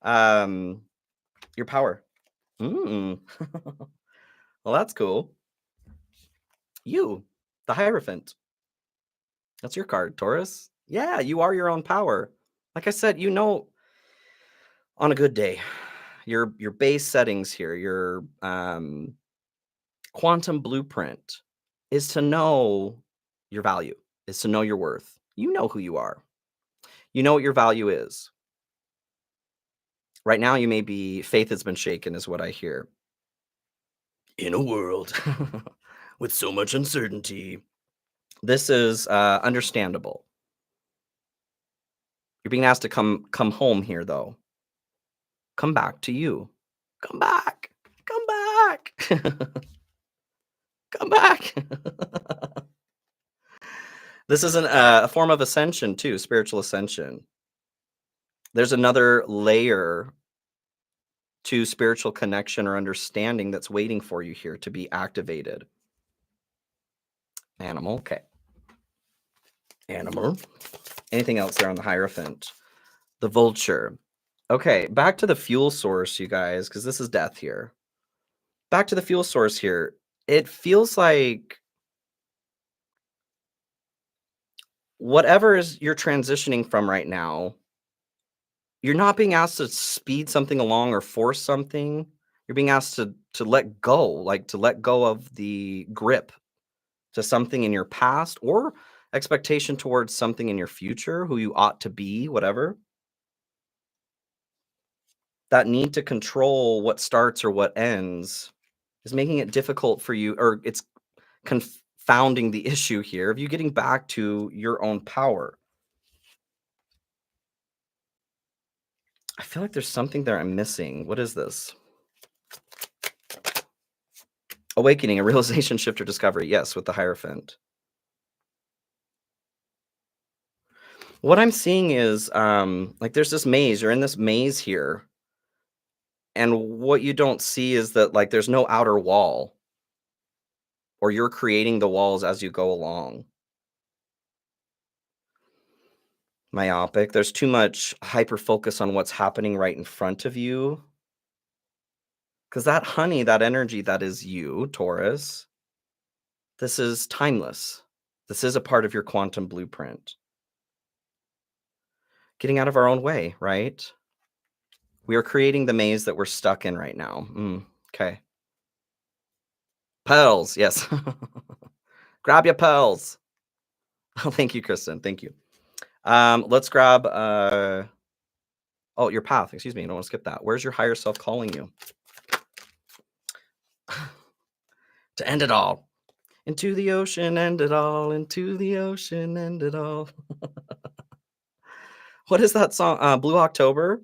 Your power. Mm. Well, that's cool. You, the Hierophant. That's your card, Taurus. Yeah, you are your own power. Like I said, you know, on a good day, your base settings here, your quantum blueprint is to know your value, is to know your worth. You know who you are. You know what your value is. Right now, you may be faith has been shaken, is what I hear. In a world with so much uncertainty, this is understandable. You're being asked to come home here, though. Come back to you. Come back. Come back. Come back. This is a form of ascension too, spiritual ascension. There's another layer to spiritual connection or understanding that's waiting for you here to be activated. Animal, okay. Animal. Anything else there on the Hierophant? The Vulture. Okay, back to the fuel source, you guys, because this is death here. Back to the fuel source here. It feels like whatever is you're transitioning from right now, you're not being asked to speed something along or force something. You're being asked to let go, like to let go of the grip to something in your past or expectation towards something in your future, who you ought to be, whatever. That need to control what starts or what ends is making it difficult for you, or it's confounding the issue here of you getting back to your own power. I feel like there's something there I'm missing. What is this? Awakening, a realization, shift, or discovery. Yes, with the Hierophant. What I'm seeing is like there's this maze. You're in this maze here. And what you don't see is that like there's no outer wall, or you're creating the walls as you go along. Myopic. There's too much hyper focus on what's happening right in front of you. Because that honey, that energy that is you, Taurus, this is timeless. This is a part of your quantum blueprint. Getting out of our own way, right? We are creating the maze that we're stuck in right now. Okay. Pearls, yes. Grab your pearls. Oh, thank you, Kristen. Thank you. Let's grab your path. Excuse me. I don't want to skip that. Where's your higher self calling you? To end it all. Into the ocean, end it all. Into the ocean, end it all. What is that song? Blue October?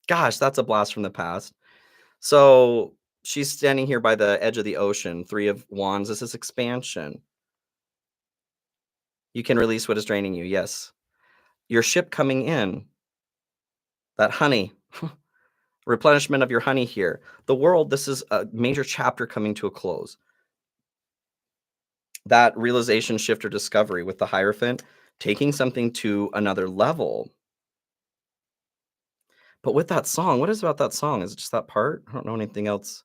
Gosh, that's a blast from the past. So she's standing here by the edge of the ocean. 3 of Wands. This is expansion. You can release what is draining you. Yes. Your ship coming in. That honey. Replenishment of your honey here. The world, this is a major chapter coming to a close. That realization, shift, or discovery with the Hierophant, taking something to another level. But with that song, what is about that song? Is it just that part? I don't know anything else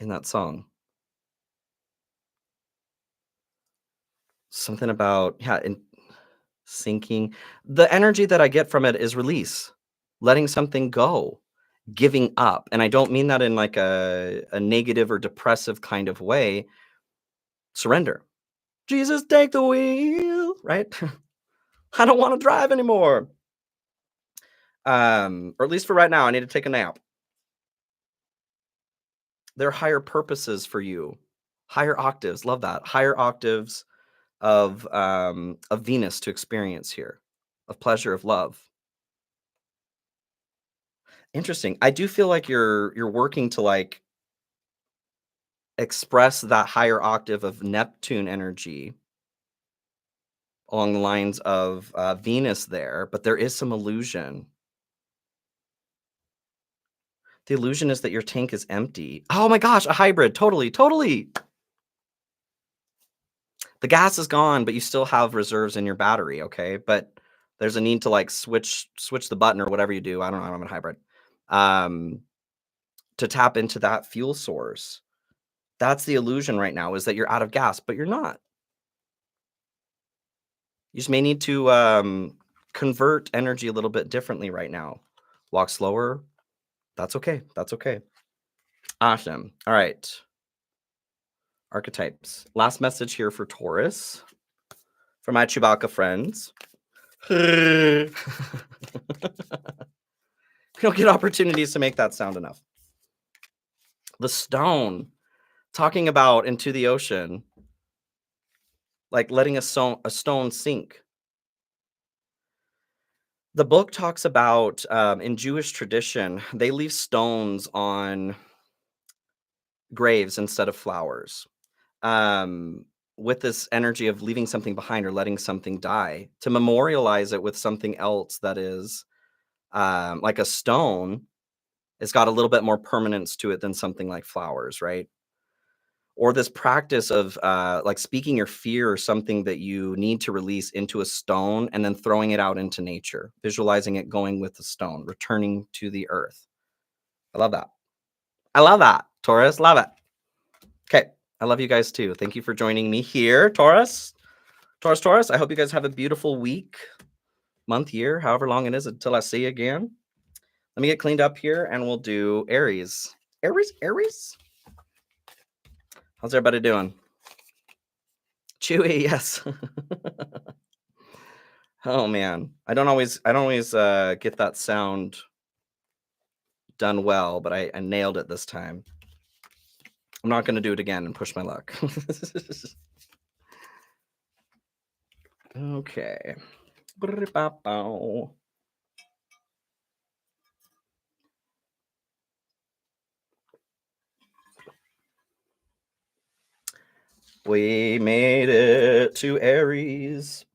in that song. Something about, yeah, in sinking. The energy that I get from it is release, letting something go, giving up. And I don't mean that in like a negative or depressive kind of way. Surrender. Jesus, take the wheel, right? I don't want to drive anymore. Or at least for right now, I need to take a nap. There are higher purposes for you. Higher octaves. Love that. Higher octaves of Venus to experience here, of pleasure, of love. Interesting. I do feel like you're working to like express that higher octave of Neptune energy along the lines of Venus there, but there is some illusion. The illusion is that your tank is empty. Oh my gosh, a hybrid. Totally, totally. The gas is gone, but you still have reserves in your battery, okay? But there's a need to like switch the button or whatever you do. I don't know, I'm a hybrid. To tap into that fuel source. That's the illusion right now, is that you're out of gas, but you're not. You just may need to convert energy a little bit differently right now. Walk slower. That's okay. That's okay. Awesome. All right. Archetypes. Last message here for Taurus. For my Chewbacca friends. We don't get opportunities to make that sound enough. The stone. Talking about into the ocean. Like letting a stone sink. The book talks about, in Jewish tradition, they leave stones on graves instead of flowers. With this energy of leaving something behind or letting something die, to memorialize it with something else that is like a stone. It's got a little bit more permanence to it than something like flowers, right? Or this practice of like speaking your fear or something that you need to release into a stone and then throwing it out into nature, visualizing it going with the stone, returning to the earth. I love that. I love that, Taurus. Love it. Okay. I love you guys too. Thank you for joining me here, Taurus. Taurus. I hope you guys have a beautiful week, month, year, however long it is until I see you again. Let me get cleaned up here and we'll do Aries. Aries? How's everybody doing? Chewy, yes. Oh man, I don't always get that sound done well, but I nailed it this time. I'm not going to do it again and push my luck. Okay. We made it to Aries.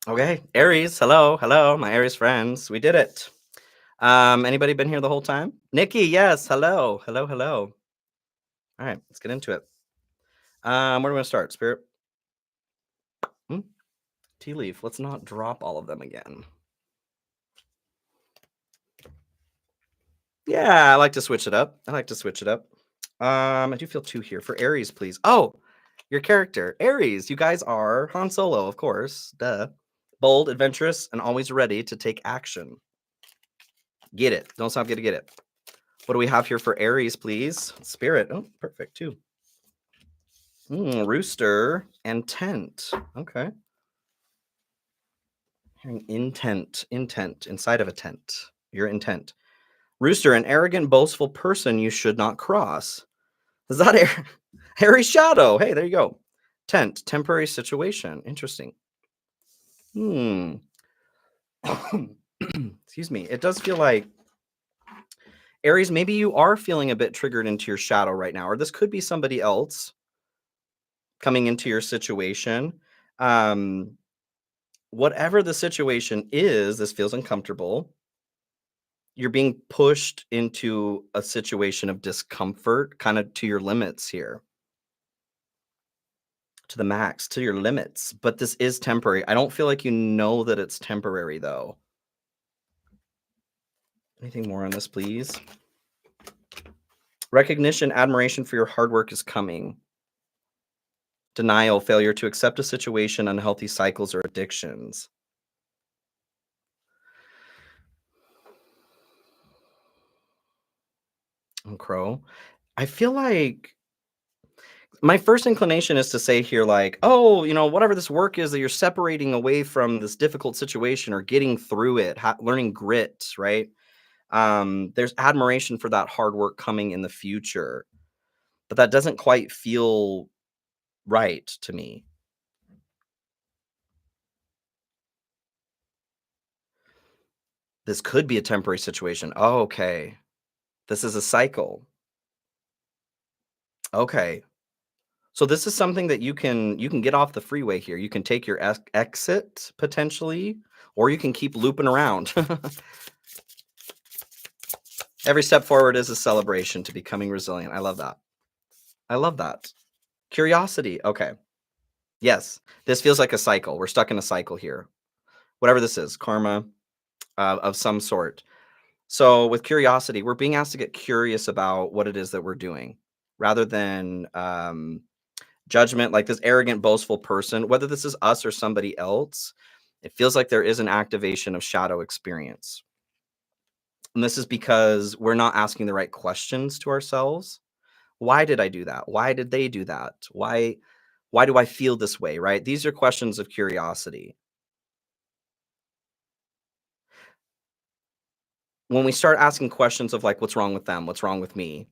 Okay, Aries, hello, my Aries friends. We did it. Anybody been here the whole time? Nikki, yes, hello. All right, let's get into it. Where do we want to start? Spirit? Tea leaf. Let's not drop all of them again. Yeah, I like to switch it up. I do feel 2 here. For Aries, please. Oh, your character. Aries, you guys are Han Solo, of course. Duh. Bold, adventurous, and always ready to take action. Get it. Don't stop, get it. What do we have here for Aries, please? Spirit. Oh, perfect, too. Rooster and tent. Okay. Hearing intent inside of a tent. Your intent. Rooster, an arrogant, boastful person you should not cross. Is that Aries shadow? Hey, there you go. Tent, temporary situation. Interesting. Hmm. Excuse me. It does feel like Aries, maybe you are feeling a bit triggered into your shadow right now, or this could be somebody else coming into your situation. Um, whatever the situation is, this feels uncomfortable. You're being pushed into a situation of discomfort, kind of to your limits here, to the max, to your limits. But this is temporary. I don't feel like you know that it's temporary, though. Anything more on this, please? Recognition, admiration for your hard work is coming. Denial, failure to accept a situation, unhealthy cycles or addictions. And Crow. I feel like my first inclination is to say here, like, oh, whatever this work is that you're separating away from this difficult situation or getting through it, learning grit, right? There's admiration for that hard work coming in the future, but that doesn't quite feel right to me. This could be a temporary situation. Oh, okay. This is a cycle. Okay. So this is something that you can get off the freeway here. You can take your exit potentially, or you can keep looping around. Every step forward is a celebration to becoming resilient. I love that. I love that. Curiosity. Okay. Yes. This feels like a cycle. We're stuck in a cycle here. Whatever this is, karma of some sort. So with curiosity, we're being asked to get curious about what it is that we're doing rather than judgment, like this arrogant, boastful person, whether this is us or somebody else. It feels like there is an activation of shadow experience. And this is because we're not asking the right questions to ourselves. Why did I do that? Why did they do that? Why do I feel this way, right? These are questions of curiosity. When we start asking questions of like what's wrong with them? What's wrong with me?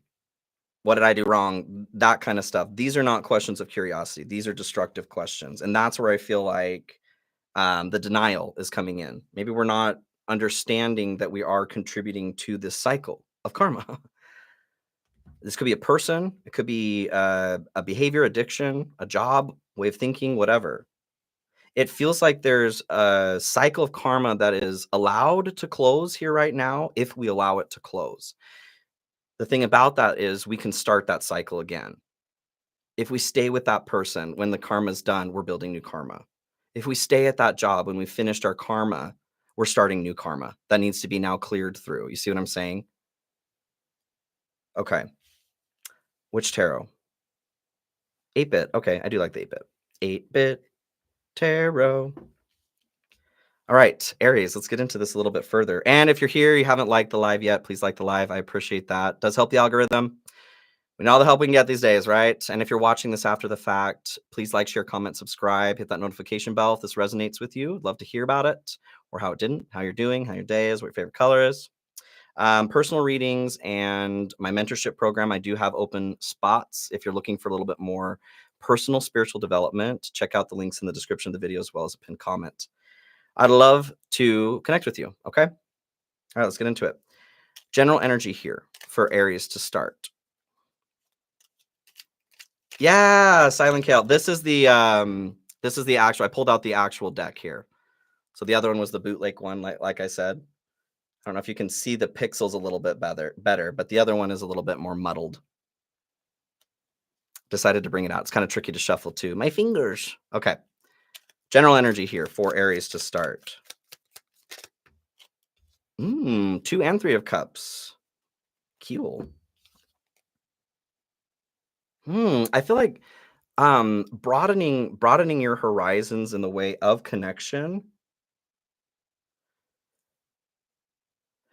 What did I do wrong? That kind of stuff. These are not questions of curiosity. These are destructive questions. And that's where I feel like the denial is coming in. Maybe we're not understanding that we are contributing to this cycle of karma. This could be a person, it could be a behavior, addiction, a job, way of thinking, whatever. It feels like there's a cycle of karma that is allowed to close here right now if we allow it to close. The thing about that is we can start that cycle again. If we stay with that person when the karma's done, we're building new karma. If we stay at that job when we finished our karma, we're starting new karma that needs to be now cleared through. You see what I'm saying? Okay. Which tarot? 8-bit. Okay, I do like the 8-bit. 8-bit tarot. All right, Aries, let's get into this a little bit further. And if you're here, you haven't liked the live yet, please like the live. I appreciate that. It does help the algorithm. We know all the help we can get these days, right? And if you're watching this after the fact, please like, share, comment, subscribe, hit that notification bell if this resonates with you. I'd love to hear about it or how it didn't, how you're doing, how your day is, what your favorite color is. Personal readings and my mentorship program, I do have open spots. If you're looking for a little bit more personal spiritual development, check out the links in the description of the video as well as a pinned comment. I'd love to connect with you. Okay. All right, let's get into it. General energy here for Aries to start. Yeah, Silent Kale. This is the actual. I pulled out the actual deck here. So the other one was the bootleg one, like I said. I don't know if you can see the pixels a little bit better, but the other one is a little bit more muddled. Decided to bring it out. It's kind of tricky to shuffle too. My fingers. Okay. General energy here for Aries to start. 2 and 3 of cups. Cool. I feel like broadening your horizons in the way of connection.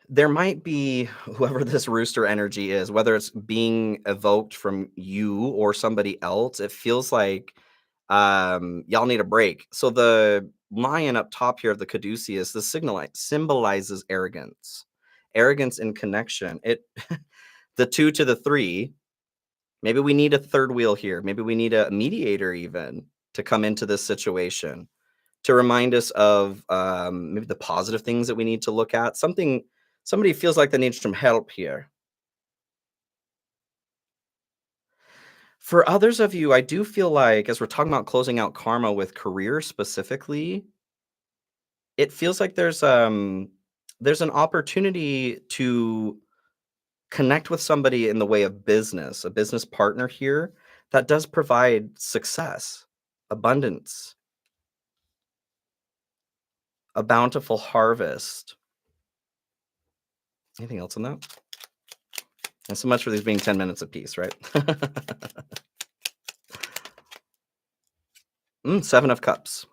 There might be whoever this rooster energy is, whether it's being evoked from you or somebody else, it feels like y'all need a break. So the lion up top here of the caduceus, the signal symbolizes arrogance. arrogance in connection. The 2 to the 3, maybe we need a third wheel here. Maybe we need a mediator even to come into this situation to remind us of maybe the positive things that we need to look at. Somebody feels like they need some help here. For others of you, I do feel like as we're talking about closing out karma with career specifically, it feels like there's an opportunity to connect with somebody in the way of business, a business partner here that does provide success, abundance, a bountiful harvest. Anything else on that? And so much for these being 10 minutes apiece, right? 7 of Cups.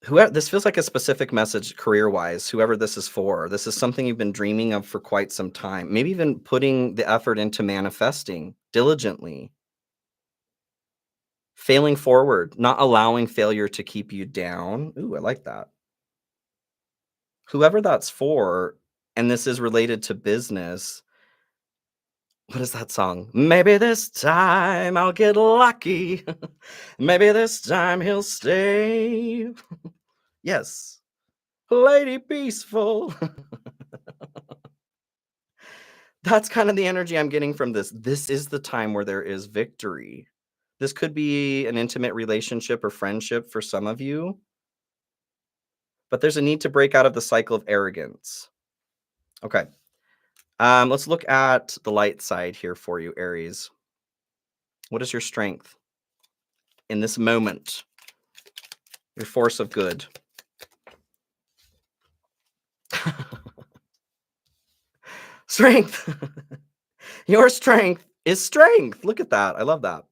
Whoever this feels like a specific message career-wise, whoever this is for. This is something you've been dreaming of for quite some time. Maybe even putting the effort into manifesting diligently. Failing forward, not allowing failure to keep you down. Ooh, I like that. Whoever that's for, and this is related to business, what is that song? Maybe this time I'll get lucky. Maybe this time he'll stay. Yes. Lady Peaceful. That's kind of the energy I'm getting from this. This is the time where there is victory. This could be an intimate relationship or friendship for some of you, but there's a need to break out of the cycle of arrogance. Okay. Let's look at the light side here for you, Aries. What is your strength in this moment? Your force of good. Strength. Your strength is strength. Look at that. I love that.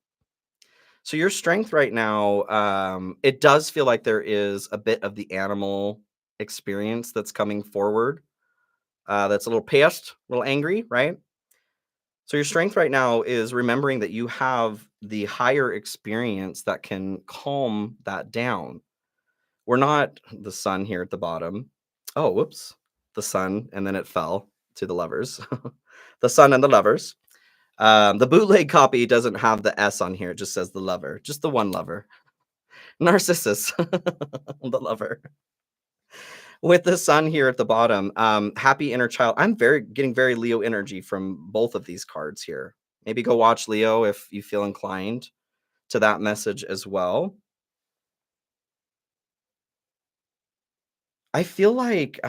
So your strength right now, it does feel like there is a bit of the animal experience that's coming forward. That's a little pissed, a little angry, right? So your strength right now is remembering that you have the higher experience that can calm that down. We're not the sun here at the bottom. Oh, whoops. The sun, and then it fell to the lovers. The sun and the lovers. The bootleg copy doesn't have the S on here. It just says the lover. Just the one lover. Narcissus. The lover. With the sun here at the bottom, happy inner child. I'm getting very Leo energy from both of these cards here. Maybe go watch Leo if you feel inclined to that message as well. I feel like,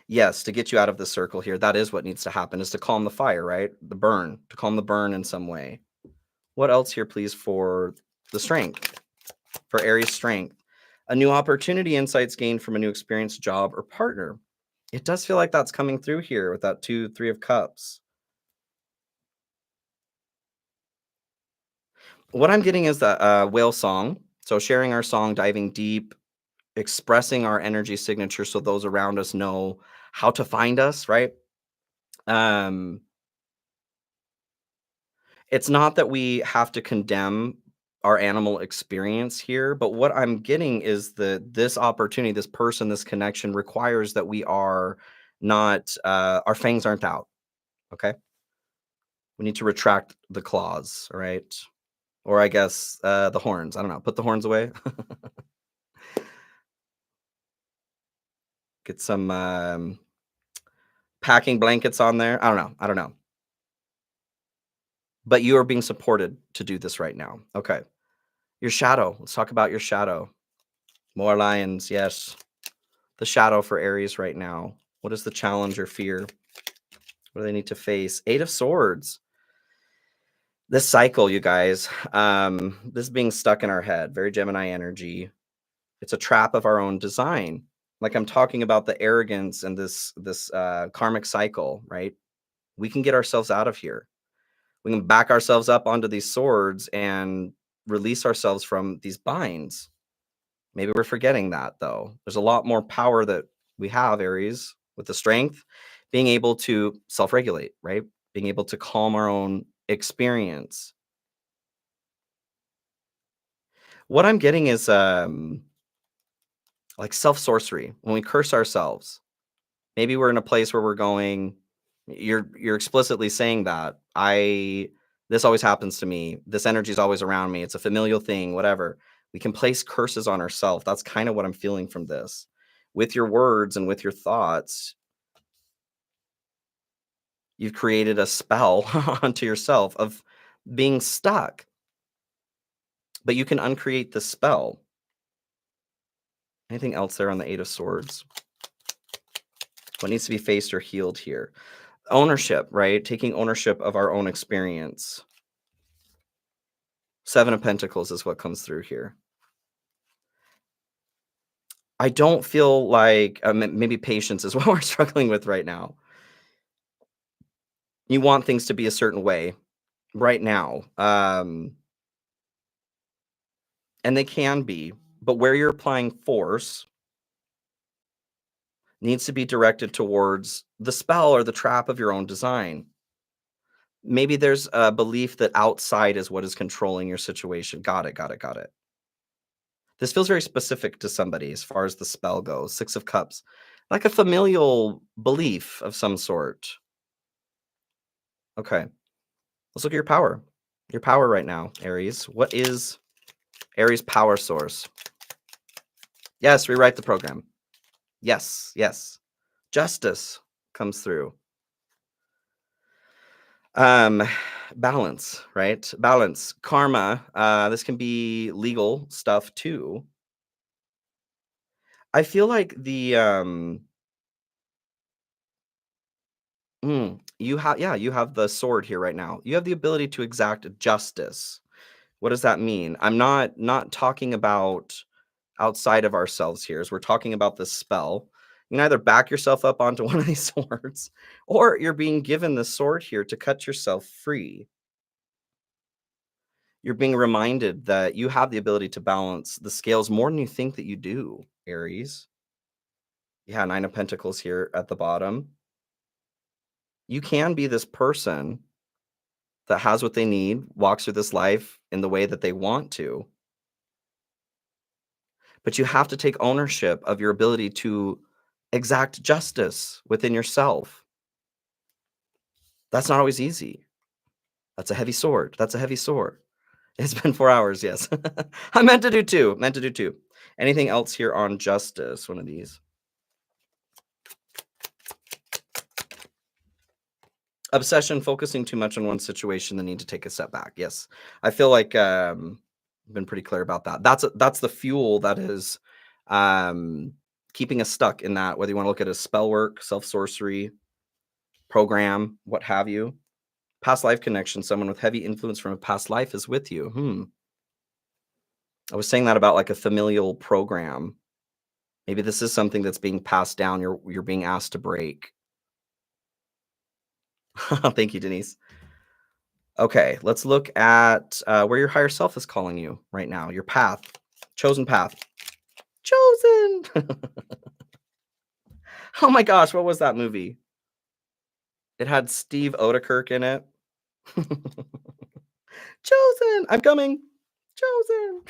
yes, to get you out of the circle here, that is what needs to happen, is to calm the fire, right? The burn, to calm the burn in some way. What else here, please, for the strength, for Aries strength? A new opportunity, insights gained from a new experience, job, or partner. It does feel like that's coming through here with that 2, 3 of Cups. What I'm getting is that whale song. So sharing our song, diving deep, expressing our energy signature so those around us know how to find us, right? Um, it's not that we have to condemn our animal experience here, but what I'm getting is that this opportunity, this person, this connection requires that we are not, our fangs aren't out. Okay. We need to retract the claws, all right? Or I guess the horns. I don't know. Put the horns away. Get some packing blankets on there. I don't know. I don't know. But you are being supported to do this right now. Okay. Your shadow. Let's talk about your shadow. More lions. Yes. The shadow for Aries right now. What is the challenge or fear? What do they need to face? 8 of Swords. This cycle, you guys, this being stuck in our head, very Gemini energy. It's a trap of our own design. Like I'm talking about the arrogance and this karmic cycle, right? We can get ourselves out of here. We can back ourselves up onto these swords and release ourselves from these binds. Maybe we're forgetting that though. There's a lot more power that we have, Aries, with the strength, being able to self-regulate, right? Being able to calm our own experience. What I'm getting is, like self-sorcery, when we curse ourselves. Maybe we're in a place where we're going, you're explicitly saying that, this always happens to me, this energy is always around me, it's a familial thing, whatever. We can place curses on ourselves. That's kinda what I'm feeling from this. With your words and with your thoughts, you've created a spell onto yourself of being stuck, but you can uncreate the spell. Anything else there on the 8 of Swords? What needs to be faced or healed here? Ownership, right? Taking ownership of our own experience. 7 of Pentacles is what comes through here. I don't feel like, maybe patience is what we're struggling with right now. You want things to be a certain way right now, and they can be, but where you're applying force needs to be directed towards the spell or the trap of your own design. Maybe there's a belief that outside is what is controlling your situation. Got it, got it, got it. This feels very specific to somebody as far as the spell goes. 6 of Cups, like a familial belief of some sort. Okay, let's look at your power. Your power right now, Aries. What is Aries' power source? Yes, rewrite the program. Yes, yes. Justice comes through. Um, balance, right? Balance, karma. This can be legal stuff too. I feel like you have the sword here right now. You have the ability to exact justice. What does that mean? I'm not talking about outside of ourselves here, as we're talking about this spell. You can either back yourself up onto one of these swords, or you're being given the sword here to cut yourself free. You're being reminded that you have the ability to balance the scales more than you think that you do, Aries. Yeah, 9 of Pentacles here at the bottom. You can be this person that has what they need, walks through this life in the way that they want to, but you have to take ownership of your ability to exact justice within yourself. That's not always easy. That's a heavy sword. That's a heavy sword. It's been 4 hours, yes. I meant to do 2, meant to do 2. Anything else here on justice? One of these. Obsession, focusing too much on one situation, the need to take a step back. Yes. I feel like, been pretty clear about that. That's the fuel that is, keeping us stuck in that, whether you wanna look at it as spell work, self-sorcery, program, what have you. Past life connection, someone with heavy influence from a past life is with you. I was saying that about, like, a familial program. Maybe this is something that's being passed down, you're being asked to break. Thank you, Denise. Okay, let's look at, where your higher self is calling you right now, your path, chosen path. Chosen! Oh my gosh, what was that movie? It had Steve Odekirk in it. Chosen! I'm coming! Chosen!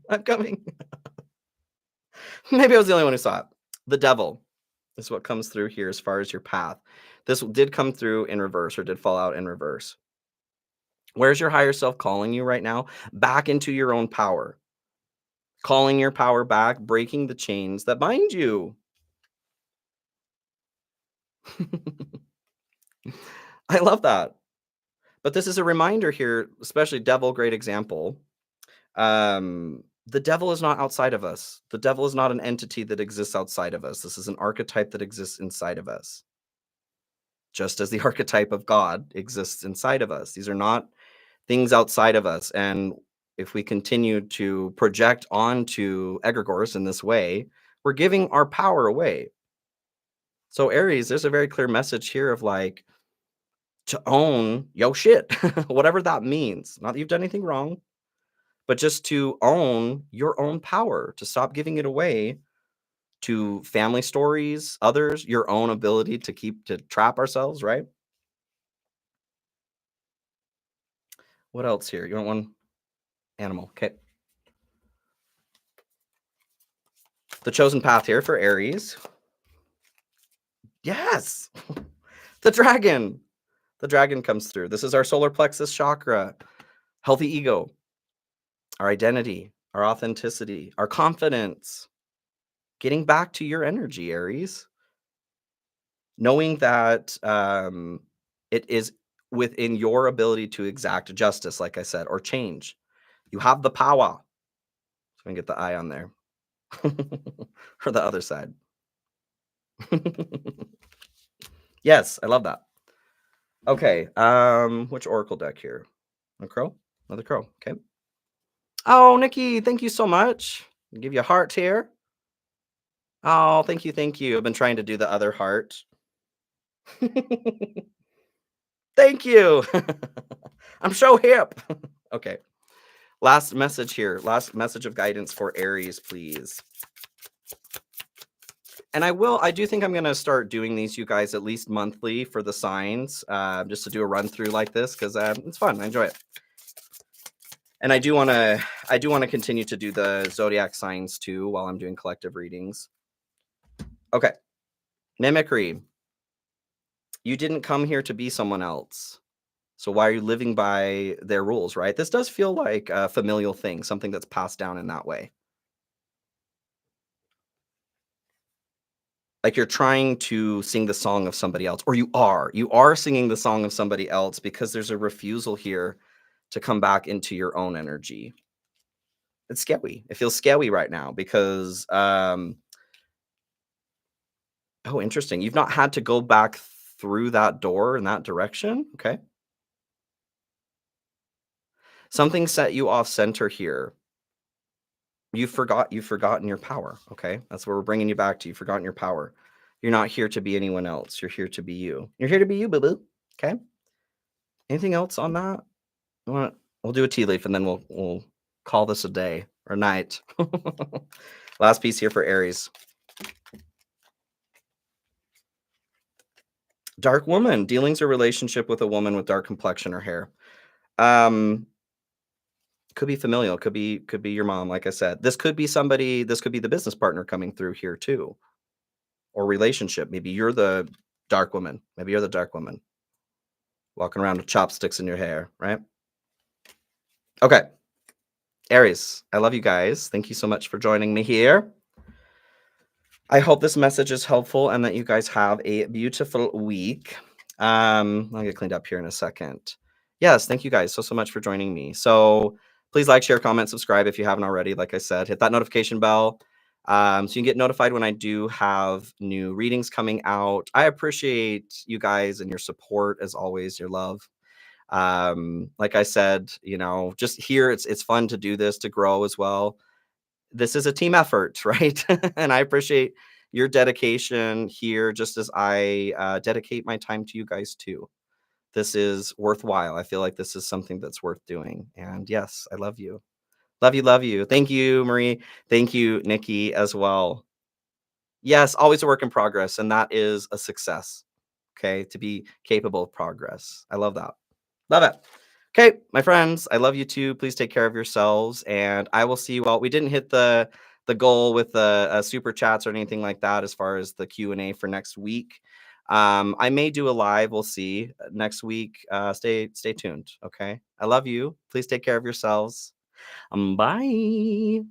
I'm coming. Maybe I was the only one who saw it. The devil is what comes through here as far as your path. This did come through in reverse or did fall out in reverse. Where's your higher self calling you right now? Back into your own power. Calling your power back, breaking the chains that bind you. I love that. But this is a reminder here, especially devil, great example. The devil is not outside of us. The devil is not an entity that exists outside of us. This is an archetype that exists inside of us. Just as the archetype of God exists inside of us. These are not things outside of us. And if we continue to project onto egregores in this way, we're giving our power away. So Aries, there's a very clear message here of like, to own yo shit, whatever that means. Not that you've done anything wrong, but just to own your own power, to stop giving it away to family stories, others, your own ability to trap ourselves, right? What else here? You want one animal? Okay. The chosen path here for Aries. Yes. The dragon. The dragon comes through. This is our solar plexus chakra, healthy ego, our identity, our authenticity, our confidence, getting back to your energy, Aries. Knowing that it is within your ability to exact justice, like I said, or change. You have the power. So I can get the eye on there. Or the other side. Yes, I love that. Okay, which oracle deck here? A crow? Another crow, okay. Oh, Nikki, thank you so much. I'll give you a heart here. Oh, thank you, thank you. I've been trying to do the other heart. Thank you. I'm so hip. Okay. Last message here. Last message of guidance for Aries, please. And I do think I'm going to start doing these, you guys, at least monthly for the signs, just to do a run through like this, because it's fun. I enjoy it. And I do want to continue to do the zodiac signs too while I'm doing collective readings. Okay. Mimicry. You didn't come here to be someone else. So why are you living by their rules, right? This does feel like a familial thing, something that's passed down in that way. Like you're trying to sing the song of somebody else, or you are singing the song of somebody else because there's a refusal here to come back into your own energy. It's scary. It feels scary right now because, oh, interesting. You've not had to go back through that door in that direction. Okay. Something set you off center here. You've forgotten your power. Okay. That's where we're bringing you back to. You've forgotten your power. You're not here to be anyone else. You're here to be you. You're here to be you, boo boo. Okay. Anything else on that? We'll do a tea leaf and then we'll call this a day or night. Last piece here for Aries. Dark woman. Dealings or relationship with a woman with dark complexion or hair. Could be familial. Could be your mom. Like I said, this could be somebody. This could be the business partner coming through here too, or relationship. Maybe you're the dark woman. Maybe you're the dark woman walking around with chopsticks in your hair, right? Okay. Aries, I love you guys. Thank you so much for joining me here. I hope this message is helpful and that you guys have a beautiful week. I'll get cleaned up here in a second. Yes, thank you guys so much for joining me. So please like, share, comment, subscribe if you haven't already. Like I said, hit that notification bell so you can get notified when I do have new readings coming out. I appreciate you guys and your support as always, your love. Like I said, just here it's fun to do this, to grow as well. This is a team effort, right? And I appreciate your dedication here, just as I dedicate my time to you guys too. This is worthwhile. I feel like this is something that's worth doing. And yes, I love you. Love you, love you. Thank you, Marie. Thank you, Nikki, as well. Yes, always a work in progress. And that is a success. Okay. To be capable of progress. I love that. Love it. Okay, my friends, I love you too. Please take care of yourselves, and I will see you all. We didn't hit the goal with the super chats or anything like that as far as the Q&A for next week. I may do a live. We'll see next week. Stay tuned. Okay, I love you. Please take care of yourselves. Bye.